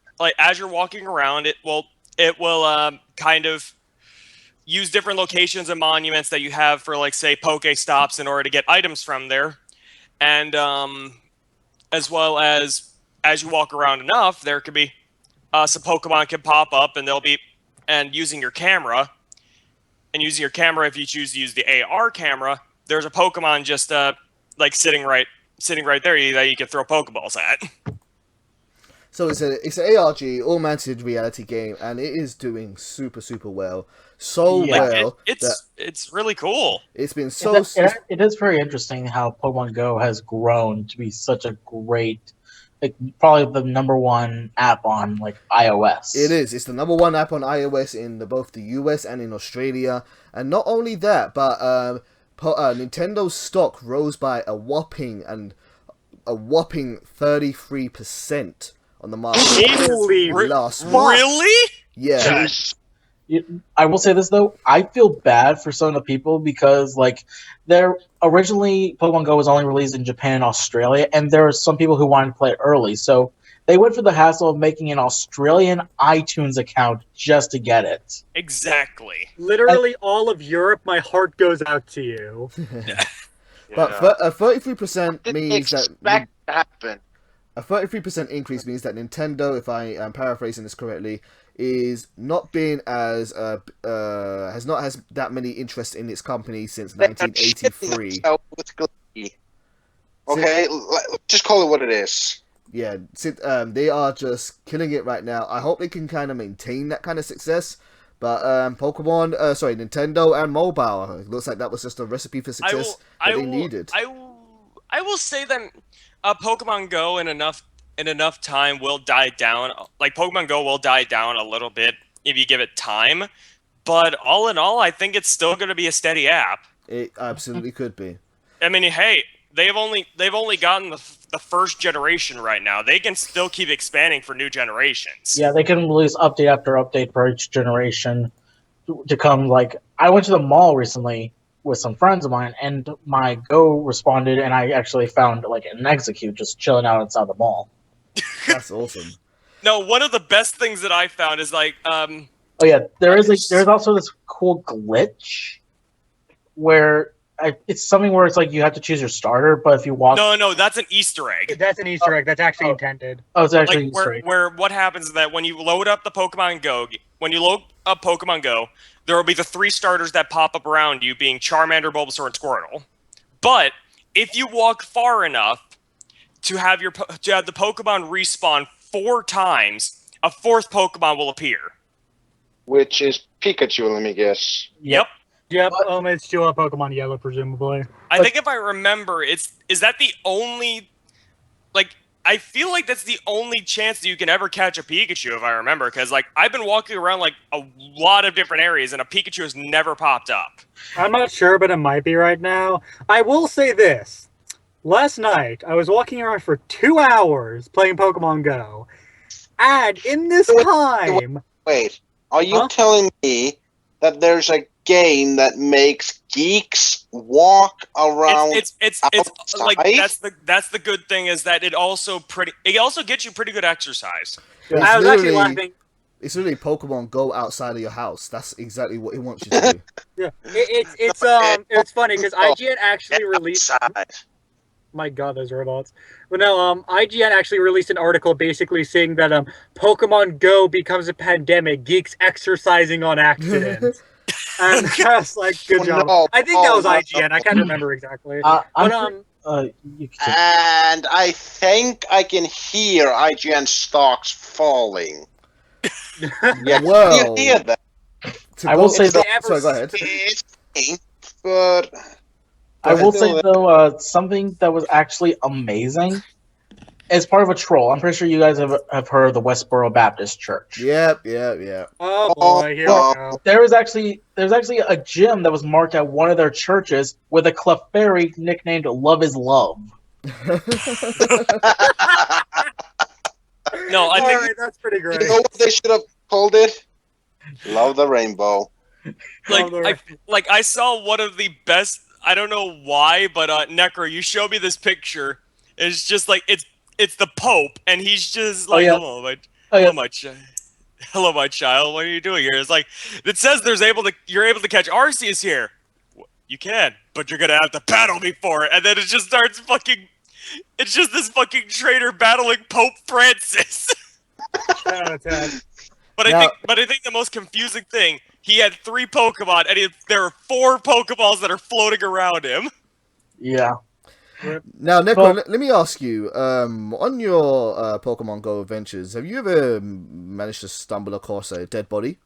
walking around, it will kind of use different locations and monuments that you have for, like, say, Pokestops in order to get items from there, and as well as you walk around enough, there could be some Pokemon can pop up, and using your camera. And using your camera, if you choose to use the AR camera, there's a Pokemon just like sitting right there that you can throw Pokeballs at. So it's an ARG, augmented reality game, and it is doing super well. It's really cool. It's been so. It is very interesting how Pokemon Go has grown to be such a great. Like, probably the _1 app on, like, iOS. It is. It's the #1 app on iOS in both the US and in Australia. And not only that, but Nintendo's stock rose by a whopping 33% on the market last week. Really? Yeah. Yes. I will say this, though. I feel bad for some of the people because, like, originally Pokemon Go was only released in Japan and Australia, and there are some people who wanted to play it early. So they went for the hassle of making an Australian iTunes account just to get it. Exactly. Literally all of Europe, my heart goes out to you. But 33% means that... Expect to happen. A 33% increase means that Nintendo, if I am paraphrasing this correctly, is not being has that many interests in its company since 1983. Okay, just call it what it is. Yeah, they are just killing it right now. I hope they can kind of maintain that kind of success. But Nintendo and mobile, it looks like that was just a recipe for success they needed. I will say that Pokemon Go in enough time will die down. Like, Pokemon Go will die down a little bit if you give it time. But all in all, I think it's still going to be a steady app. It absolutely could be. I mean, hey, they've only gotten the first generation right now. They can still keep expanding for new generations. Yeah, they can release update after update for each generation to come. Like, I went to the mall recently with some friends of mine, and my Go responded, and I actually found, like, an Execute just chilling out inside the mall. That's awesome. No, one of the best things that I found is, like, oh yeah, there's also this cool glitch where it's something where it's like you have to choose your starter, but if you walk... No, that's an Easter egg. That's an Easter egg. That's actually intended. Oh, it's actually like, an Easter egg. Where what happens is that when you load up Pokemon Go, there will be the 3 starters that pop up around you, being Charmander, Bulbasaur, and Squirtle. But if you walk far enough to have the Pokemon respawn 4 times, a 4th Pokemon will appear. Which is Pikachu, let me guess. Yep. Yep, it's still a Pokemon Yellow, presumably. I think if I remember, is that the only... Like, I feel like that's the only chance that you can ever catch a Pikachu, if I remember, because, like, I've been walking around, like, a lot of different areas, and a Pikachu has never popped up. I'm not sure, but it might be right now. I will say this. Last night, I was walking around for 2 hours playing Pokemon Go, and in this time... Wait, are you telling me that there's a game that makes geeks walk around it's like, that's the good thing, is that it also gets you pretty good exercise. I was actually laughing. It's really Pokemon Go outside of your house. That's exactly what he wants you to do. Yeah, it's funny because IGN actually released. My God, those robots. But no, IGN actually released an article basically saying that Pokemon Go becomes a pandemic, geeks exercising on accident. And I was like, good job. No. I think that was IGN. I can't remember exactly. You can And I think I can hear IGN stocks falling. Yeah, Well, you hear that? I will say that. Sorry, go ahead. It's but I will say though, something that was actually amazing as part of a troll. I'm pretty sure you guys have heard of the Westboro Baptist Church. Yep. Oh boy, here we go. There's actually a gym that was marked at one of their churches with a Clefairy nicknamed "Love is Love." No, I think that's pretty great. You know what they should have called it? Love the rainbow. I saw one of the best. I don't know why, but Necro, you showed me this picture. It's just like it's the Pope, and he's just like, hello, my child. What are you doing here? It's like it says you're able to catch Arceus here. You can, but you're gonna have to battle me for it. And then it just starts fucking. It's just this fucking traitor battling Pope Francis. But I think the most confusing thing, he had 3 Pokemon, and there are 4 Pokeballs that are floating around him. Yeah. Now, Neko, let me ask you, on your Pokemon Go adventures, have you ever managed to stumble across a dead body?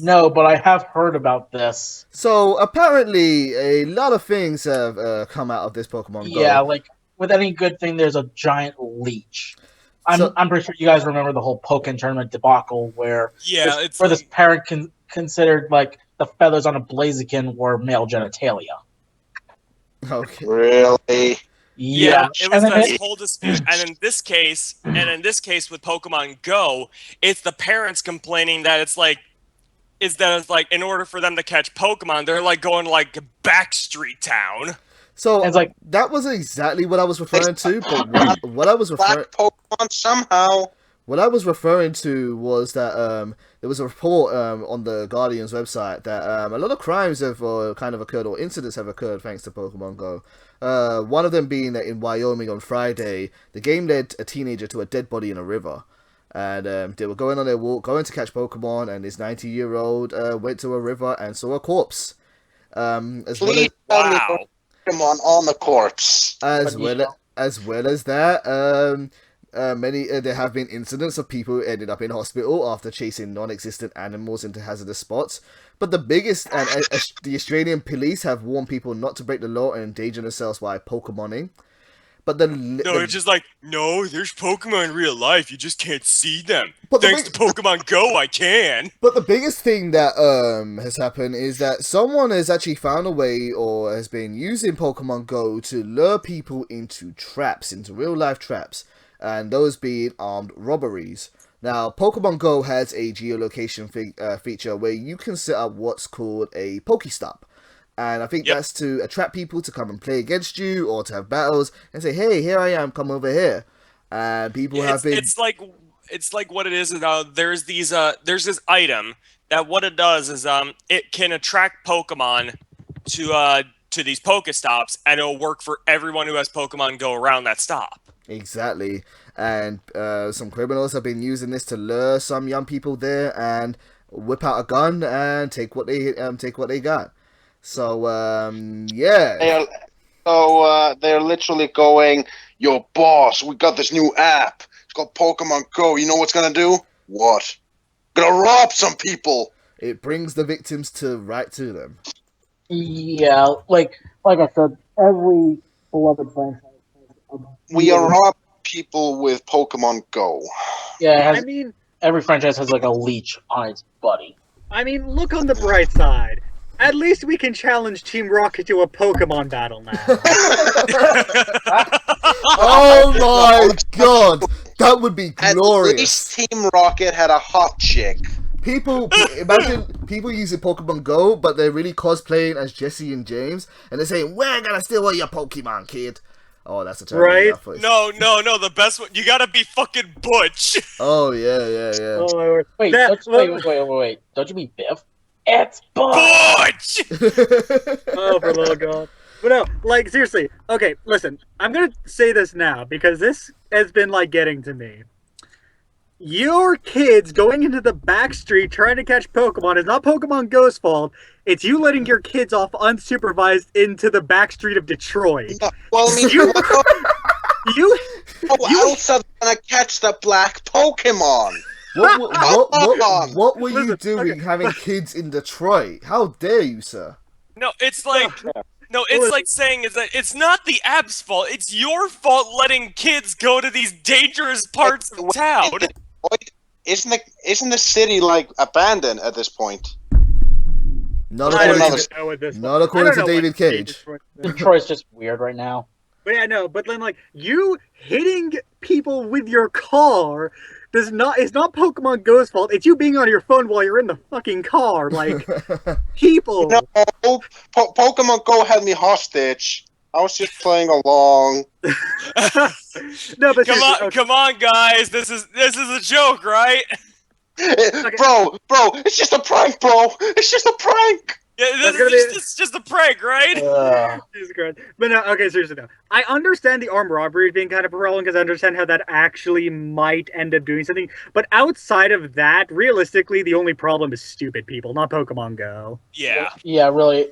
No, but I have heard about this. So, apparently, a lot of things have come out of this Pokemon Go. Yeah, like, with any good thing, there's a giant leech. I'm pretty sure you guys remember the whole Pokken tournament debacle where this parent considered, like, the feathers on a Blaziken were male genitalia. Okay. Really? Yeah, it was that whole dispute. And in this case with Pokemon Go, it's the parents complaining that it's like in order for them to catch Pokemon, they're like going like backstreet town. So it's like that wasn't exactly what I was referring to, but what I was referring Pokemon somehow. What I was referring to was that there was a report on the Guardian's website that a lot of crimes have kind of occurred, or incidents have occurred thanks to Pokemon Go. One of them being that in Wyoming on Friday, the game led a teenager to a dead body in a river. And they were going on their walk, going to catch Pokemon, and this 90-year-old went to a river and saw a corpse. Pokemon on the corpse. As well as that, there have been incidents of people who ended up in hospital after chasing non-existent animals into hazardous spots. But the biggest, and the Australian police have warned people not to break the law and endanger themselves by Pokemoning. But it's just like, no, there's Pokemon in real life. You just can't see them. But thanks to Pokemon Go, I can. But the biggest thing that has happened is that someone has actually found a way, or has been using Pokemon Go to lure people into traps, into real-life traps. And those being armed robberies. Now, Pokemon Go has a geolocation feature where you can set up what's called a Pokestop. And I think that's to attract people to come and play against you, or to have battles, and say, hey, here I am, come over here. And people have been... It's like what it is, there's this item that what it does is it can attract Pokemon to these Pokestops, and it'll work for everyone who has Pokemon Go around that stop. Exactly. And some criminals have been using this to lure some young people there and whip out a gun and take what they got. So yeah. They're literally going, yo boss, we got this new app. It's called Pokemon Go. You know what's gonna do? What? Gonna rob some people. It brings the victims right to them. Yeah, like I said, every beloved franchise. We are robbing people with Pokemon Go. Yeah, every franchise has like a leech on its buddy. I mean, look on the bright side. At least we can challenge Team Rocket to a Pokemon battle now. Oh my god! That would be glorious. At least Team Rocket had a hot chick. Imagine people using Pokemon Go, but they're really cosplaying as Jesse and James, and they're saying, we're gonna steal all your Pokemon, kid. Oh, that's a terrible voice. No, the best one. You gotta be fucking Butch. Oh, yeah. Oh, my word. Wait, wait. Don't you mean Biff? It's Butch! Oh, for the love of God. But no, like, seriously. Okay, listen. I'm gonna say this now, because this has been, like, getting to me. Your kids going into the back street trying to catch Pokemon is not Pokemon Go's fault. It's you letting your kids off unsupervised into the back street of Detroit. Well, I mean, you else are gonna catch the black Pokemon? What were you doing having kids in Detroit? How dare you, sir? No, it's like... No, it's like saying is that it's not the app's fault. It's your fault letting kids go to these dangerous parts of town. Isn't the city like abandoned at this point? Not according to David Cage. Detroit's just weird right now. But yeah, no. But then, like, you hitting people with your car is not Pokemon Go's fault. It's you being on your phone while you're in the fucking car. Like, people. No, Pokemon Go had me hostage. I was just playing along. No, but come on, guys. This is a joke, right? Okay. Bro, it's just a prank, bro. It's just a prank. Yeah, it's just a prank, right? Jesus Christ. But no, okay, seriously though. I understand the armed robbery being kind of a problem because I understand how that actually might end up doing something. But outside of that, realistically, the only problem is stupid people, not Pokemon Go. Yeah. Yeah, really.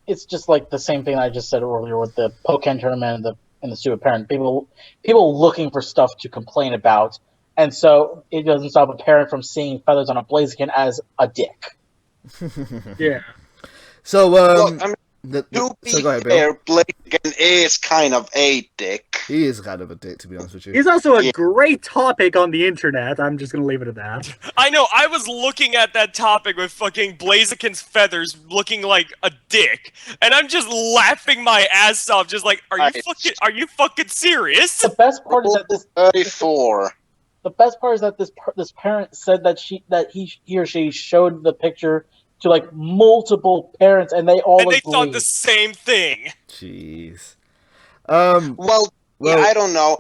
It's just like the same thing I just said earlier with the Pokken tournament and the stupid parent. People looking for stuff to complain about. And so it doesn't stop a parent from seeing Feathers on a Blaziken as a dick. Yeah. So, Look, I mean, go ahead, fair, Blaziken is kind of a dick. He is kind of a dick, to be honest with you. He's also a great topic on the internet. I'm just gonna leave it at that. I know. I was looking at that topic with fucking Blaziken's feathers looking like a dick, and I'm just laughing my ass off. Just like, are you fucking serious? The best part is that 34. The best part is that this parent said that he or she showed the picture to like multiple parents, and they all agreed. Thought the same thing. Jeez. Well, yeah, I don't know.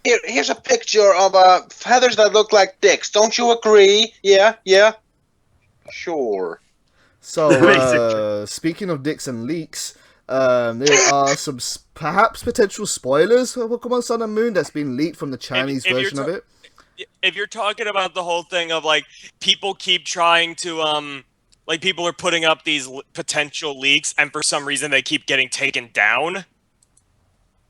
Here's a picture of feathers that look like dicks. Don't you agree? Yeah. Sure. So, speaking of dicks and leaks, there are some perhaps potential spoilers for Pokemon Sun and Moon that's been leaked from the Chinese version of it. If you're talking about the whole thing of like people keep trying to like people are putting up these potential leaks, and for some reason they keep getting taken down.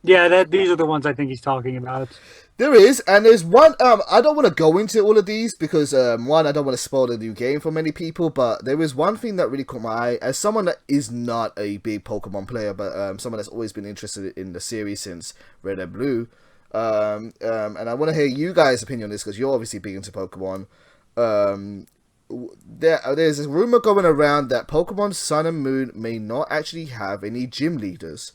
Yeah, these are the ones I think he's talking about. There is, and there's one, I don't want to go into all of these, because, one, I don't want to spoil the new game for many people, but there is one thing that really caught my eye, as someone that is not a big Pokemon player, but, someone that's always been interested in the series since Red and Blue, and I want to hear you guys' opinion on this, because you're obviously big into Pokemon. There's a rumor going around that Pokemon Sun and Moon may not actually have any gym leaders,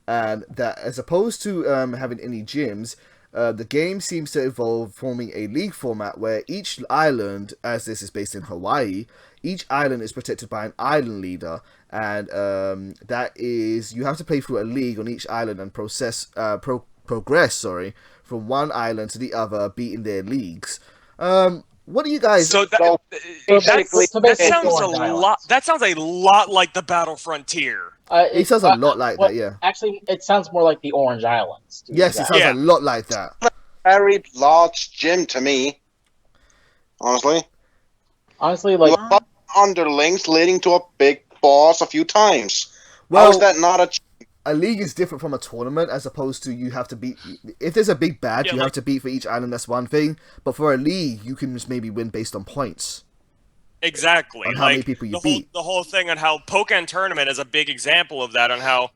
and that as opposed to having any gyms, the game seems to evolve, forming a league format where each island, as this is based in Hawaii, each island is protected by an island leader, and that is, you have to play through a league on each island and progress from one island to the other, beating their leagues. What do you guys? That sounds a lot. That sounds a lot like the Battle Frontier. It sounds a lot like that, yeah. Actually, it sounds more like the Orange Islands. Yes, it sounds a lot like that. Very large gym to me. Honestly, like underlings leading to a big boss a few times. Well, how is that not a league is different from a tournament, as opposed to you have to beat. If there's a big badge, you have to beat for each island. That's one thing. But for a league, you can just maybe win based on points. Exactly. On how many people you beat. The whole thing on how Pokken Tournament is a big example of that. On how,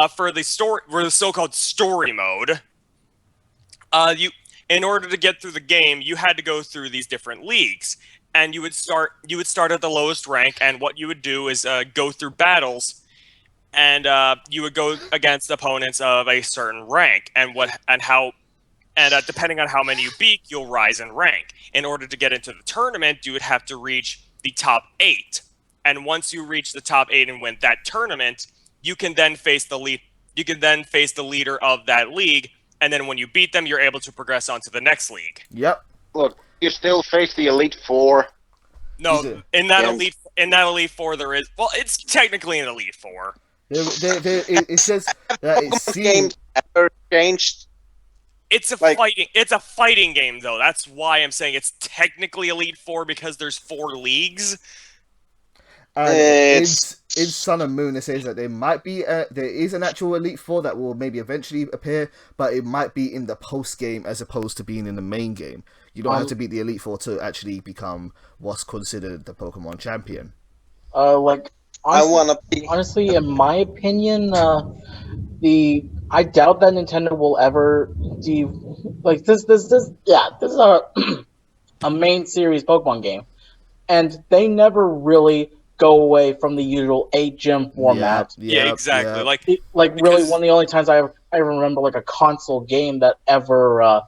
for the so-called story mode, in order to get through the game, you had to go through these different leagues, and you would start at the lowest rank, and what you would do is go through battles. And you would go against opponents of a certain rank, and depending on how many you beat, you'll rise in rank. In order to get into the tournament, you would have to reach the top 8. And once you reach the top 8 and win that tournament, you can then face the you can then face the leader of that league, and then when you beat them, you're able to progress on to the next league. Yep. Look, you still face the Elite Four. No, in that Elite Four, there is. Well, it's technically an Elite Four. It says that it's games ever changed. It's a fighting game, though. That's why I'm saying it's technically Elite Four, because there's 4 leagues. And in Sun and Moon, it says that there is an actual Elite Four that will maybe eventually appear, but it might be in the post game as opposed to being in the main game. You don't have to beat the Elite Four to actually become what's considered the Pokemon champion. Honestly, in my opinion, I doubt that Nintendo will ever this is a main series Pokemon game, and they never really go away from the usual 8 gym format. Yeah, exactly. Really, one of the only times I remember like a console game that ever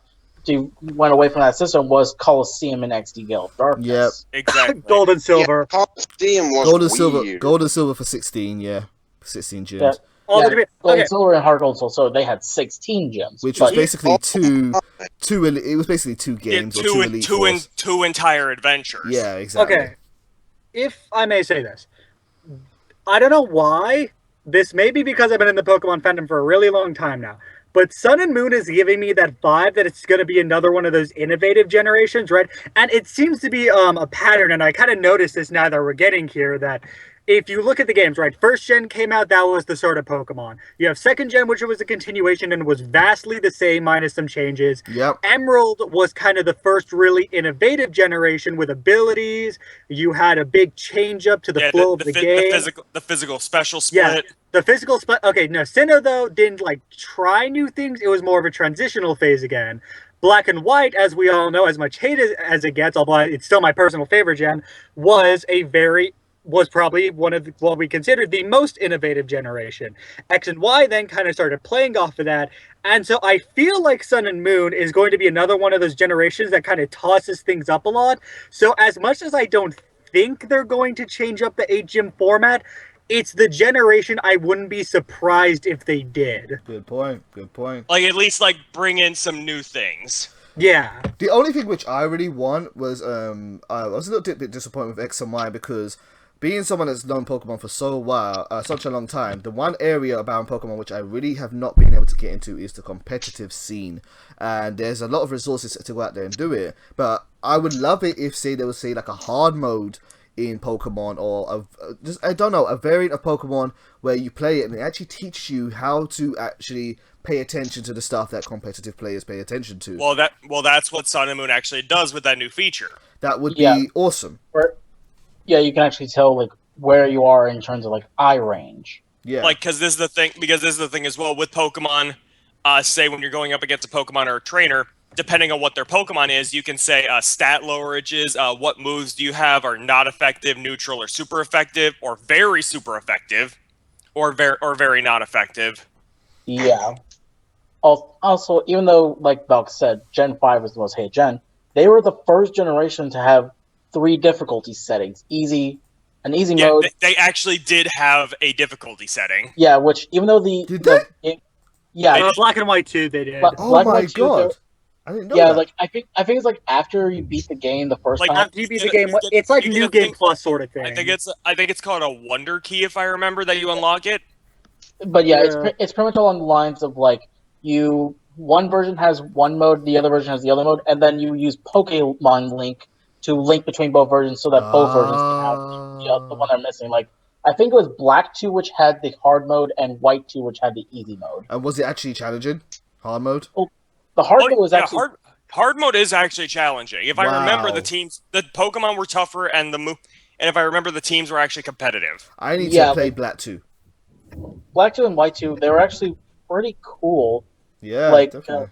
went away from that system was Coliseum and XD Gale of Darkness. Yep, exactly. Gold and Silver. Yeah, Coliseum was Gold and Silver for 16. Yeah, 16 gyms. Yeah. Gold and Silver and Heart Gold, so they had 16 gyms, which was basically two. It was basically 2 games, two entire adventures. Yeah, exactly. Okay, if I may say this, I don't know why. This may be because I've been in the Pokemon fandom for a really long time now, but Sun and Moon is giving me that vibe that it's going to be another one of those innovative generations, right? And it seems to be a pattern, and I kind of noticed this now that we're getting here, that if you look at the games, right, first gen came out, that was the sort of Pokemon. You have second gen, which was a continuation and was vastly the same, minus some changes. Yep. Emerald was kind of the first really innovative generation with abilities. You had a big change up to the flow of the game. The physical special split. Yeah, the physical split. Okay, no, Sinnoh, though, didn't, try new things. It was more of a transitional phase again. Black and White, as we all know, as much hate as it gets, although it's still my personal favorite gen, was probably one of what we considered the most innovative generation. X and Y then kind of started playing off of that, and so I feel like Sun and Moon is going to be another one of those generations that kind of tosses things up a lot. So as much as I don't think they're going to change up the 8 gym format, it's the generation I wouldn't be surprised if they did. Good point. At least bring in some new things. Yeah. The only thing which I really want was I was a little bit disappointed with X and Y, because being someone that's known Pokemon for such a long time, the one area about Pokemon which I really have not been able to get into is the competitive scene. And there's a lot of resources to go out there and do it. But I would love it if, they would say like a hard mode in Pokemon, or a variant of Pokemon where you play it and it actually teaches you how to actually pay attention to the stuff that competitive players pay attention to. Well, that's what Sun and Moon actually does with that new feature. That would be awesome. Yeah, you can actually tell where you are in terms of eye range. Yeah, because this is the thing as well with Pokemon. Say when you're going up against a Pokemon or a trainer, depending on what their Pokemon is, you can say stat lowerages. What moves do you have are not effective, neutral, or super effective, or very super effective, or very not effective. Yeah. Also, even though, like Belk said, Gen 5 is the most hated gen, they were the first generation to have 3 difficulty settings. An easy mode. They actually did have a difficulty setting. Yeah, which even though Black and White 2, they did. Oh my god. I didn't know that. I think it's after you beat the game the first time. After you beat the game, it's like New Game Plus sort of thing. I think it's called a Wonder Key, if I remember, that you unlock it. But it's pretty much along the lines of one version has one mode, the other version has the other mode, and then you use Pokemon Link to link between both versions so that both versions can have the one they're missing. I think it was Black 2 which had the hard mode and White 2 which had the easy mode. And was it actually challenging? Hard mode? Well, the hard mode was actually hard mode is actually challenging. If I remember, the Pokemon were tougher, and if I remember, the teams were actually competitive. I need to play Black 2. Black 2 and White 2, they were actually pretty cool. Yeah, definitely.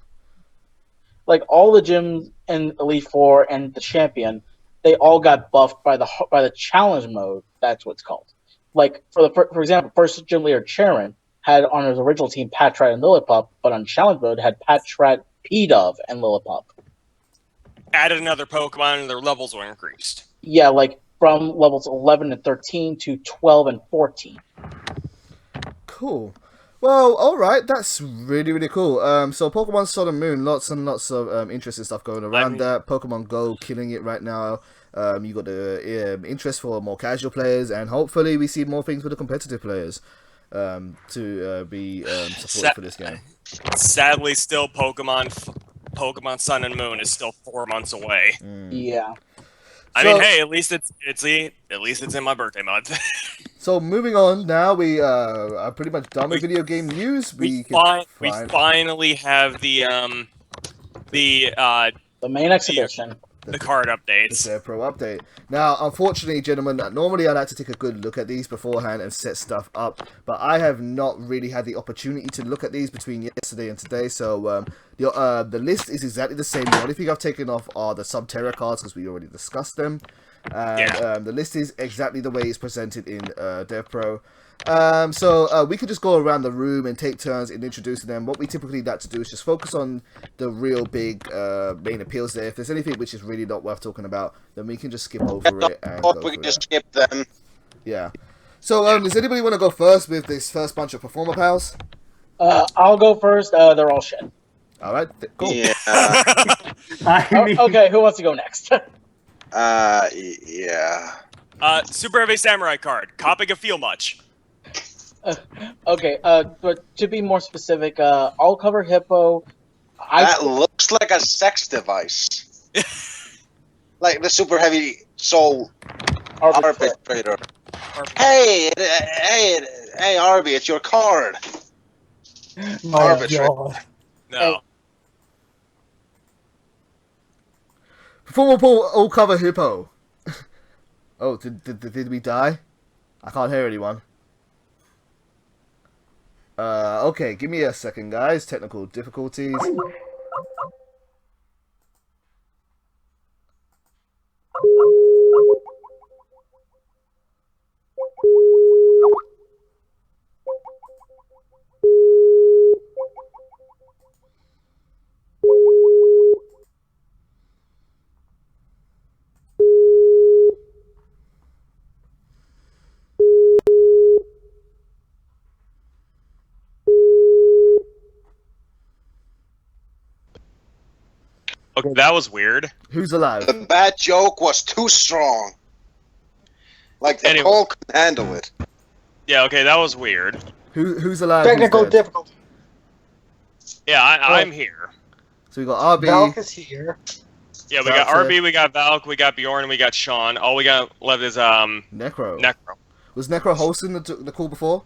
All the gyms in Elite Four and the Champion, they all got buffed by the challenge mode. That's what it's called. For example, first gym leader Charon had on his original team Patrat and Lillipup, but on challenge mode had Patrat, Pidove, and Lillipup. Added another Pokemon and their levels were increased. Yeah, from levels 11 and 13 to 12 and 14. Cool. Well, all right, that's really, really cool. So Pokemon Sun and Moon, lots and lots of interesting stuff going around that. Pokemon Go killing it right now. You got the interest for more casual players, and hopefully we see more things for the competitive players to be supported for this game. Sadly, still Pokemon Sun and Moon is still 4 months away. Yeah. I mean, hey, at least it's in my birthday month. So moving on now, we are pretty much done with video game news. We finally have the main exhibition. The card updates. The Pro update. Now, unfortunately, gentlemen, normally I like to take a good look at these beforehand and set stuff up, but I have not really had the opportunity to look at these between yesterday and today, so the list is exactly the same. The only thing I've taken off are the Subterra cards, because we already discussed them. And the list is exactly the way it's presented in DEVBRO. So we could just go around the room and take turns in introducing them. What we typically like to do is just focus on the real big main appeals there. If there's anything which is really not worth talking about, then we can just skip over it. And we can just skip them. Yeah. So does anybody want to go first with this first bunch of Performer Pals? I'll go first. They're all shit. All right. Cool. Yeah. Okay, who wants to go next? Yeah. Super Heavy Samurai card. Copying a feel much. Okay, but to be more specific, I'll cover Hippo. That looks like a sex device. Like the Super Heavy Soul Arbitrator. Hey, Arby, it's your card. God. No. Performer Pool all cover Hippo. Oh, did we die? I can't hear anyone. Okay, give me a second, guys. Technical difficulties. Okay, that was weird. Who's alive? The bad joke was too strong. Like the Cole couldn't handle it. Yeah, okay, that was weird. Who's alive? Technical difficulty. Yeah, I'm here. So we got RB. Valk is here. Yeah, we got RB, we got Valk, we got Bjorn, and we got Sean. All we got left is Necro. Was Necro hosting the call before?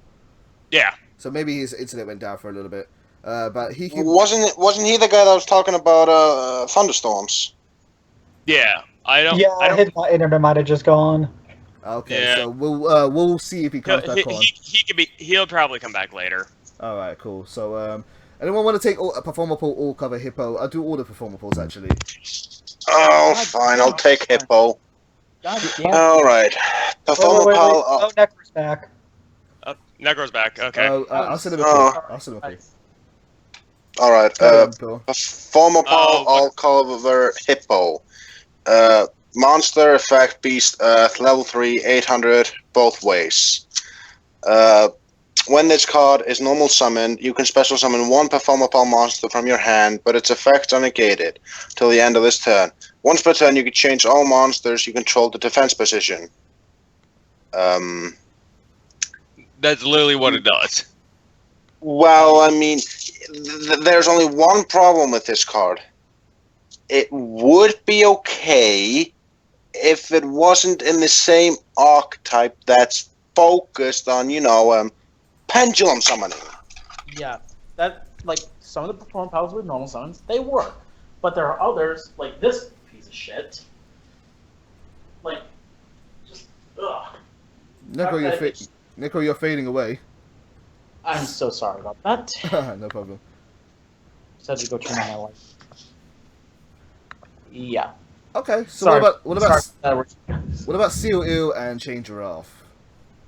Yeah. So maybe his internet went down for a little bit. But he wasn't he the guy that was talking about thunderstorms? Yeah, my internet might have just gone. Okay, yeah. So we'll see if he comes back on. He'll probably come back later. All right, cool. So anyone want to take a Performer Pool or cover Hippo? I'll do all the Performer Pools actually. Oh, fine. I'll take Hippo. All right. Performer Pool. Oh, Necro's back. Necro's back. Okay. I'll send him a call. I'll send him a call. All right. Performer Pool. I'll cover Hippo. Monster effect beast level 3 800 both ways. When this card is normal summoned, you can special summon one Performer Pool monster from your hand, but its effects are negated till the end of this turn. Once per turn, you can change all monsters you control to defense position. That's literally what it does. Well, I mean, there's only one problem with this card. It would be okay if it wasn't in the same archetype that's focused on, pendulum summoning. Yeah, some of the Performer Pals with normal summons, they work. But there are others, like this piece of shit. Ugh. Necro, you're fading away. I'm so sorry about that. No problem. Just had to go turn on my light. Yeah. Okay, so sorry. what about Seal Ill and Chain Giraffe?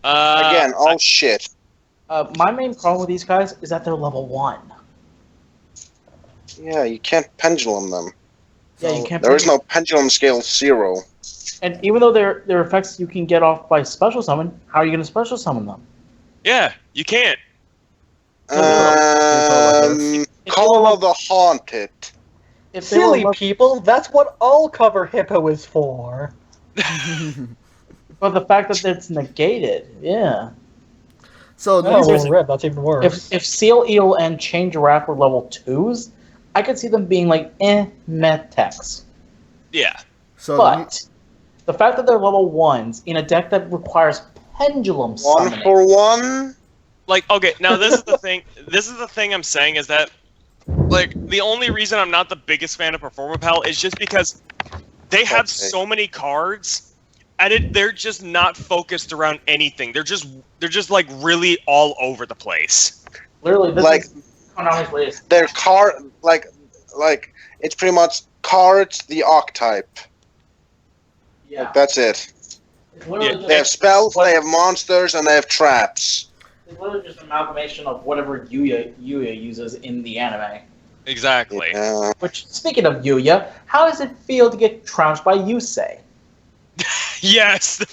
Again, all shit. My main problem with these guys is that they're level 1. Yeah, you can't pendulum them. Yeah, you can't. There is no pendulum scale 0. And even though they're effects you can get off by special summon, how are you going to special summon them? Yeah, you can't. Call of the Haunted. Silly people, that's what all cover hippo is for. But the fact that it's negated, yeah. So Rip, that's even worse. If Seal, Eel, and Chain Giraffe were level 2s, I could see them being like, meh techs. Yeah. But the fact that they're level 1s in a deck that requires pendulum summoning. 1 for 1? Like, okay, now this is the thing. This is the thing I'm saying is that, like, the only reason I'm not the biggest fan of Performapal is just because they have so many cards, and they're just not focused around anything. They're just like really all over the place. Literally, this like is their card, like it's pretty much cards, the archetype. Yeah, like, that's it. Yeah. They have spells, they have monsters, and they have traps. It's literally just an amalgamation of whatever Yuya uses in the anime. Exactly. Yeah. Which, speaking of Yuya, how does it feel to get trounced by Yusei? Yes.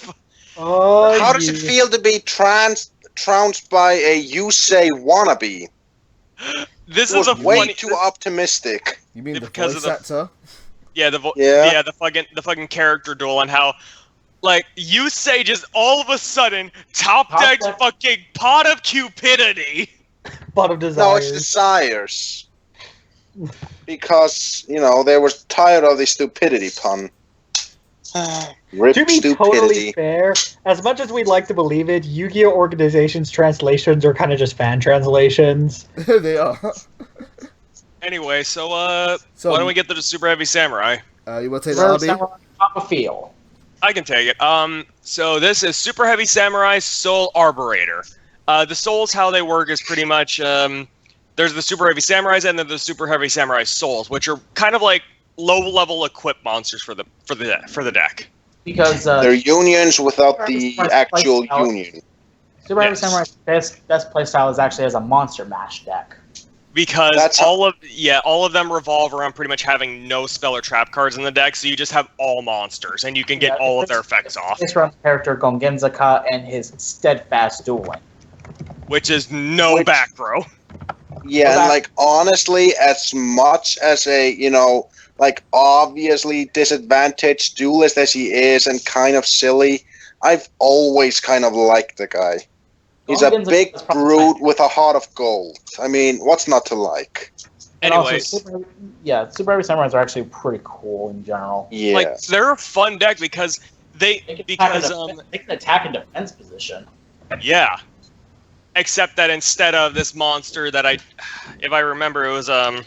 How does it feel to be trounced by a Yusei wannabe? This is a way funny, too optimistic. You mean the because voice of actor? Yeah, the fucking character duel and how, like, Yusei just all of a sudden top decks fucking Pot of Cupidity. Pot of Desires. No, it's Desires. Because, you know, they were tired of the stupidity pun. Rip to be stupidity. totally fair, as much as we'd like to believe it, Yu-Gi-Oh! Organization's translations are kind of just fan translations. They are. Anyway, so why don't we get to the Super Heavy Samurai? You want to take the RB? Top of field. I can take it. So this is Super Heavy Samurai Soul Arborator. The souls, how they work is pretty much, there's the Super Heavy Samurais and then the Super Heavy Samurai Souls, which are kind of like low-level equipped monsters for the deck. Because they're unions without the actual union. Super Heavy Samurai's best playstyle is actually as a monster mash deck. Because all of them revolve around pretty much having no spell or trap cards in the deck, so you just have all monsters, and you can get all of their effects off. It's around the character Gongenzaka and his steadfast dueling. Which is no back row. Yeah, and like, honestly, as much as a, you know, like, obviously disadvantaged duelist as he is and kind of silly, I've always kind of liked the guy. He's a big brute with a heart of gold. I mean, what's not to like? Anyways. Super Heavy Samurais are actually pretty cool in general. Yeah. Like, they're a fun deck because they can attack in defense position. Yeah. Except that instead of this monster that if I remember, it was I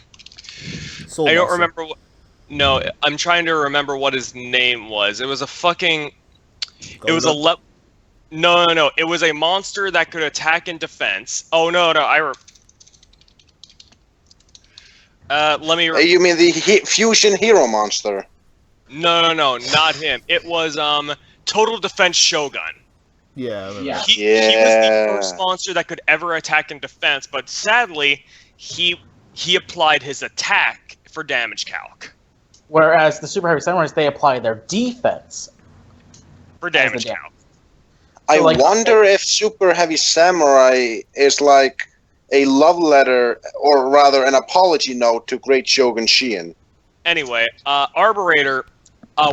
don't remember. No, I'm trying to remember what his name was. It was a fucking. It was a No. It was a monster that could attack in defense. Oh no! Let me. You mean the fusion hero monster? No, not him. It was Total Defense Shogun. Yeah. He was the first monster that could ever attack in defense, but sadly, he applied his attack for damage calc. Whereas the Super Heavy Samurais, they apply their defense for damage calc. I wonder if Super Heavy Samurai is like a love letter, or rather an apology note to Great Shogun Shion. Anyway, Arborator,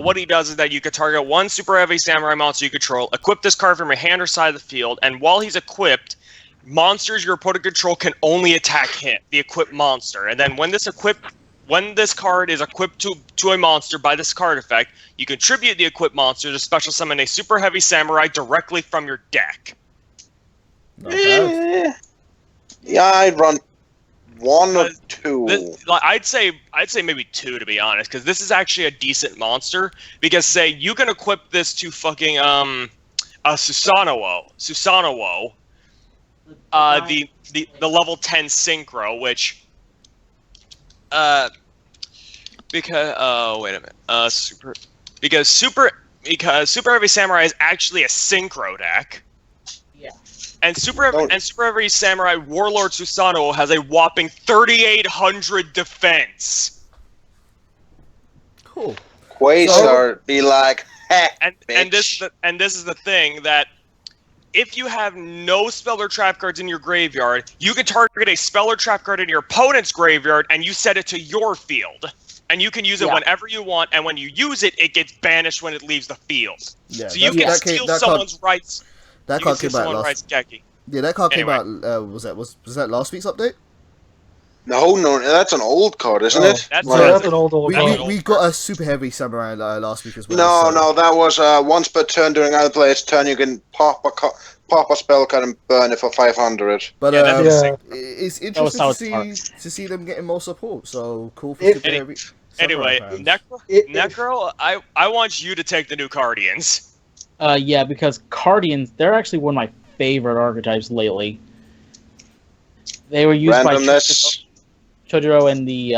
what he does is that you could target one Super Heavy Samurai monster you control, equip this card from your hand or side of the field, and while he's equipped, monsters your opponent control can only attack him, the equipped monster. And then when this card is equipped to a monster by this card effect, you contribute the equipped monster to special summon a Super Heavy Samurai directly from your deck. Yeah, I'd run one or two. I'd say maybe two, to be honest, because this is actually a decent monster. Because say you can equip this to fucking a Susanoo, the level 10 synchro, which because Super Heavy Samurai is actually a synchro deck. Yeah. And Super Heavy Samurai Warlord Susanoo has a whopping 3,800 defense. Cool. Quasar be like, and this is the thing that if you have no spell or trap cards in your graveyard, you can target a spell or trap card in your opponent's graveyard, and you set it to your field. And you can use it whenever you want, and when you use it, it gets banished when it leaves the field. Yeah, so you can steal someone's rights. That card came out last. Yeah, that card came out. Was that last week's update? No, that's an old card, isn't it? That's an old card. We got a super heavy samurai last week as well. No, that was once per turn during other player's turn. You can pop a spell card and burn it for 500. But it's interesting to see them getting more support. So cool for super heavy. Anyway, Necro, I want you to take the new Cardians. Yeah, because Cardians, they're actually one of my favorite archetypes lately. They were used by Chojiro in the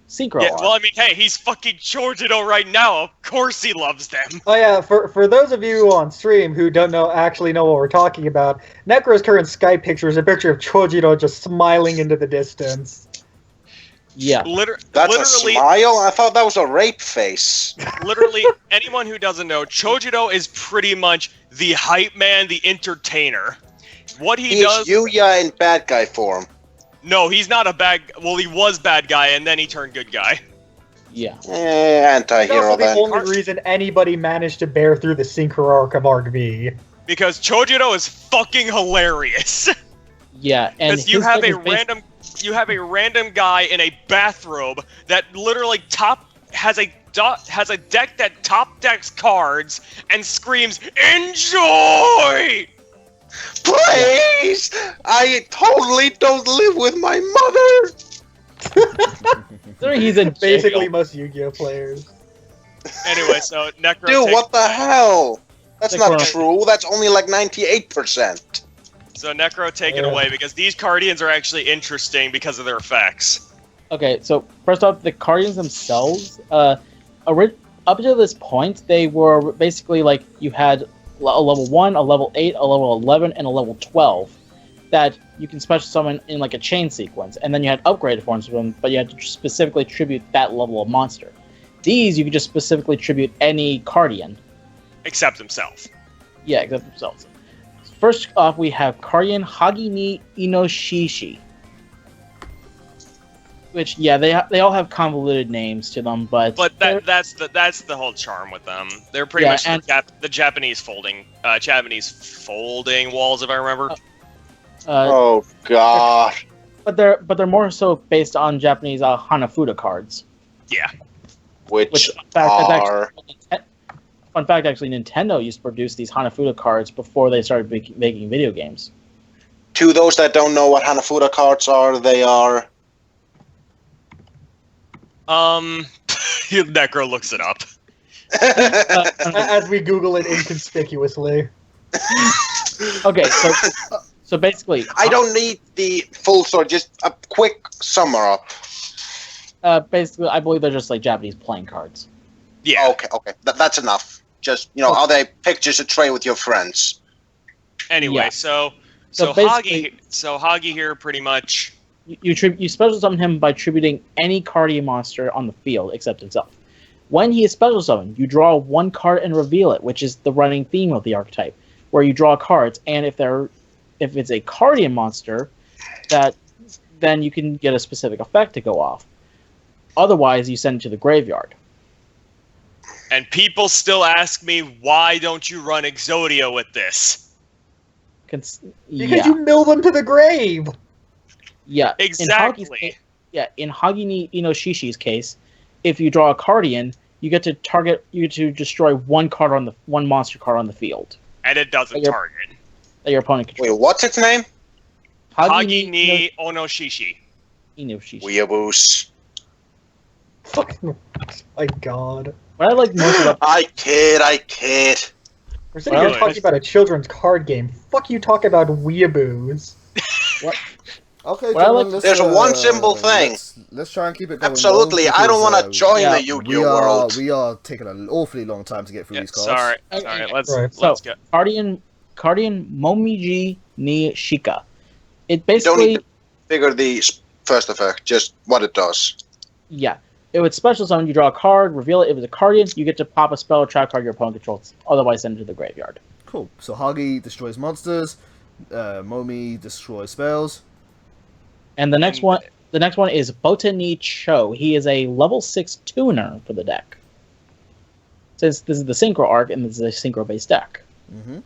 Synchro. Yeah, well, I mean, hey, he's fucking Chojiro right now. Of course he loves them. Oh yeah, for those of you on stream who don't actually know what we're talking about, Necro's current Skype picture is a picture of Chojiro just smiling into the distance. Yeah. That's a smile? I thought that was a rape face. Literally, anyone who doesn't know, Chojiro is pretty much the hype man, the entertainer. What he does... He's Yuya in bad guy form. No, he's not a bad... Well, he was bad guy, and then he turned good guy. Yeah. Anti-hero then. That's the only reason anybody managed to bear through the Synchro arc of Arc V. Because Chojiro is fucking hilarious. Yeah, and because you have a random guy in a bathrobe that literally has a deck that top decks cards and screams "Enjoy!" Please! I totally don't live with my mother! He's in basically most Yu-Gi-Oh players. Anyway, so Necro... Dude, what the hell? That's not true. That's only like 98%. So Necro, take it away, because these Cardians are actually interesting because of their effects. Okay, so first off, the Cardians themselves, up to this point, they were basically like you had a level 1, a level 8, a level 11, and a level 12 that you can special summon in like a chain sequence, and then you had upgraded forms of them, but you had to specifically tribute that level of monster. These, you could just specifically tribute any Cardian. Except himself. Yeah, except themselves. First off, we have Cardian Hagi ni Inoshishi. Which, yeah, they all have convoluted names to them, but that's the whole charm with them. They're pretty much the Japanese folding walls, if I remember. Oh god! But they're more so based on Japanese Hanafuda cards. Yeah. Which are. Fun fact, actually, Nintendo used to produce these Hanafuda cards before they started making video games. To those that don't know what Hanafuda cards are, they are... Necro looks it up. As we Google it inconspicuously. Okay, so basically... I don't need the full story, just a quick sum up. Basically, I believe they're just like Japanese playing cards. Yeah. Okay. That's enough. Just, are they pictures to trade with your friends? Anyway, so Hagi here pretty much... You special summon him by tributing any Cardian monster on the field except himself. When he is special summoned, you draw one card and reveal it, which is the running theme of the archetype, where you draw cards, and if it's a Cardian monster, then you can get a specific effect to go off. Otherwise, you send it to the graveyard. And people still ask me, why don't you run Exodia with this? Because you mill them to the grave! Yeah. Exactly. In Hagi ni Inoshishi's case, if you draw a Cardian, you get to destroy one monster card on the field. And it doesn't target. That your opponent controls. Wait, what's its name? Hagi ni Inoshishi. Weeaboos. Fucking my god. What I like most about I kid. We're sitting here talking about a children's card game. Fuck you talk about weeaboos. What? Okay, there's one simple thing. Let's try and keep it going. Absolutely, I don't want to join the Yu-Gi-Oh world. We are taking an awfully long time to get through these cards. Sorry. Let's go. Cardian Momiji ni Shika. It basically... Don't need to figure the first effect, just what it does. Yeah. It would special summon, you draw a card, reveal it. If it's a Cardian, you get to pop a spell or trap card your opponent controls. Otherwise, send it to the graveyard. Cool. So Hagi destroys monsters, Momi destroys spells. And the next one is Botany Cho. He is a level 6 tuner for the deck. Since this is the Synchro arc and this is a Synchro-based deck. Mm-hmm.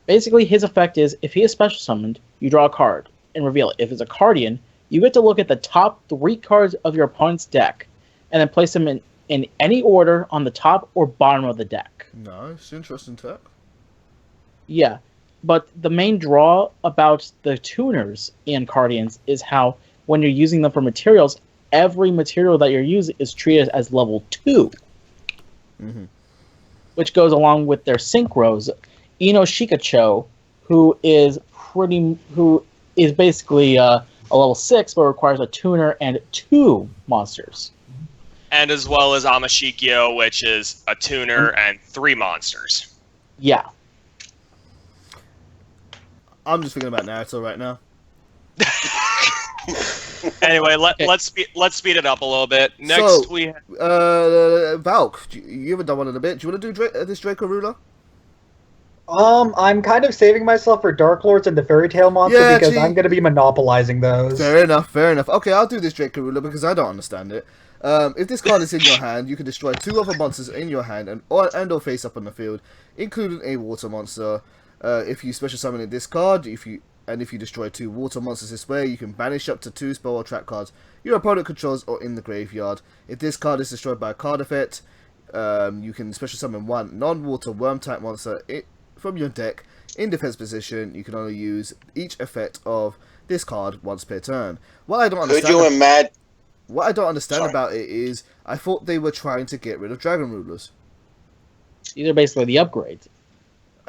Basically, his effect is, if he is special summoned, you draw a card and reveal it. If it's a Cardian, you get to look at the top 3 cards of your opponent's deck and then place them in any order on the top or bottom of the deck. Nice, interesting tech. Yeah, but the main draw about the tuners in Cardians is how, when you're using them for materials, every material that you're using is treated as level 2. Mm-hmm. Which goes along with their synchros. Ino Shikacho, who is basically a level 6, but requires a tuner and 2 monsters. And as well as Amashikyo, which is a tuner and 3 monsters. Yeah. I'm just thinking about Naruto right now. Anyway, let's speed it up a little bit. Next, we Valk. You haven't done one in a bit. Do you want to do this Draco Ruler? I'm kind of saving myself for Dark Lords and the Fairy Tale Monster because I'm going to be monopolizing those. Fair enough. Okay, I'll do this Draco Ruler because I don't understand it. If this card is in your hand, you can destroy 2 other monsters in your hand and or face up on the field, including a water monster. If you special summon in this card, if you destroy 2 water monsters this way, you can banish up to 2 spell or trap cards your opponent controls or in the graveyard. If this card is destroyed by a card effect, you can special summon 1 non-water worm type monster from your deck in defense position. You can only use each effect of this card once per turn. What I don't understand about it is, I thought they were trying to get rid of Dragon Rulers. These are basically the upgrades.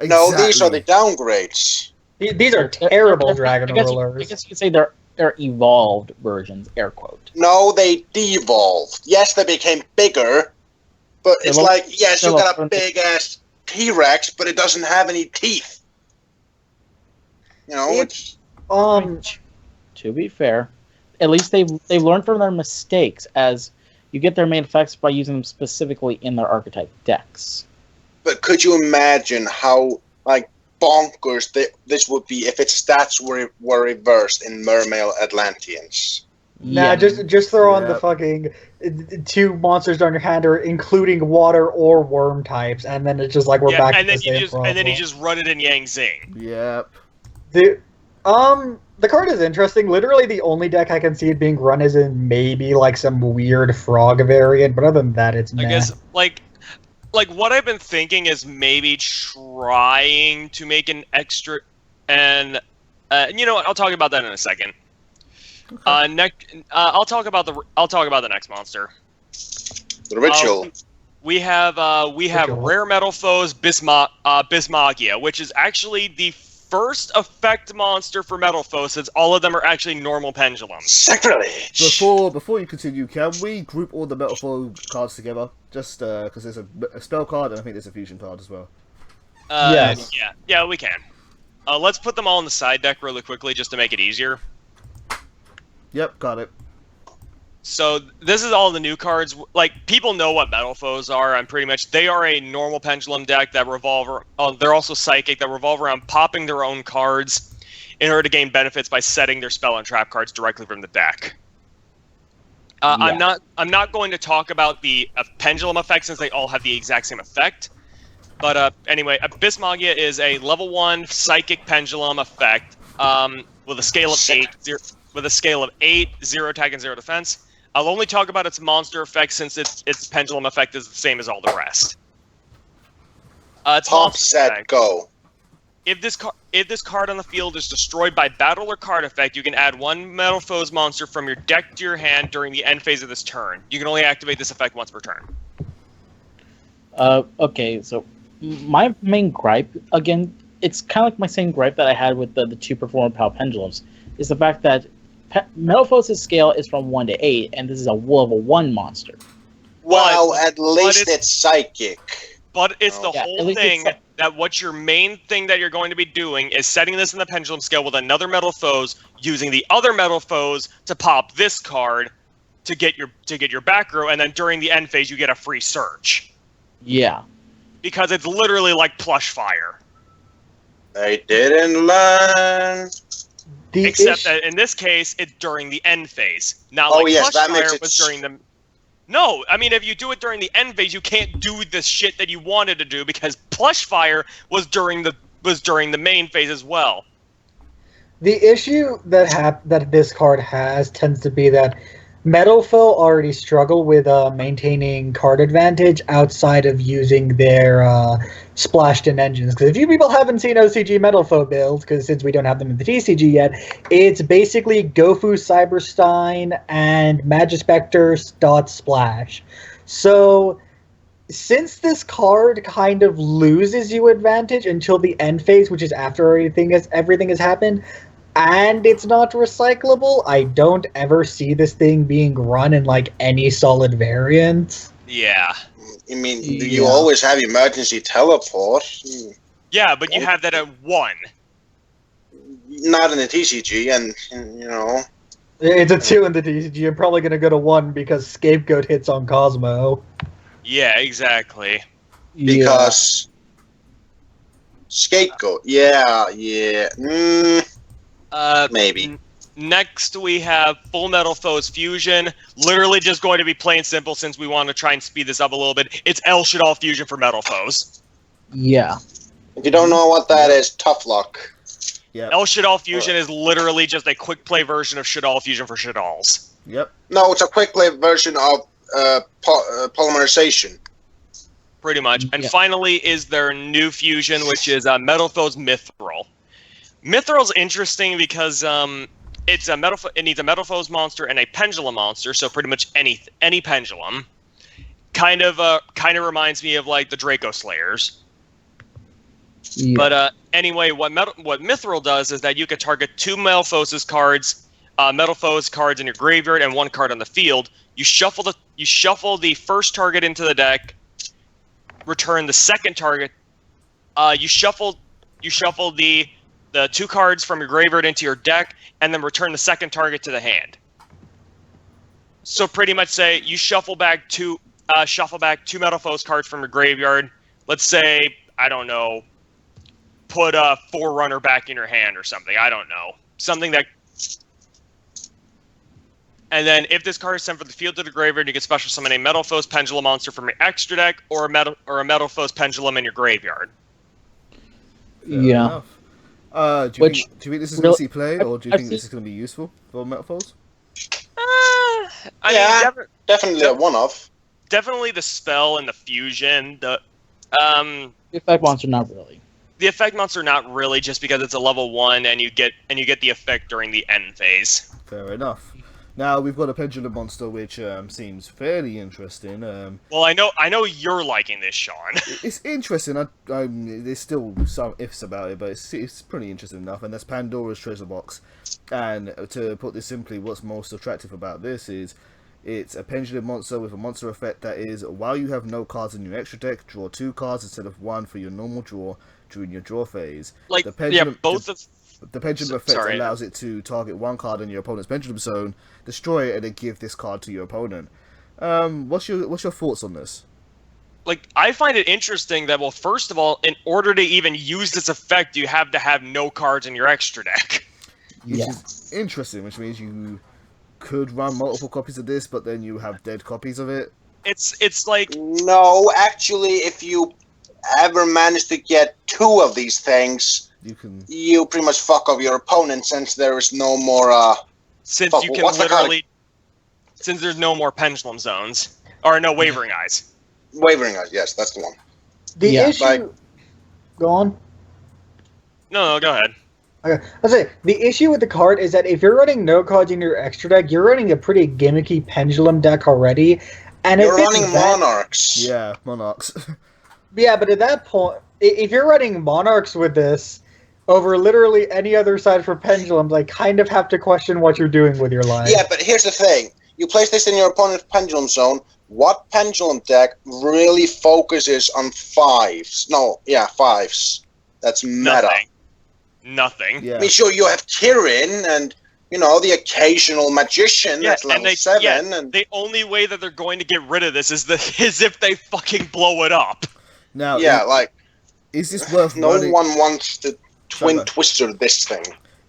Exactly. No, these are the downgrades. These are terrible Dragon Rulers. I guess you could say they're evolved versions, air quote. No, they devolved. Yes, they became bigger, but it's like, yes, you got a big-ass T-Rex, but it doesn't have any teeth. You know, it's... To be fair, at least they've learned from their mistakes, as you get their main effects by using them specifically in their archetype decks. But could you imagine how, like, bonkers this would be if its stats were reversed in Mermail Atlanteans? Nah, just throw on the fucking 2 monsters on your hand, or including water or worm types, and then it's just like we're back to the same problem. And then you just run it in Yang Zing. Yep. The card is interesting. Literally, the only deck I can see it being run is in maybe like some weird frog variant, but other than that, it's meh. I guess like what I've been thinking is maybe trying to make an extra, and you know what? I'll talk about that in a second. Okay. I'll talk about the next monster. The ritual. We have rare metal foes Bismagia, which is actually the first effect monster for metal foes, since all of them are actually normal pendulums. Sacrilege! Before you continue, can we group all the metal foe cards together? Just because there's a spell card and I think there's a fusion card as well. Yes. Yeah, we can. Let's put them all in the side deck really quickly just to make it easier. Yep, got it. So this is all the new cards. Like, people know what metal foes are, and pretty much they are a normal pendulum deck that revolve. They're also psychic that revolve around popping their own cards in order to gain benefits by setting their spell and trap cards directly from the deck. I'm not going to talk about the pendulum effect since they all have the exact same effect. But anyway, Bismagia is a level 1 psychic pendulum effect with a scale of 8. With a scale of 8, 0 attack and 0 defense. I'll only talk about its monster effect since its pendulum effect is the same as all the rest. Its Pop, set, go. If this card on the field is destroyed by battle or card effect, you can add 1 Metal Foes monster from your deck to your hand during the end phase of this turn. You can only activate this effect once per turn. Okay, so my main gripe, again, it's kind of like my same gripe that I had with the 2 Performer Power Pendulums, is the fact that Metal Foes' scale is from 1 to 8, and this is a level 1 monster. Well, at least it's psychic. But it's the whole thing that what your main thing that you're going to be doing is setting this in the pendulum scale with another Metal Foes, using the other Metal Foes to pop this card to get your back row, and then during the end phase you get a free search. Yeah. Because it's literally like plush fire. They didn't learn. Except that in this case, it's during the end phase. Not like yes, that Fire makes it was during the... No, I mean, if you do it during the end phase, you can't do the shit that you wanted to do because Plush Fire was during the main phase as well. The issue that this card has tends to be that Metal Foe already struggle with maintaining card advantage outside of using their splashed-in engines. Because if you people haven't seen OCG Metal Foe builds, because since we don't have them in the TCG yet, it's basically Gofu, Cyberstein, and Magispector dot Splash. So, since this card kind of loses you advantage until the end phase, which is after everything has happened, and it's not recyclable, I don't ever see this thing being run in like any solid variant. Yeah. I mean, you always have emergency teleport. Yeah, but you have that at 1. Not in the TCG, and you know. It's a 2 in the TCG. I'm probably going to go to 1 because Scapegoat hits on Cosmo. Yeah, exactly. Because Scapegoat, yeah. Maybe. Next, we have Full Metal Foes Fusion. Literally just going to be plain simple since we want to try and speed this up a little bit. It's El Shadal Fusion for Metal Foes. Yeah. If you don't know what that is, tough luck. Yeah. El Shadal Fusion is literally just a quick play version of Shadal Fusion for Shadals. Yep. No, it's a quick play version of polymerization. Pretty much. And finally is their new fusion, which is Metal Foes Mithril. Mithril's interesting because it needs a Metal Foes monster and a Pendulum monster, so pretty much any Pendulum. Kind of reminds me of like the Draco Slayers. Yeah. But anyway, what Mithril does is that you can target 2 Metal Foes cards, Metal Foes cards in your graveyard and 1 card on the field. You shuffle the first target into the deck, return the second target. You shuffle the 2 cards from your graveyard into your deck, and then return the second target to the hand. So pretty much say you shuffle back 2 Metal Foes cards from your graveyard. Let's say, I don't know, put a Forerunner back in your hand or something. I don't know. Something that... And then if this card is sent from the field to the graveyard, you can special summon a Metal Foes Pendulum monster from your extra deck or a Metal Foes Pendulum in your graveyard. Yeah. Do you think this is going to see play, or do you think this is going to be useful for Metal Foes? Definitely a one-off. Definitely the spell and the fusion. The effect monster, not really. The effect monster, not really, just because it's a level 1 and you get the effect during the end phase. Fair enough. Now we've got a Pendulum monster, which seems fairly interesting. Well, I know you're liking this, Sean. It's interesting. There's still some ifs about it, but it's pretty interesting enough. And that's Pandora's Treasure Box. And to put this simply, what's most attractive about this is it's a Pendulum monster with a monster effect that is, while you have no cards in your extra deck, draw 2 cards instead of 1 for your normal draw during your draw phase. Like, the Pendulum, the Pendulum effect allows it to target 1 card in your opponent's Pendulum zone, destroy it, and then give this card to your opponent. What's your thoughts on this? Like, I find it interesting that, well, first of all, in order to even use this effect, you have to have no cards in your extra deck. Which is interesting, which means you could run multiple copies of this, but then you have dead copies of it. It's like... No, actually, if you ever manage to get 2 of these things, you pretty much fuck off your opponent, since there is no more since there's no more Pendulum Zones or no Wavering Eyes. Wavering Eyes, yes, that's the one. The issue... Go on. No, go ahead. Okay. I'll say, the issue with the card is that if you're running no cards in your extra deck, you're running a pretty gimmicky Pendulum deck already. And you're running Monarchs. Yeah, Monarchs. Yeah, but at that point, if you're running Monarchs with this, over literally any other side for Pendulums, I kind of have to question what you're doing with your life. Yeah, but here's the thing. You place this in your opponent's Pendulum zone. What Pendulum deck really focuses on 5s? No, yeah, 5s. That's meta. Nothing. Yeah. I mean, sure, you have Kirin and, you know, the occasional Magician that's level 7. Yeah, and the only way that they're going to get rid of this is if they fucking blow it up. Now, yeah, is this worth no running? one wants to twin twister this thing.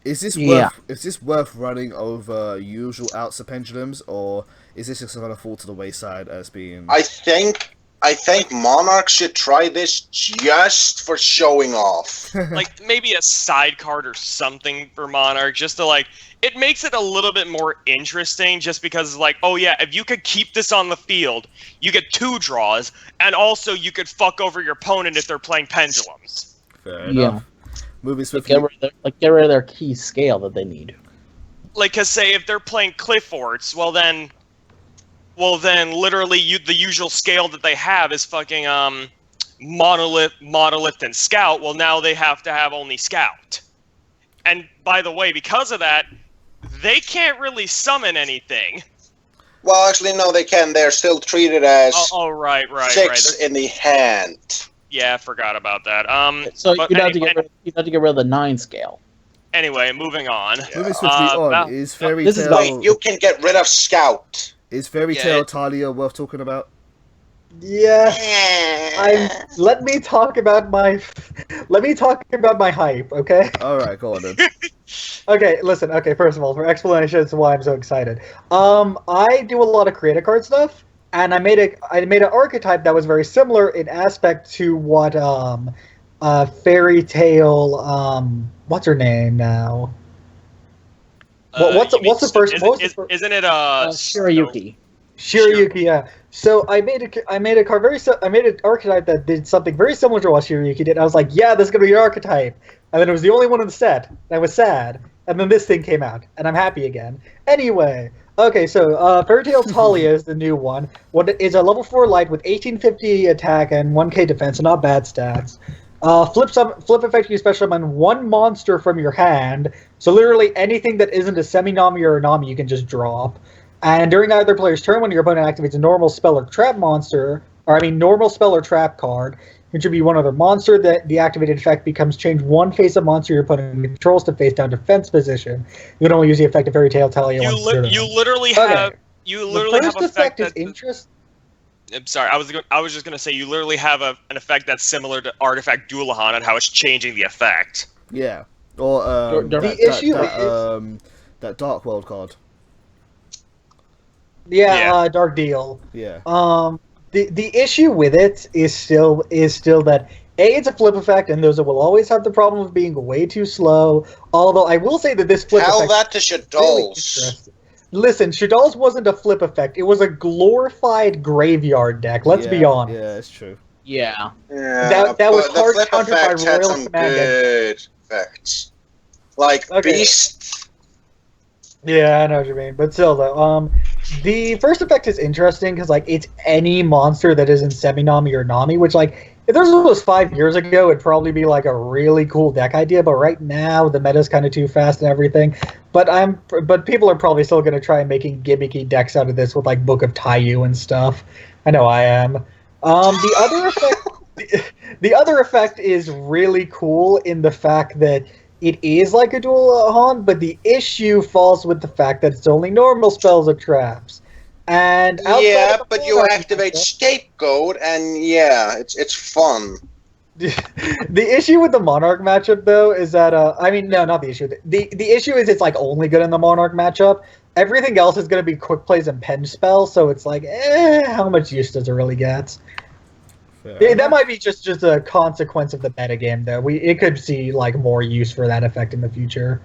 Is this worth running over usual outs of pendulums, or is this just going to fall to the wayside as being? I think Monarch should try this just for showing off. Like maybe a side card or something for Monarch, just to like, it makes it a little bit more interesting, just because like, oh yeah, if you could keep this on the field, you get 2 draws, and also you could fuck over your opponent if they're playing pendulums. Fair enough. Moving swiftly. Get rid of their key scale that they need. Like, cause say if they're playing Clifforts, well then literally the usual scale that they have is fucking monolith, and scout. Well, now they have to have only scout. And by the way, because of that, they can't really summon anything. Well, actually, no, they can. They're still treated as right. 6 in the hand. Yeah, I forgot about that. So you'd have to get rid of the 9 scale. Anyway, moving on. Moving swiftly on, is Fairy Tail... Wait, you can get rid of Scout. Is Fairy Tail Talia worth talking about? Yeah. Let me talk about my hype, okay? Alright, go on then. Okay, listen, first of all, for explanation as to why I'm so excited. I do a lot of creative card stuff, and I made an archetype that was very similar in aspect to what Fairy Tail what's her name now? What's the first? Isn't it Shirayuki? Shirayuki, yeah. So I made an archetype that did something very similar to what Shirayuki did. I was like, yeah, this is gonna be your archetype. And then it was the only one in the set. And I was sad. And then this thing came out, and I'm happy again. Anyway, okay, so Fairy Tail Talia is the new one. What is a level 4 light with 1850 attack and 1k defense, so not bad stats. Flip effect, you special summon 1 monster from your hand. So literally anything that isn't a semi-nami or a nami you can just drop. And during either player's turn, when your opponent activates a normal spell or trap normal spell or trap card, contribute 1 other monster. That the activated effect becomes change 1 face-up monster your opponent controls to face-down defense position. You can only use the effect of Fairy Tail Talia once. You literally have effect is interesting. I'm sorry, I was just gonna say you literally have an effect that's similar to Artifact Dualahan and how it's changing the effect. Yeah, or that Dark World card. Yeah. Dark Deal. Yeah. The issue with it is still that it's a flip effect, and those will always have the problem of being way too slow. Although I will say that this flip Tell effect that to Shadows. Really listen, Shadows wasn't a flip effect. It was a glorified graveyard deck. Let's be honest. Yeah, it's true. Yeah. Yeah, that was hard flip countered by effect had Royal some Command. good effects. Like Beast. Yeah, I know what you mean. But still, though, the first effect is interesting because, like, it's any monster that isn't semi-nami or nami, which, like, if this was 5 years ago, it'd probably be, like, a really cool deck idea, but right now, the meta's kind of too fast and everything. But people are probably still going to try making gimmicky decks out of this with, like, Book of Taiyu and stuff. I know I am. The other effect is really cool in the fact that it is like a Dualahan, but the issue falls with the fact that it's only normal spells or traps. And yeah, but you activate Scapegoat, and yeah, it's fun. The issue with the Monarch matchup, though, is that no, not the issue. The issue is it's like only good in the Monarch matchup. Everything else is going to be quick plays and pen spells, so it's like, how much use does it really get? That might be just a consequence of the metagame, though. It could see like more use for that effect in the future.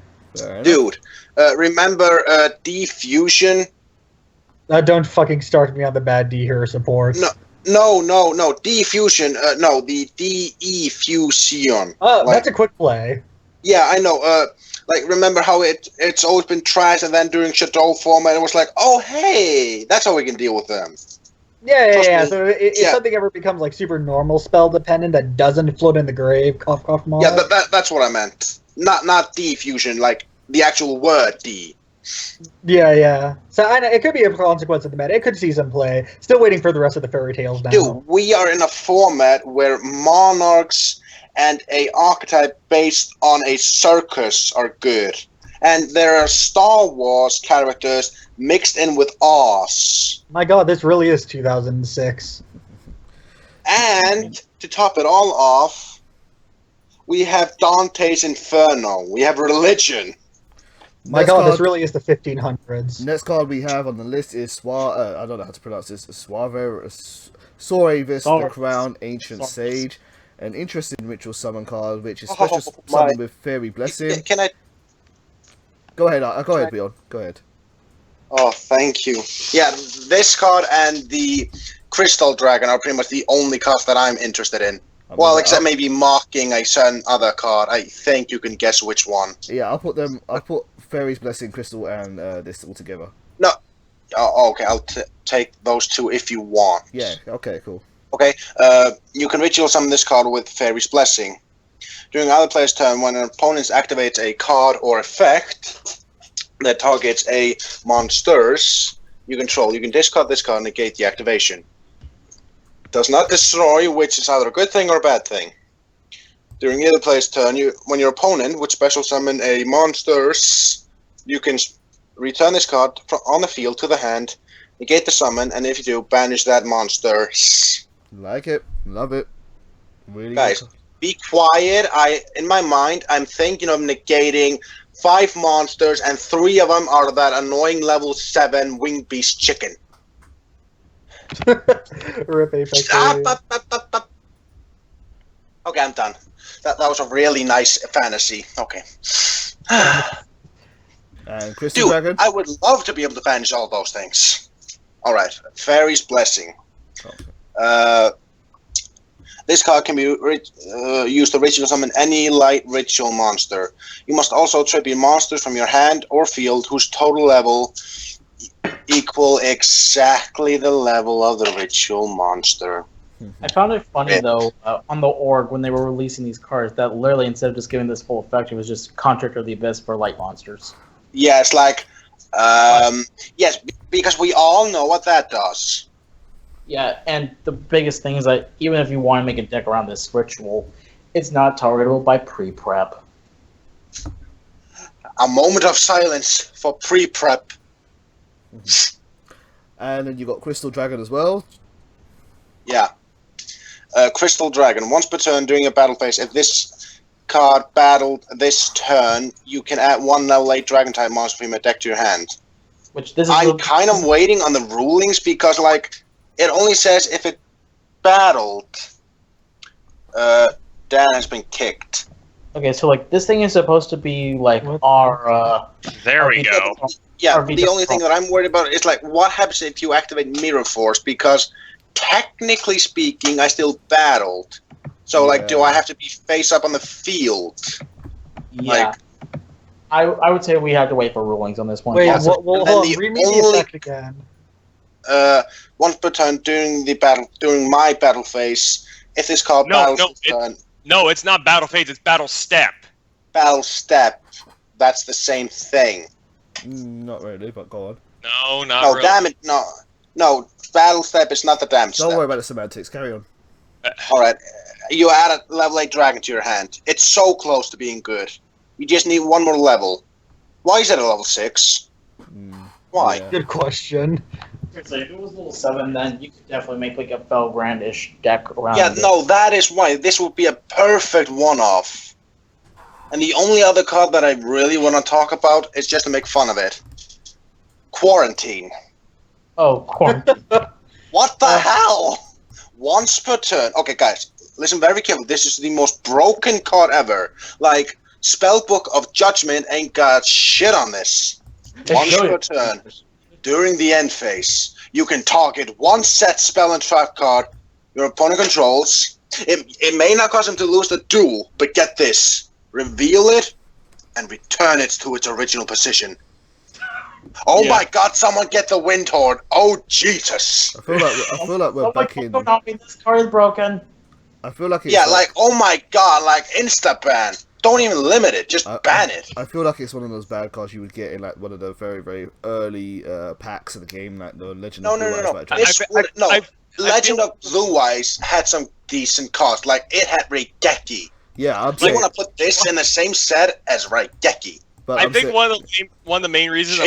Dude, remember D-Fusion? Don't fucking start me on the bad D-Hero supports. No, D-Fusion. No, the D-E-Fusion. Oh, that's a quick play. Yeah, I know. Like, remember how it's always been trashed, and then during Shadow format, it was like, oh, hey, that's how we can deal with them. Yeah. So if something ever becomes like super normal spell dependent that doesn't float in the grave, cough mod. Yeah, that's what I meant. Not D-Fusion, like the actual word D. Yeah. So I know it could be a consequence of the meta. It could see some play. Still waiting for the rest of the fairy tales now. Dude, we are in a format where monarchs and a archetype based on a circus are good. And there are Star Wars characters mixed in with Oz. My god, this really is 2006. And to top it all off, We have Dante's Inferno. We have Religion. My God, this really is the 1500s. Next card we have on the list is I don't know how to pronounce this. Soravis, the Crown, Ancient Sage. An interesting ritual summon card, which is special summon with Fairy Blessing. Can I? Go ahead, Bjorn. Go ahead. Oh, thank you. Yeah, this card and the Crystal Dragon are pretty much the only cards that I'm interested in. Well, except maybe marking a certain other card. I think you can guess which one. Yeah, I'll put Fairy's Blessing, Crystal, and this all together. No. Oh, okay, I'll take those two if you want. Yeah, okay, cool. Okay, you can ritual summon this card with Fairy's Blessing. During other player's turn, when an opponent activates a card or effect that targets a monsters you control, you can discard this card and negate the activation. Does not destroy, which is either a good thing or a bad thing. During the other player's turn, when your opponent would special summon a monsters, you can return this card on the field to the hand, negate the summon, and if you do, banish that monster. Like it, love it. Really guys, be quiet. In my mind, I'm thinking of negating 5 monsters, and 3 of them are that annoying level 7 winged beast chicken. Rip Apex. Okay, I'm done. That was a really nice fantasy. Okay. And Crystal Dragon? I would love to be able to banish all those things. Alright, Fairy's Blessing. Okay. This card can be used to ritual summon any light ritual monster. You must also tribute monsters from your hand or field whose total level equal exactly the level of the ritual monster. I found it funny, though, on the org, when they were releasing these cards, that literally, instead of just giving this full effect, it was just Contractor of the Abyss for light monsters. Yeah, it's like, yes, because we all know what that does. Yeah, and the biggest thing is that even if you want to make a deck around this ritual, it's not targetable by pre-prep. A moment of silence for pre-prep. And then you got Crystal Dragon as well. Yeah. Crystal Dragon. Once per turn during a battle phase, if this card battled this turn, you can add 1 level 8 Dragon type monster from your deck to your hand. I'm kind of waiting on the rulings because, like, it only says if it battled, Dan has been kicked. Okay, so, like, this thing is supposed to be, like, our, There we go. Yeah, the only thing that I'm worried about is, like, what happens if you activate Mirror Force? Because, technically speaking, I still battled. So, like, do I have to be face up on the field? Yeah. Like, I would say we have to wait for rulings on this one. Wait, hold on, read me the effect again. Once per turn during my battle phase, if this card battles turn... No, it's not battle phase, it's battle step. Battle step. That's the same thing. Not really, but go on. No, not really. Damn it, no, battle step is not the damage Don't step. worry about the semantics, carry on. Alright, you add a level 8 dragon to your hand. It's so close to being good. You just need 1 more level. Why is it a level 6? Why? Yeah. Good question. So if it was level 7, then you could definitely make like a Felgrandish deck around it. No, that is why. This would be a perfect one-off. And the only other card that I really want to talk about is just to make fun of it. Quarantine. Oh, Quarantine. What the hell? Once per turn. Okay, guys, listen very carefully. This is the most broken card ever. Like, Spellbook of Judgment ain't got shit on this. Once per turn. During the end phase, you can target 1 set spell and trap card your opponent controls. It may not cause him to lose the duel, but get this. Reveal it and return it to its original position. Oh my god, someone get the Wind Horde. Oh, Jesus. I feel like we're back in... This card is broken. I feel like it's... Yeah, like, oh my god, like, insta-ban. Don't even limit it, just ban it. I feel like it's one of those bad cards you would get in like one of the very, very early packs of the game, like the Legend of Blue Eyes. Legend of Blue Eyes had some decent cards, like it had Raigeki. Yeah, I'm saying. You want to put this in the same set as Raigeki. But I think one of the main reasons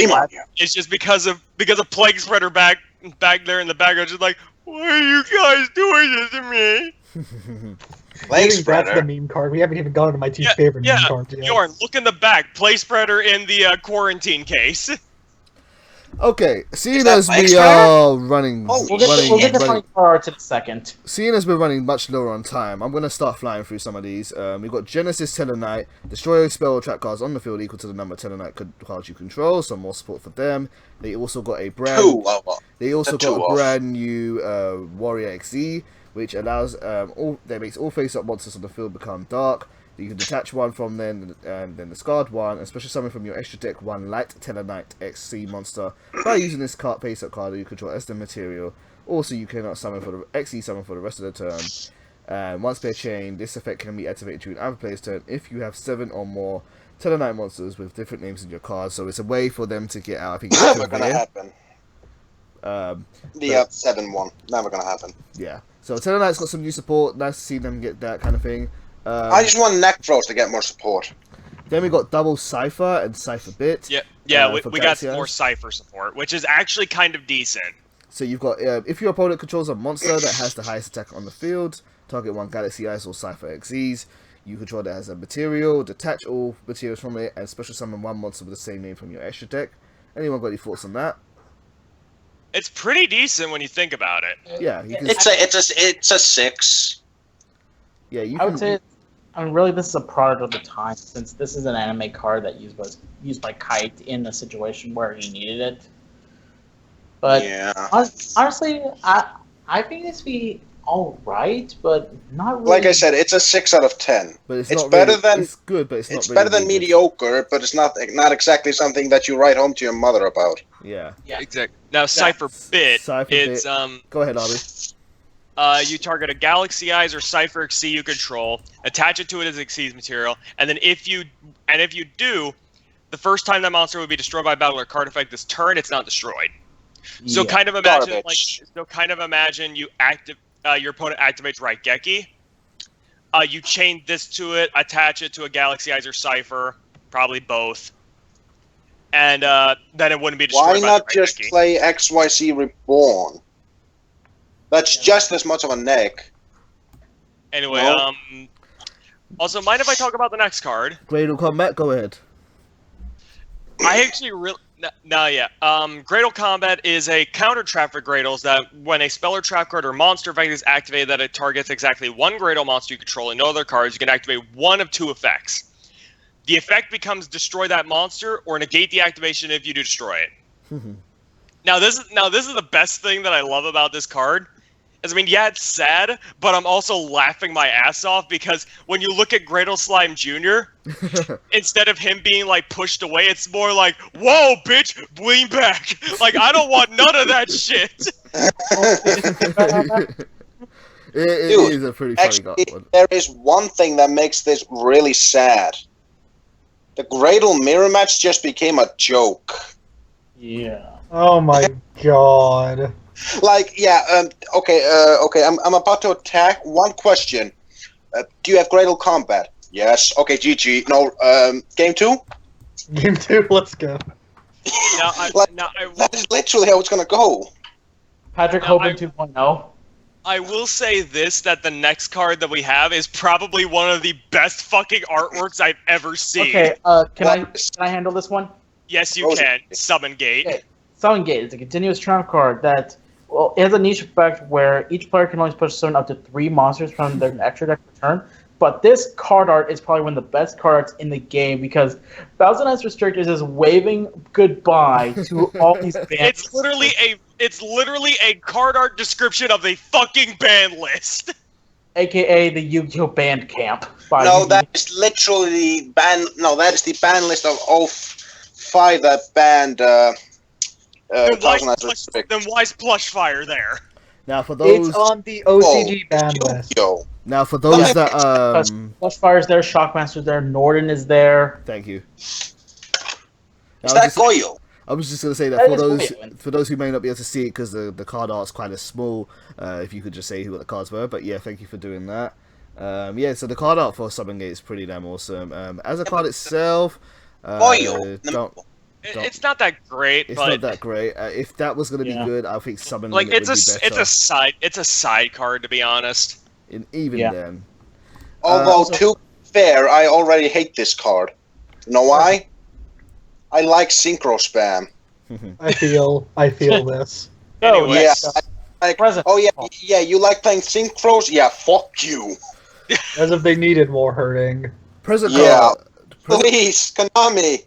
is just because of Plague Spreader back there in the background, just like, why are you guys doing this to me? Play That's the spreader. meme card. We haven't even gone to my two favorite meme cards yet. Bjorn, look in the back. Play spreader in the quarantine case. Okay, seeing that as Play we Spreader? are running, We'll get to funny cards in a second. seeing as we're running much lower on time, I'm gonna start flying through some of these. We've got Genesis Tellarknight, destroy spell trap cards on the field equal to the number of Tellarknight cards you control. Some more support for them. They also got a brand. They also got a brand new Warrior XZ, which allows that makes all face-up monsters on the field become dark. You can detach one from them and then discard one, and special summon from your extra deck one Light Tellarknight XC monster by using this card face-up card that you control as the material. Also, you cannot summon for the XC summon for the rest of the turn. And once per chain, this effect can be activated during other player's turn if you have 7 or more Tellarknight monsters with different names in your card. So it's a way for them to get out. I think it's Never gonna happen. The 7-1. Never gonna happen. Yeah. So Tellarknight's got some new support. Nice to see them get that kind of thing. I just want Necros to get more support. Then we got double Cypher and Cypher Bit. Yeah, we got more Cypher support, which is actually kind of decent. So you've got, if your opponent controls a monster that has the highest attack on the field, target one Galaxy Eyes or Cypher XZs, you control that as a material, detach all materials from it, and special summon one monster with the same name from your extra deck. Anyone got any thoughts on that? It's pretty decent when you think about it. Yeah, you can it's a 6. Yeah, you I would say, I mean, really, this is a product of the time, since this is an anime card that used by Kite in a situation where he needed it. But honestly, I think this be all right, but not really. Like I said, it's a 6 out of 10. But it's not better really, than. It's good, but it's better than mediocre. But it's not exactly something that you write home to your mother about. Yeah. Exactly. Now, Cypher Bit, it's Go ahead, Aubrey. You target a Galaxy Eyes or Cypher XC you control, attach it to it as XC's material, and then if you do, the first time that monster would be destroyed by battle or card effect this turn, it's not destroyed. So kind of imagine you your opponent activates Raigeki. You chain this to it, attach it to a Galaxy Eyes or Cypher, probably both, and then it wouldn't be destroyed. Why not just play XYZ Reborn? That's just as much of a neck. Anyway, also, mind if I talk about the next card? Gradle Combat, go ahead. I actually really... Gradle Combat is a counter trap for Gradles that when a spell or trap card or monster effect is activated that it targets exactly one Gradle monster you control and no other cards, you can activate one of 2 effects. The effect becomes destroy that monster or negate the activation if you do destroy it. Now this is the best thing that I love about this card. I mean, yeah, it's sad, but I'm also laughing my ass off because when you look at Gradle Slime Jr., instead of him being, like, pushed away, it's more like, whoa, bitch, lean back. Like, I don't want none of that shit. It is a pretty funny one. There is one thing that makes this really sad. The Gradle mirror match just became a joke. Yeah. Oh my god. Like, okay, I'm about to attack. One question. Do you have Gradle Combat? Yes. Okay, GG. No, game 2? Game 2, let's go. That is literally how it's gonna go. Patrick Hoban 2.0. I will say this, that the next card that we have is probably one of the best fucking artworks I've ever seen. Okay, can I handle this one? Yes, you can. Summon Gate. Okay. Summon Gate is a continuous trump card that, well, it has a niche effect where each player can only push summon up to 3 monsters from their extra deck per turn. But this card art is probably one of the best card arts in the game because Thousand Eyes Restrictors is waving goodbye to all these bands. It's literally a card art description of the fucking ban list. AKA the Yu-Gi-Oh! Band Camp. No, that is literally the ban. No, that is the ban list of all 5 that banned. Then why is Plushfire there? Now for those, it's on the OCG ban list. Now for those that Plushfire's there, Shockmaster's there, Norden is there. Thank you. Is that Goyo? I was just gonna say that for those who may not be able to see it because the card art's kind of small. If you could just say who the cards were, but yeah, thank you for doing that. Yeah, so the card art for Summon Gate is pretty damn awesome. As a card itself, it's not that great. It's not that great. If that was going to be good, I think Summon like Limit would be better. It's a side card to be honest. Even then, Although, to be fair, I already hate this card. You know why? I like synchro spam. I feel this. Anyway, yeah, you like playing synchros? Yeah, fuck you. As if they needed more hurting. Present card. Please, Konami.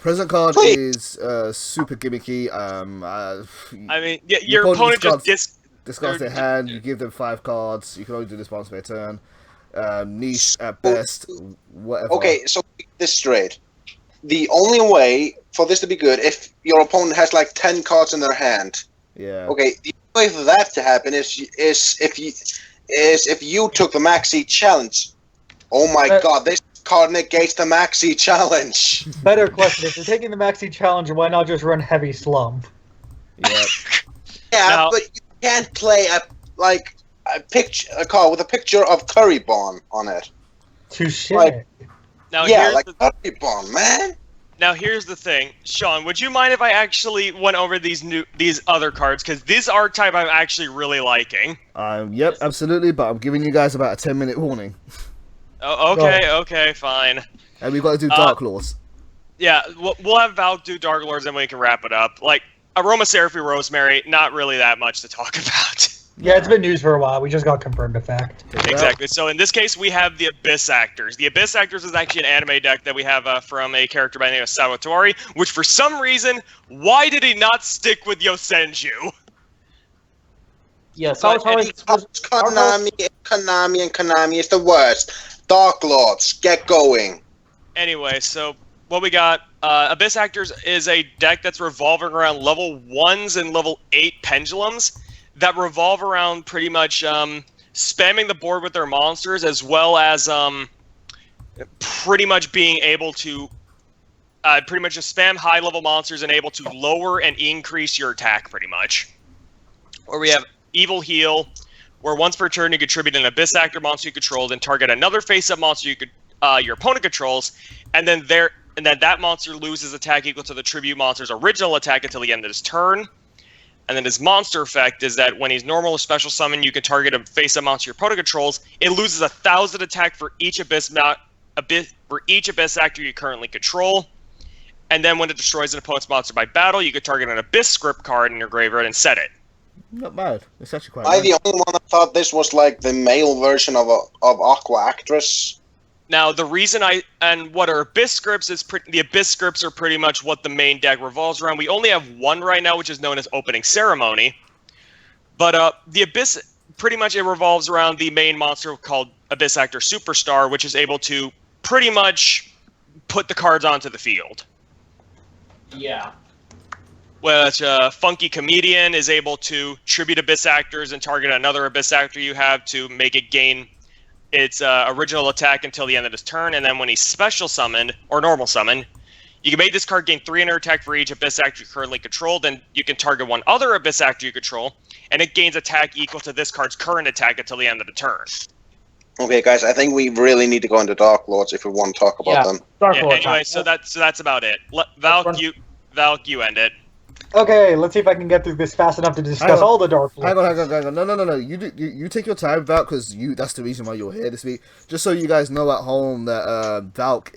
Present card is super gimmicky. I mean, yeah, your opponent just discards their hand. You give them 5 cards. You can only do this once per turn. Niche at best. Whatever. Okay, so keep this straight. The only way for this to be good if your opponent has like 10 cards in their hand. Yeah. Okay, the only way for that to happen is if you took the Maxi challenge. Oh my god, this card negates the Maxi challenge. Better question: if you're taking the Maxi challenge, why not just run Heavy Slump? Yeah. Yeah, but you can't play a card with a picture of Curry Bomb on it. Touche. Curry Bomb, man. Now here's the thing, Sean. Would you mind if I actually went over these other cards, because these archetype I'm actually really liking. Yep, absolutely. But I'm giving you guys about a 10-minute warning. Oh, okay, fine. And we've got to do Dark Lords. Yeah, we'll have Valk do Dark Lords, and we can wrap it up. Like Aromatherapy Rosemary, not really that much to talk about. Yeah, it's been news for a while. We just got confirmed effect. Exactly. So in this case, we have the Abyss Actors. The Abyss Actors is actually an anime deck that we have from a character by the name of Sawatori, which for some reason, why did he not stick with Yosenju? Yeah, Sawatori... Konami is the worst. Dark Lords, get going. Anyway, so what we got, Abyss Actors is a deck that's revolving around level 1s and level 8 pendulums that revolve around pretty much spamming the board with their monsters, as well as pretty much being able to pretty much just spam high-level monsters and able to lower and increase your attack, pretty much. Or we have Evil Heal, where once per turn you contribute an Abyss Actor monster you control, then target another face-up monster your opponent controls, and then that monster loses attack equal to the tribute monster's original attack until the end of his turn. And then his monster effect is that when he's normal or special summon, you can target a face-up monster your opponent controls. It loses 1,000 attack for each Abyss Actor you currently control. And then when it destroys an opponent's monster by battle, you can target an Abyss script card in your graveyard and set it. Not bad. It's actually quite Am I the only one that thought this was like the male version of Aqua Actress? Now, the reason what are Abyss Scripts is the Abyss Scripts are pretty much what the main deck revolves around. We only have one right now, which is known as Opening Ceremony. But the Abyss, pretty much it revolves around the main monster called Abyss Actor Superstar, which is able to pretty much put the cards onto the field. Yeah. Which Funky Comedian is able to tribute Abyss Actors and target another Abyss Actor you have to make it gain its original attack until the end of his turn, and then when he's special summoned, or normal summoned, you can make this card gain 300 attack for each Abyss Actor you currently control, then you can target one other Abyss Actor you control, and it gains attack equal to this card's current attack until the end of the turn. Okay, guys, I think we really need to go into Dark Lords if we want to talk about them. Dark Lords. Anyway, so that's about it. Valk, you end it. Okay, let's see if I can get through this fast enough to discuss all the Dark Lords. Hang on. No. You take your time, Valk, because that's the reason why you're here this week. Just so you guys know at home that Valk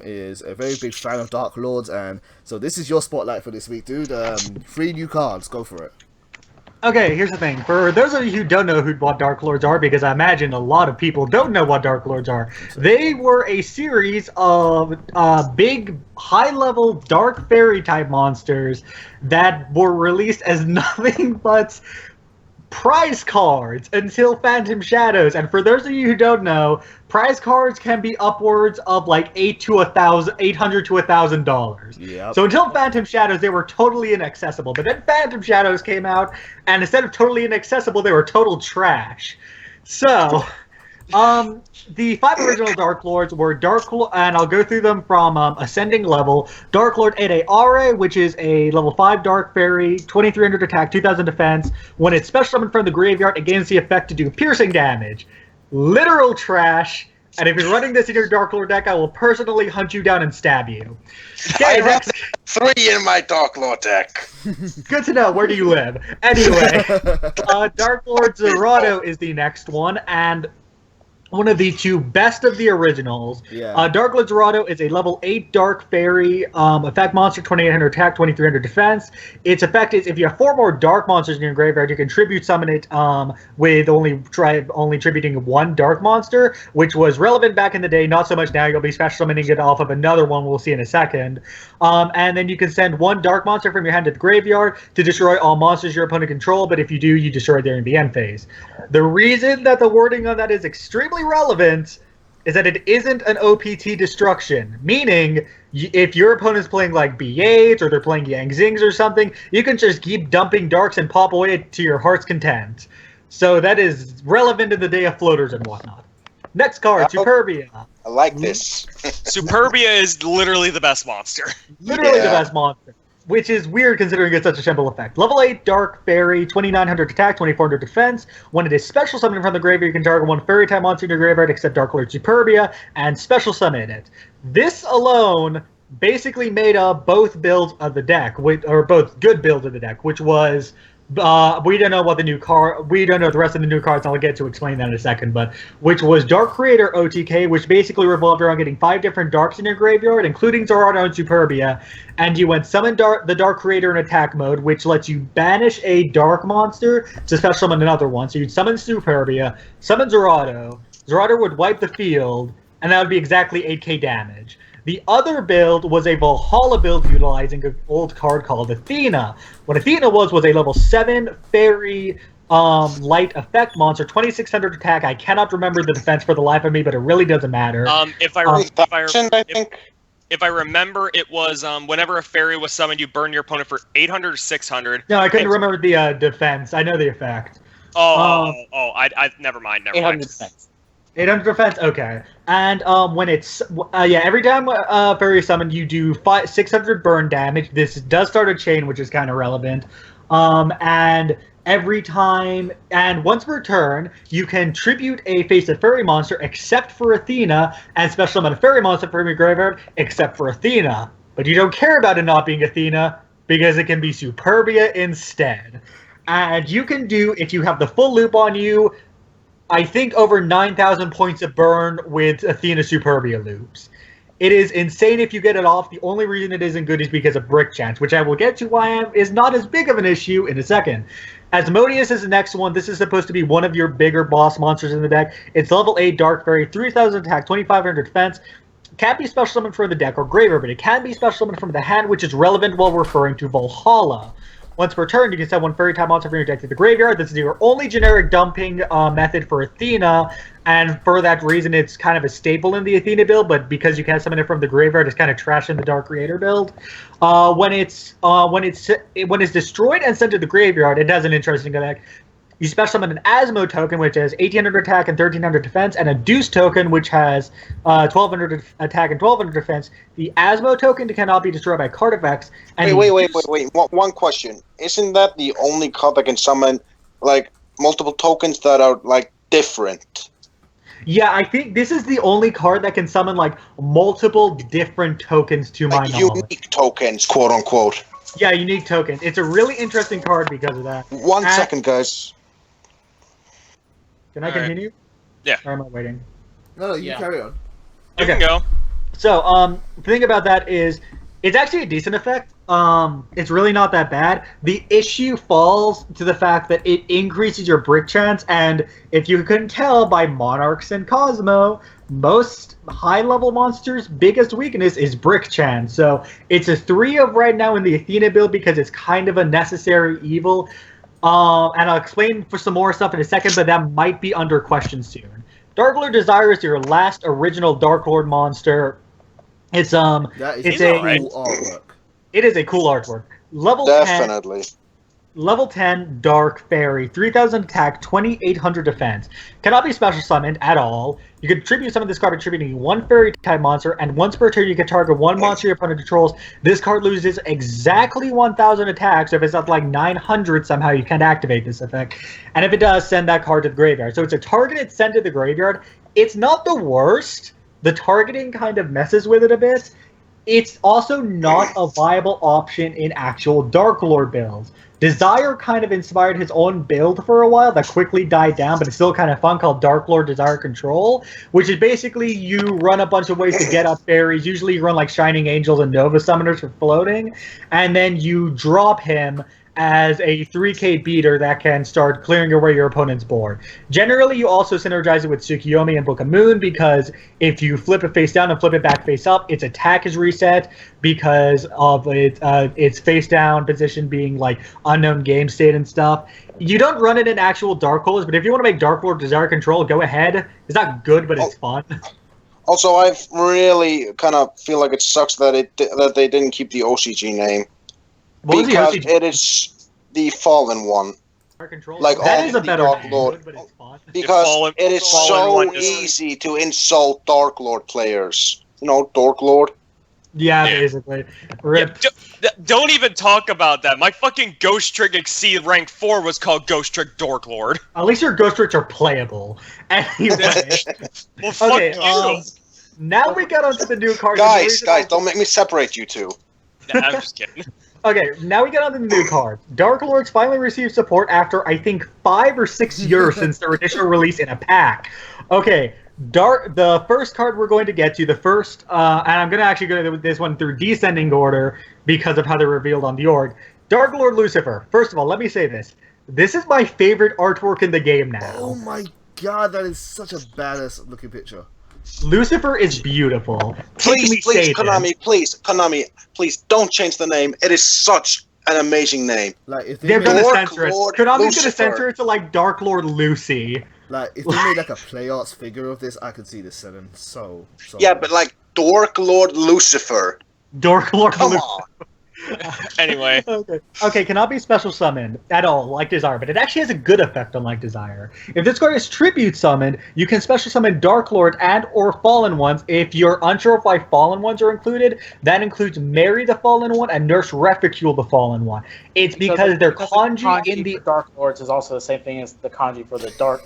is a very big fan of Dark Lords, and so this is your spotlight for this week, dude. 3 new cards, go for it. Okay, here's the thing. For those of you who don't know what Dark Lords are, because I imagine a lot of people don't know what Dark Lords are, they were a series of big, high-level Dark Fairy-type monsters that were released as nothing but prize cards until Phantom Shadows. And for those of you who don't know, prize cards can be upwards of like $800 to $1,000. Yep. So until Phantom Shadows, they were totally inaccessible. But then Phantom Shadows came out, and instead of totally inaccessible, they were total trash. So, the 5 original Dark Lords were and I'll go through them from ascending level. Dark Lord NA World, which is a level 5 Dark Fairy, 2300 attack, 2000 defense. When it's special summoned from the graveyard, it gains the effect to do piercing damage. Literal trash. And if you're running this in your Dark Lord deck, I will personally hunt you down and stab you. Okay, next. 3 in my Dark Lord deck. Good to know. Where do you live? Anyway, Dark Lord Zerato is the next one, and one of the two best of the originals. Yeah. Dark Lord Zerato is a level 8 Dark Fairy, effect monster, 2800 attack, 2300 defense. Its effect is if you have 4 more Dark monsters in your graveyard, you can tribute summon it with only tributing 1 Dark monster, which was relevant back in the day, not so much now. You'll be special summoning it off of another one we'll see in a second. And then you can send 1 Dark monster from your hand to the graveyard to destroy all monsters your opponent control, but if you do, you destroy during the end phase. The reason that the wording on that is extremely relevant is that it isn't an OPT destruction, meaning if your opponent's playing like B8s or they're playing Yang Zings or something, you can just keep dumping darks and pop away to your heart's content. So that is relevant in the day of floaters and whatnot. Next card, Superbia. I like this. Superbia is literally the best monster. Literally the best monster. Which is weird considering it's such a simple effect. Level 8 Dark Fairy, 2900 attack, 2400 defense. When it is special summoned from the graveyard, you can target 1 fairy type monster in your graveyard except Dark Lord Superbia and special summon it. This alone basically made up both builds of the deck, or both good builds of the deck, which was we don't know what the new card. We don't know the rest of the new cards. I'll get to explain that in a second. But which was Dark Creator OTK, which basically revolved around getting 5 different darks in your graveyard, including Zerato and Superbia. And you went summon the Dark Creator in attack mode, which lets you banish a dark monster to special summon another one. So you'd summon Superbia, summon Zerato. Zerato would wipe the field, and that would be exactly 8k damage. The other build was a Valhalla build utilizing an old card called Athena. What Athena was a level 7 fairy light effect monster, 2600 attack. I cannot remember the defense for the life of me, but it really doesn't matter. If I remember, it was whenever a fairy was summoned, you burn your opponent for 800 or 600. No, I couldn't remember the defense. I know the effect. I never mind. 800 defense. 800 defense, okay. And when it's every time fairy is summoned, you do 600 burn damage. This does start a chain, which is kind of relevant. And every time, and once per turn, you can tribute a face-up fairy monster, except for Athena, and special summon a fairy monster from your graveyard, except for Athena. But you don't care about it not being Athena, because it can be Superbia instead. And you can do, if you have the full loop on you, I think over 9,000 points of burn with Athena Superbia loops. It is insane if you get it off. The only reason it isn't good is because of brick chance, which I will get to why is not as big of an issue in a second. Asmodeus is the next one. This is supposed to be one of your bigger boss monsters in the deck. It's level 8 Dark Fairy, 3,000 attack, 2,500 defense. Can't be special summoned from the deck or graveyard, but it can be special summoned from the hand, which is relevant while referring to Valhalla. Once per turn, you can send 1 fairy type monster from your deck to the graveyard. This is your only generic dumping method for Athena, and for that reason, it's kind of a staple in the Athena build. But because you can't summon it from the graveyard, it's kind of trash in the Dark Creator build. When it's destroyed and sent to the graveyard, it has an interesting effect. You special summon an Asmo token, which has 1,800 attack and 1,300 defense, and a Deuce token, which has 1,200 attack and 1,200 defense. The Asmo token cannot be destroyed by card effects. And wait. One question. Isn't that the only card that can summon, like, multiple tokens that are, like, different? Yeah, I think this is the only card that can summon, like, multiple different tokens to my knowledge. Unique tokens, quote-unquote. Yeah, unique tokens. It's a really interesting card because of that. One second, guys. Can I continue? Yeah. Or am I waiting? No, you carry on. You can go. So, the thing about that is, it's actually a decent effect. It's really not that bad. The issue falls to the fact that it increases your brick chance, and if you couldn't tell by Monarchs and Cosmo, most high-level monsters' biggest weakness is brick chance. So, it's a 3 of right now in the Athena build because it's kind of a necessary evil. And I'll explain for some more stuff in a second, but that might be under question soon. Dark Lord Desire is your last original Dark Lord monster. It's cool artwork. It is a cool artwork. Definitely. Level 10 Dark Fairy, 3,000 attack, 2,800 defense. Cannot be special summoned at all. You can tribute summon this card by tributing 1 fairy type monster, and once per turn you can target 1 monster your opponent controls. This card loses exactly 1,000 attacks. So if it's at like 900 somehow, you can't activate this effect. And if it does, send that card to the graveyard. So it's a targeted send to the graveyard. It's not the worst. The targeting kind of messes with it a bit. It's also not a viable option in actual Dark Lord builds. Desire kind of inspired his own build for a while that quickly died down, but it's still kind of fun, called Dark Lord Desire Control, which is basically you run a bunch of ways to get up fairies. Usually you run like Shining Angels and Nova Summoners for floating, and then you drop him as a 3k beater that can start clearing away your opponent's board. Generally, you also synergize it with Tsukiyomi and Book of Moon, because if you flip it face down and flip it back face up, its attack is reset because of its face down position being like unknown game state and stuff. You don't run it in actual Dark Lords, but if you want to make Dark Lord Desire Control, go ahead. It's not good, but it's fun. Also, I really kind of feel like it sucks that they didn't keep the OCG name. Because it is the Fallen One. Like that is a better Dark name, Lord. but it's fun. Because it is so easy to insult Dark Lord players. You know, Dark Lord? Yeah, basically. Rip. Yeah, don't even talk about that. My fucking Ghost Trick Exceed rank 4 was called Ghost Trick Dork Lord. At least your Ghost Tricks are playable. Anyway. Well, fuck you. Now we got onto the new cards. Guys, don't make me separate you two. Nah, I'm just kidding. Okay, now we get on to the new cards. Dark Lords finally received support after, I think, 5 or 6 years since their initial release in a pack. Okay, the first card we're going to get to, the first, and I'm going to actually go to this one through descending order because of how they're revealed on the org. Dark Lord Lucifer. First of all, let me say this. This is my favorite artwork in the game now. Oh my god, that is such a badass looking picture. Lucifer is beautiful. Please, Konami, please, don't change the name. It is such an amazing name. Like if they're gonna censor it. Konami's Lucifer. gonna censor it to like Dark Lord Lucy. Like if they made like a play arts figure of this, I could see this selling so. Yeah, but like Dark Lord Lucifer. Dark Lord Come Lucifer. on. Anyway. Okay, cannot be special summoned at all, like Desire, but it actually has a good effect on like Desire. If this card is tribute summoned, you can special summon Dark Lord and or Fallen Ones. If you're unsure of why Fallen Ones are included, that includes Marry the Fallen One and Nurse Reficule the Fallen One. It's because they're kanji in the Dark Lords is also the same thing as the kanji for the Dark.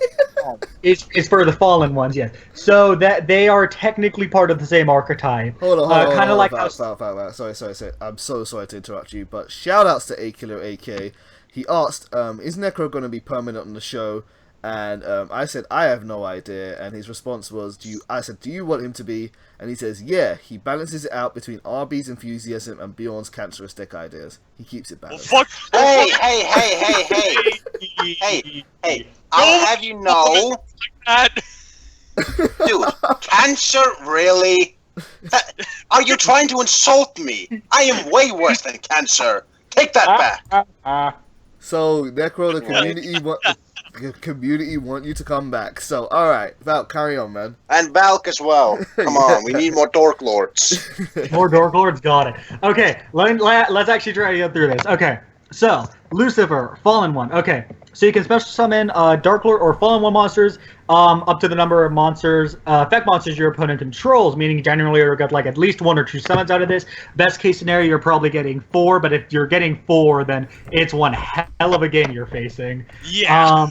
It's for the Fallen Ones, yes. So that they are technically part of the same archetype. Hold on, kind of like sorry. I'm so sorry to interrupt you, but shout outs to A-Killer AK. He asked, is Necro going to be permanent on the show? And I said, I have no idea. And his response was, I said, do you want him to be? And he says, yeah, he balances it out between RB's enthusiasm and Bjorn's cancerous deck ideas. He keeps it balanced. Well, fuck. Hey, I'll have you know. Dude, cancer, really? Are you trying to insult me? I am way worse than cancer. Take that back. So, Necro, the community want you to come back. So, alright, Val, carry on, man. And Valk as well. Come on, we need more Dork Lords. More Dark Lords, got it. Okay, let's actually try to get through this. Okay, so, Lucifer, Fallen One. Okay, so you can special summon Dark Lord or Fallen One monsters up to the number of monsters, effect monsters your opponent controls, meaning generally you'll get like at least 1 or 2 summons out of this. Best case scenario, you're probably getting 4, but if you're getting 4, then it's one hell of a game you're facing. Yeah.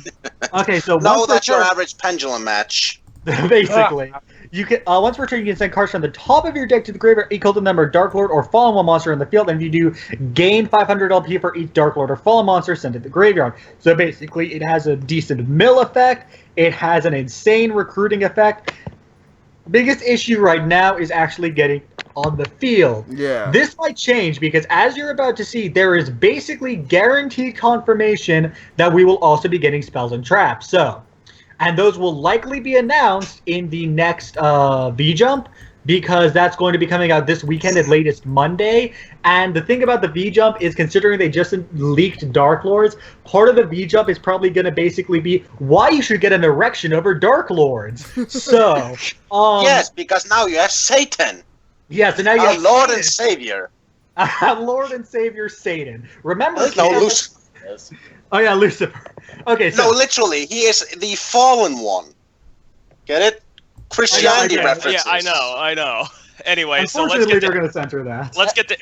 Okay, so no, that's your average pendulum match. Basically. You can once per turn, you can send cards from the top of your deck to the graveyard equal to the number of Dark Lord or Fallen One monster in the field, and if you do, gain 500 LP for each Dark Lord or Fallen monster sent to the graveyard. So basically, it has a decent mill effect. It has an insane recruiting effect. Biggest issue right now is actually getting on the field. Yeah. This might change because, as you're about to see, there is basically guaranteed confirmation that we will also be getting spells and traps. So. And those will likely be announced in the next V-Jump, because that's going to be coming out this weekend at latest Monday. And the thing about the V-Jump is, considering they just leaked Dark Lords, part of the V-Jump is probably going to basically be why you should get an erection over Dark Lords. So, yes, because now you have Satan. Yeah, so now you have Lord and Savior. Lord and Savior Satan. Remember, Lucifer. Oh yeah, Lucifer. Okay, so no, literally, he is the Fallen One. Get it? Christianity references. Yeah, I know. Anyway, so unfortunately, they're going to censor that. Let's get to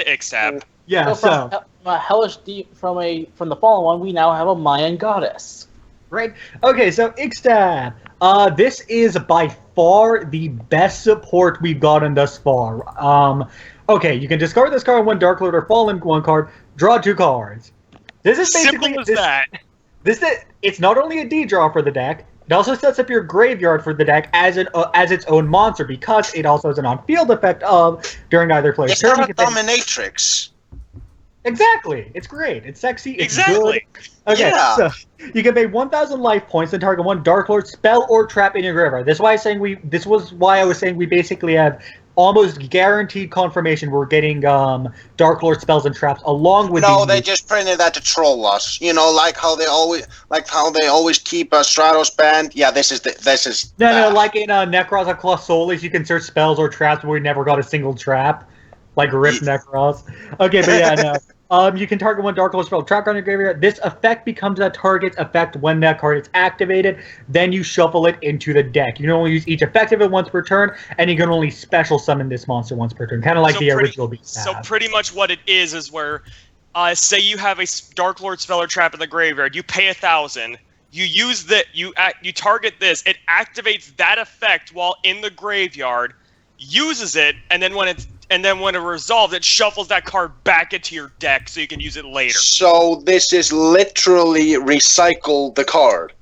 Ixtab. Yeah, so from a hellish deep from the Fallen One, we now have a Mayan goddess. Right. Okay, so Ixtab. This is by far the best support we've gotten thus far. Okay, you can discard this card, 1 Dark Lord or Fallen One card, draw 2 cards. This is basically simple as that. It's not only a D draw for the deck. It also sets up your graveyard for the deck as its own monster because it also has an on-field effect of during either player's turn. It's not a dominatrix. Exactly. It's great. It's sexy. It's exactly. Good. Okay, yeah. So you can pay 1,000 life points and target one Dark Lord spell or trap in your graveyard. This was why I was saying we basically have almost guaranteed confirmation we're getting Dark Lord spells and traps along with. No, they just printed that to troll us. You know, like how they always keep Stratos banned. Yeah, this is. No, like in Necros of Claw Solis, you can search spells or traps where we never got a single trap, like Rip Necros. Okay, but yeah, no. You can target one Dark Lord spell trap on your graveyard. This effect becomes that target's effect when that card is activated. Then you shuffle it into the deck. You can only use each effect of it once per turn, and you can only special summon this monster once per turn. Kind of like original Beast. So pretty much what it is where, say you have a Dark Lord spell or trap in the graveyard. You pay 1,000. You use you target this. It activates that effect while in the graveyard, uses it, and then when it resolves, it shuffles that card back into your deck so you can use it later. So this is literally recycle the card.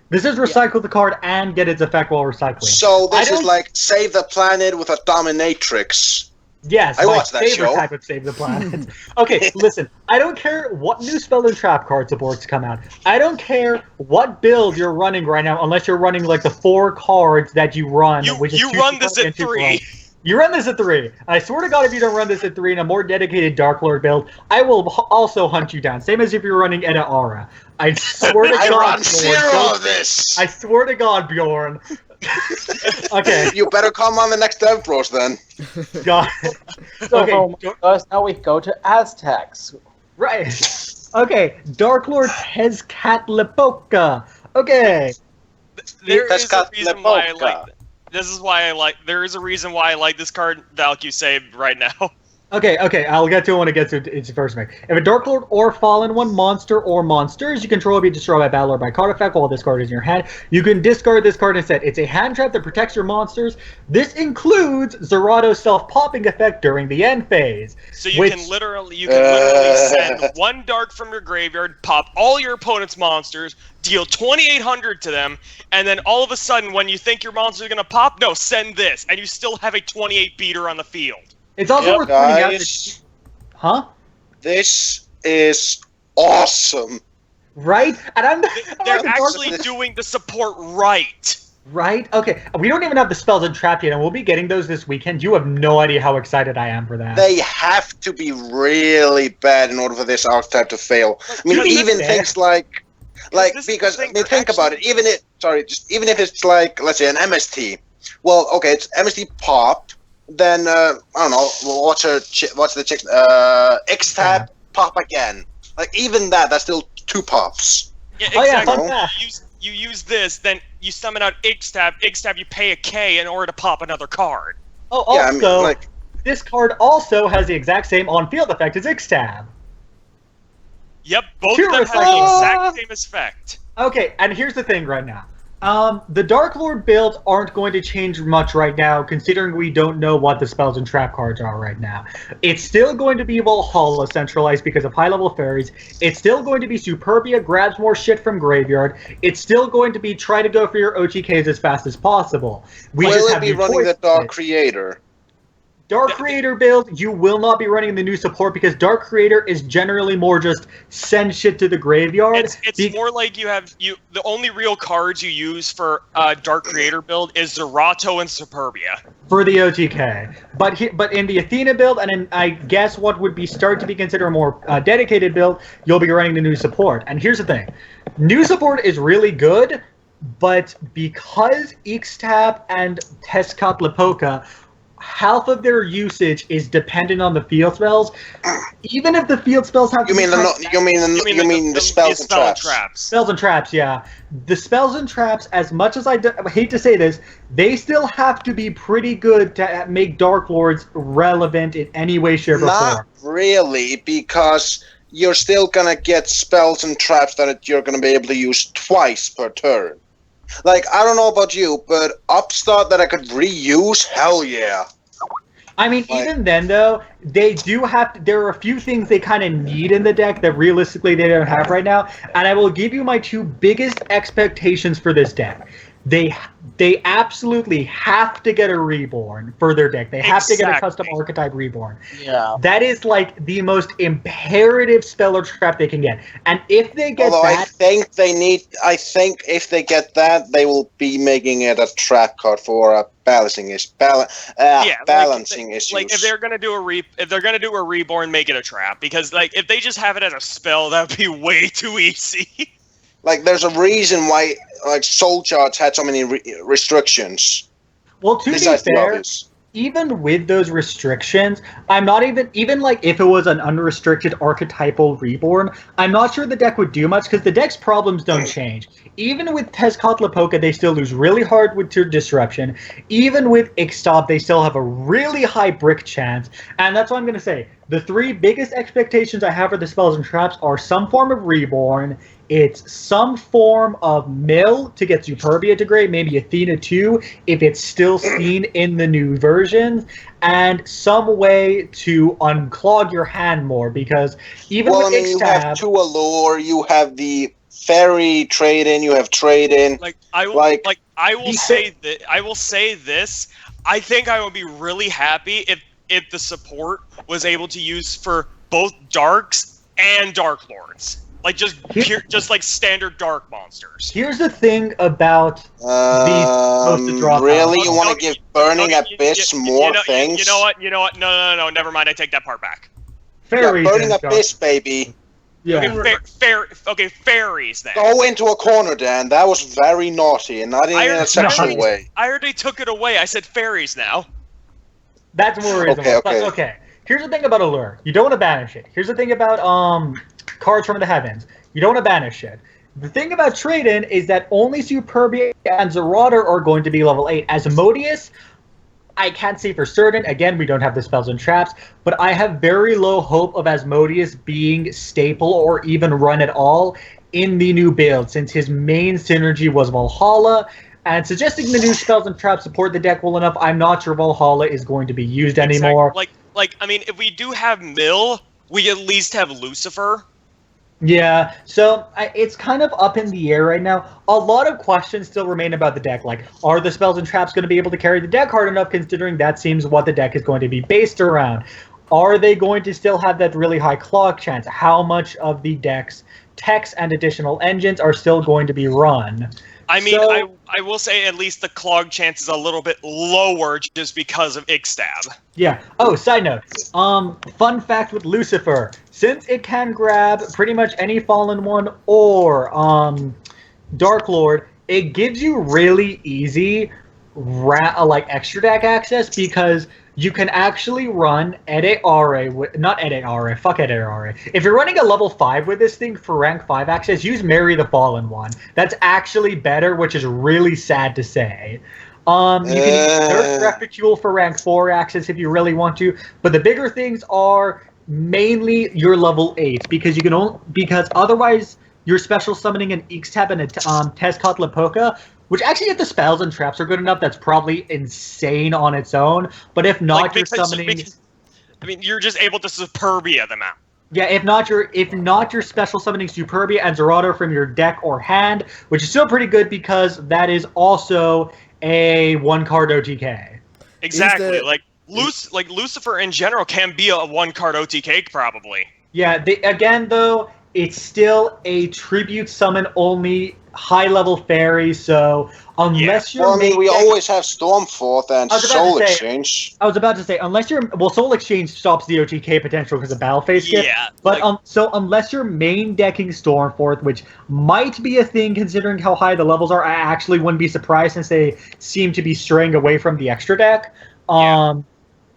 This is recycle the card and get its effect while recycling. So this is like save the planet with a dominatrix. Yes, I watched that favorite show. type of save the planet. Okay, listen, I don't care what new spell and trap card supports come out. I don't care what build you're running right now, unless you're running like the 4 cards that you run. You run this at 3. You run this at 3. I swear to God, if you don't run this at 3 in a more dedicated Dark Lord build, I will also hunt you down. Same as if you're running Edda Aura. I swear to God, I run Bjorn, 0 of this. I swear to God, Bjorn. Okay. You better come on the next DEVBROS then. God. Okay, now we go to Aztecs. Right. Okay, Dark Lord Tezcatlipoca. Okay. There is a reason why I like it. There is a reason why I like this card, Valk, you say right now. Okay, I'll get to it when it gets to its first make. If a Dark Lord or Fallen One monster or monsters you control be destroyed by battle or by card effect while this card is in your hand, you can discard this card instead. It's a hand trap that protects your monsters. This includes Zerato's self-popping effect during the end phase. So you can literally send 1 dark from your graveyard, pop all your opponent's monsters, deal 2,800 to them, and then all of a sudden when you think your monster's going to pop, no, send this, and you still have a 28 beater on the field. It's also worth pointing out that... Huh? This is awesome. Right? And they're actually doing the support right. Right? Okay. We don't even have the spells and trap yet, and we'll be getting those this weekend. You have no idea how excited I am for that. They have to be really bad in order for this archetype to fail. I mean, even things like because I mean, think about it. Even if it's like, let's say, an MST. Well, okay, it's MST popped. Then I don't know. What's the chick? X-Tab pop again. Like even that's still 2 pops. Yeah, exactly. You use this, then you summon out X-Tab. X-Tab, you pay a K in order to pop another card. Oh, also, this card also has the exact same on-field effect as X-Tab. Yep, both of them have the exact same effect. Okay, and here's the thing right now. The Dark Lord builds aren't going to change much right now, considering we don't know what the spells and trap cards are right now. It's still going to be Valhalla centralized because of high-level fairies. It's still going to be Superbia grabs more shit from graveyard. It's still going to be try to go for your OTKs as fast as possible. Will it be running the Dark Creator? Dark Creator build, you will not be running the new support because Dark Creator is generally more just send shit to the graveyard. It's more like the only real cards you use for Dark Creator build is Zerato and Superbia. For the OTK. But in the Athena build, and in, I guess what would start to be considered a more dedicated build, you'll be running the new support. And here's the thing. New support is really good, but because X-Tab and Tezcatlipoca, half of their usage is dependent on the field spells. Even if the field spells have you mean the spells and traps. Spells and traps, yeah. The spells and traps, as much as I hate to say this, they still have to be pretty good to make Dark Lords relevant in any way, shape, or form. Not really, because you're still gonna get spells and traps that you're gonna be able to use twice per turn. Like, I don't know about you, but Upstart that I could reuse, hell yeah. I mean, even then, though, they do have to, there are a few things they kind of need in the deck that realistically they don't have right now, and I will give you my two biggest expectations for this deck. They absolutely have to get a Reborn for their deck. They have to get a custom archetype Reborn. Yeah. That is like the most imperative spell or trap they can get. And if they get that... I think if they get that, they will be making it a trap card for balancing issues. Like if they're gonna do a Reborn, make it a trap. Because like if they just have it as a spell, that would be way too easy. Like, there's a reason why, like, Soul Charge had so many restrictions. Well, to be fair, even with those restrictions, I'm not even like, if it was an unrestricted archetypal Reborn, I'm not sure the deck would do much, because the deck's problems don't change. Even with Tezcatlipoca, they still lose really hard with Disruption. Even with Ixtab, they still have a really high brick chance. And that's what I'm going to say. The three biggest expectations I have for the spells and traps are some form of Reborn, it's some form of mill to get Superbia to grade, maybe Athena 2 if it's still seen in the new versions, and some way to unclog your hand more, because even with Ixtab... you have two Allure, you have the Fairy trade-in, you have trade-in... I will say this, I think I would be really happy if the support was able to use for both Darks and Dark Lords. Like just like standard dark monsters. Here's the thing about these supposed to drop. Really, you want to give Burning Abyss more things? You know what? No. Never mind. I take that part back. Fairies. Burning Abyss, baby. Yeah. Okay, fairies then. Go into a corner, Dan. That was very naughty, and not in a sexual way. I already took it away. I said fairies now. That's more reasonable. Okay. Here's the thing about Allure. You don't want to banish it. Here's the thing about Cards from the Heavens. You don't want to banish it. The thing about Trade-In is that only Superbia and Zerator are going to be level 8. Asmodeus, I can't say for certain. Again, we don't have the spells and traps, but I have very low hope of Asmodeus being staple or even run at all in the new build, since his main synergy was Valhalla, and suggesting the new spells and traps support the deck well enough, I'm not sure Valhalla is going to be used anymore. I mean, if we do have Mill, we at least have Lucifer. Yeah, so it's kind of up in the air right now. A lot of questions still remain about the deck, like, are the spells and traps going to be able to carry the deck hard enough, considering that seems what the deck is going to be based around? Are they going to still have that really high clog chance? How much of the deck's techs and additional engines are still going to be run? I mean, I will say at least the clog chance is a little bit lower just because of Ixtab. Yeah. Oh, side note. Fun fact with Lucifer. Since it can grab pretty much any Fallen One or Dark Lord, it gives you really easy extra deck access, because you can actually run Edit RA, not Edit RA, fuck Edit RA. If you're running a level 5 with this thing for rank 5 access, use Marry the Fallen One. That's actually better, which is really sad to say. You can use Nurse Refuel for rank 4 access if you really want to, but the bigger things are mainly your level 8, because you can because otherwise you're special summoning an Ixtab and a Tezcatlipoca, which actually, if the spells and traps are good enough, that's probably insane on its own. But if not, you're summoning... I mean, you're just able to Superbia them out. Yeah, if not, you're special summoning Superbia and Zerator from your deck or hand, which is still pretty good because that is also a 1-card OTK. Exactly. Like Lucifer in general can be a 1-card OTK probably. Yeah, again, though, it's still a tribute summon only high-level fairy, so unless you're... Well, I mean, we always have Stormforth and Soul Exchange. I was about to say, unless you're... Well, Soul Exchange stops the OTK potential because of Battle Phase skip. Yeah. But, so unless you're main decking Stormforth, which might be a thing considering how high the levels are, I actually wouldn't be surprised since they seem to be straying away from the extra deck.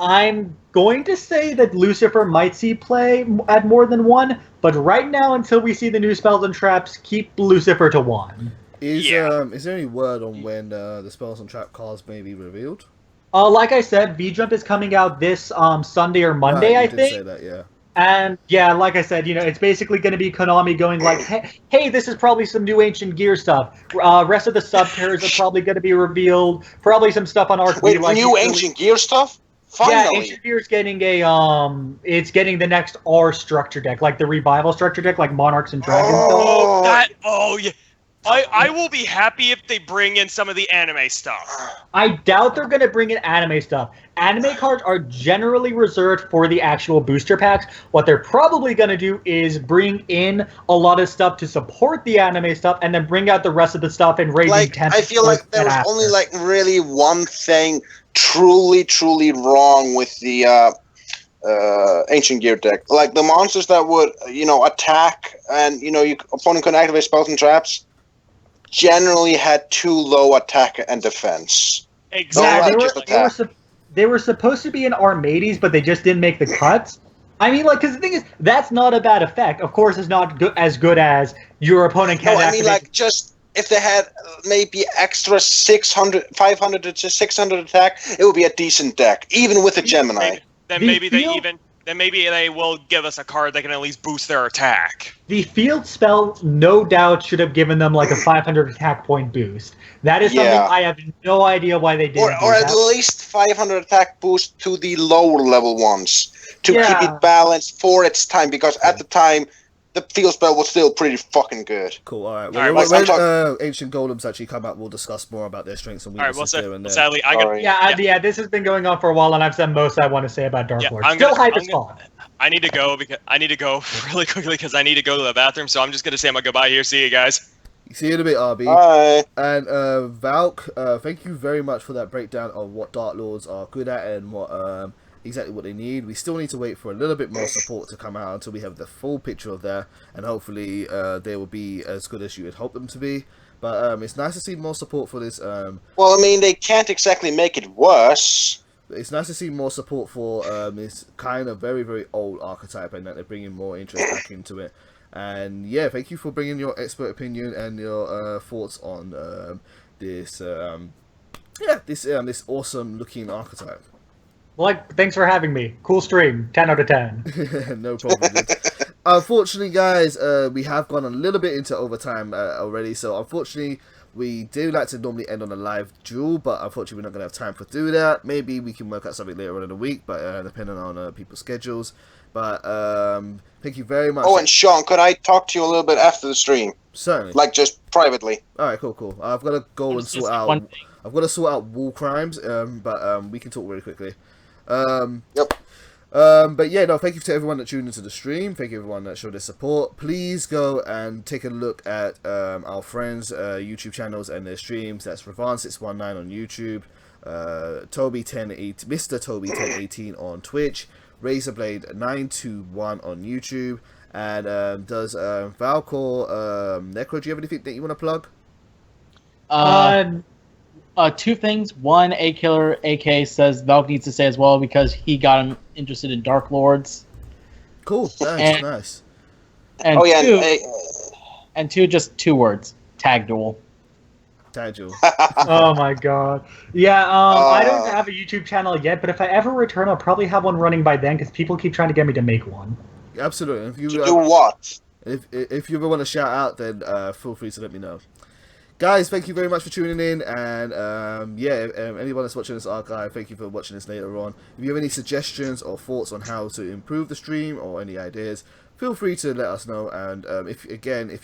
I'm going to say that Lucifer might see play at more than 1, but right now, until we see the new spells and traps, keep Lucifer to 1. Is there any word on when the spells and trap cards may be revealed? Like I said, V-Jump is coming out this Sunday or Monday, I think. You did say that, yeah. And yeah, like I said, it's basically going to be Konami going like, hey, this is probably some new Ancient Gear stuff. Rest of the sub-pairs are probably going to be revealed. Probably some stuff on Arc. Wait, new Ancient Gear stuff? Finally. Yeah, Ancient Fear is getting it's getting the next R structure deck, like the Revival structure deck, like Monarchs and Dragons. Yeah. I will be happy if they bring in some of the anime stuff. I doubt they're going to bring in anime stuff. Anime cards are generally reserved for the actual booster packs. What they're probably going to do is bring in a lot of stuff to support the anime stuff, and then bring out the rest of the stuff and raising 10. I feel like there was only like really one thing truly wrong with the Ancient Gear deck. Like the monsters that would attack and your opponent could activate spells and traps generally had too low attack and defense. Exactly. They were supposed to be in Armades, but they just didn't make the cuts. I mean, like, because the thing is, that's not a bad effect. Of course, it's not as good as your opponent can activate. I mean, like, just if they had maybe extra 500 to 600 attack, it would be a decent deck, even with a Gemini. Then maybe they will give us a card that can at least boost their attack. The field spell, no doubt, should have given them like a 500 attack point boost. That is something I have no idea why they didn't. Or at least 500 attack boost to the lower level ones to keep it balanced for its time, because at the time the field spell was still pretty fucking good. Cool. All right. Well, when Ancient Golems actually come out, we'll discuss more about their strengths and weaknesses there and there. Sadly, this has been going on for a while, and I've said most I want to say about Dark Lord. Still hype as fuck. I need to go really quickly because I need to go to the bathroom. So I'm just gonna say my goodbye here. See you guys. See you in a bit, RB. Bye. And Valk, thank you very much for that breakdown of what Dark Lords are good at and what exactly what they need. We still need to wait for a little bit more support to come out until we have the full picture of that, and hopefully they will be as good as you would hope them to be. But it's nice to see more support for this. Well, I mean, they can't exactly make it worse. It's nice to see more support for this kind of very old archetype, and that they're bringing more interest back into it. And yeah, thank you for bringing your expert opinion and your thoughts on this awesome looking archetype. Like, thanks for having me. Cool stream. 10 out of 10. No problem. Unfortunately, guys, we have gone a little bit into overtime already. So, unfortunately, we do like to normally end on a live duel, but unfortunately, we're not going to have time to do that. Maybe we can work out something later on in the week, but depending on people's schedules. But thank you very much. Oh, and Sean, could I talk to you a little bit after the stream? Certainly. Like, just privately. All right, cool. I've got to go and sort out. I've got to sort out wall crimes, but we can talk really quickly. Yep. But yeah, no, thank you to everyone that tuned into the stream. Thank you everyone that showed their support. Please go and take a look at our friends' YouTube channels and their streams. That's Ravan619 on YouTube, Toby1018, Mr. Toby1018 on Twitch, Razorblade921 on YouTube, and does Valcor Necro, do you have anything that you want to plug? Two things. One, A-Killer AK says Valk needs to say as well because he got him interested in Dark Lords. Cool, nice. And two, just 2 words. Tag duel. Tag duel. Oh my god. Yeah, I don't have a YouTube channel yet, but if I ever return, I'll probably have one running by then because people keep trying to get me to make one. Absolutely. If you do what? If you ever want to shout out, then feel free to let me know. Guys, thank you very much for tuning in, and anyone that's watching this archive, thank you for watching this later on. If you have any suggestions or thoughts on how to improve the stream or any ideas, feel free to let us know. And if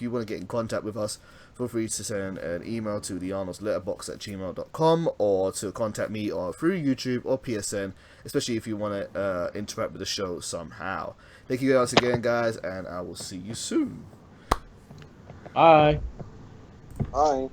you want to get in contact with us, feel free to send an email to thearnoldsletterbox@gmail.com or to contact me or through YouTube or PSN, especially if you want to interact with the show somehow. Thank you guys again, guys, and I will see you soon. Bye. Bye.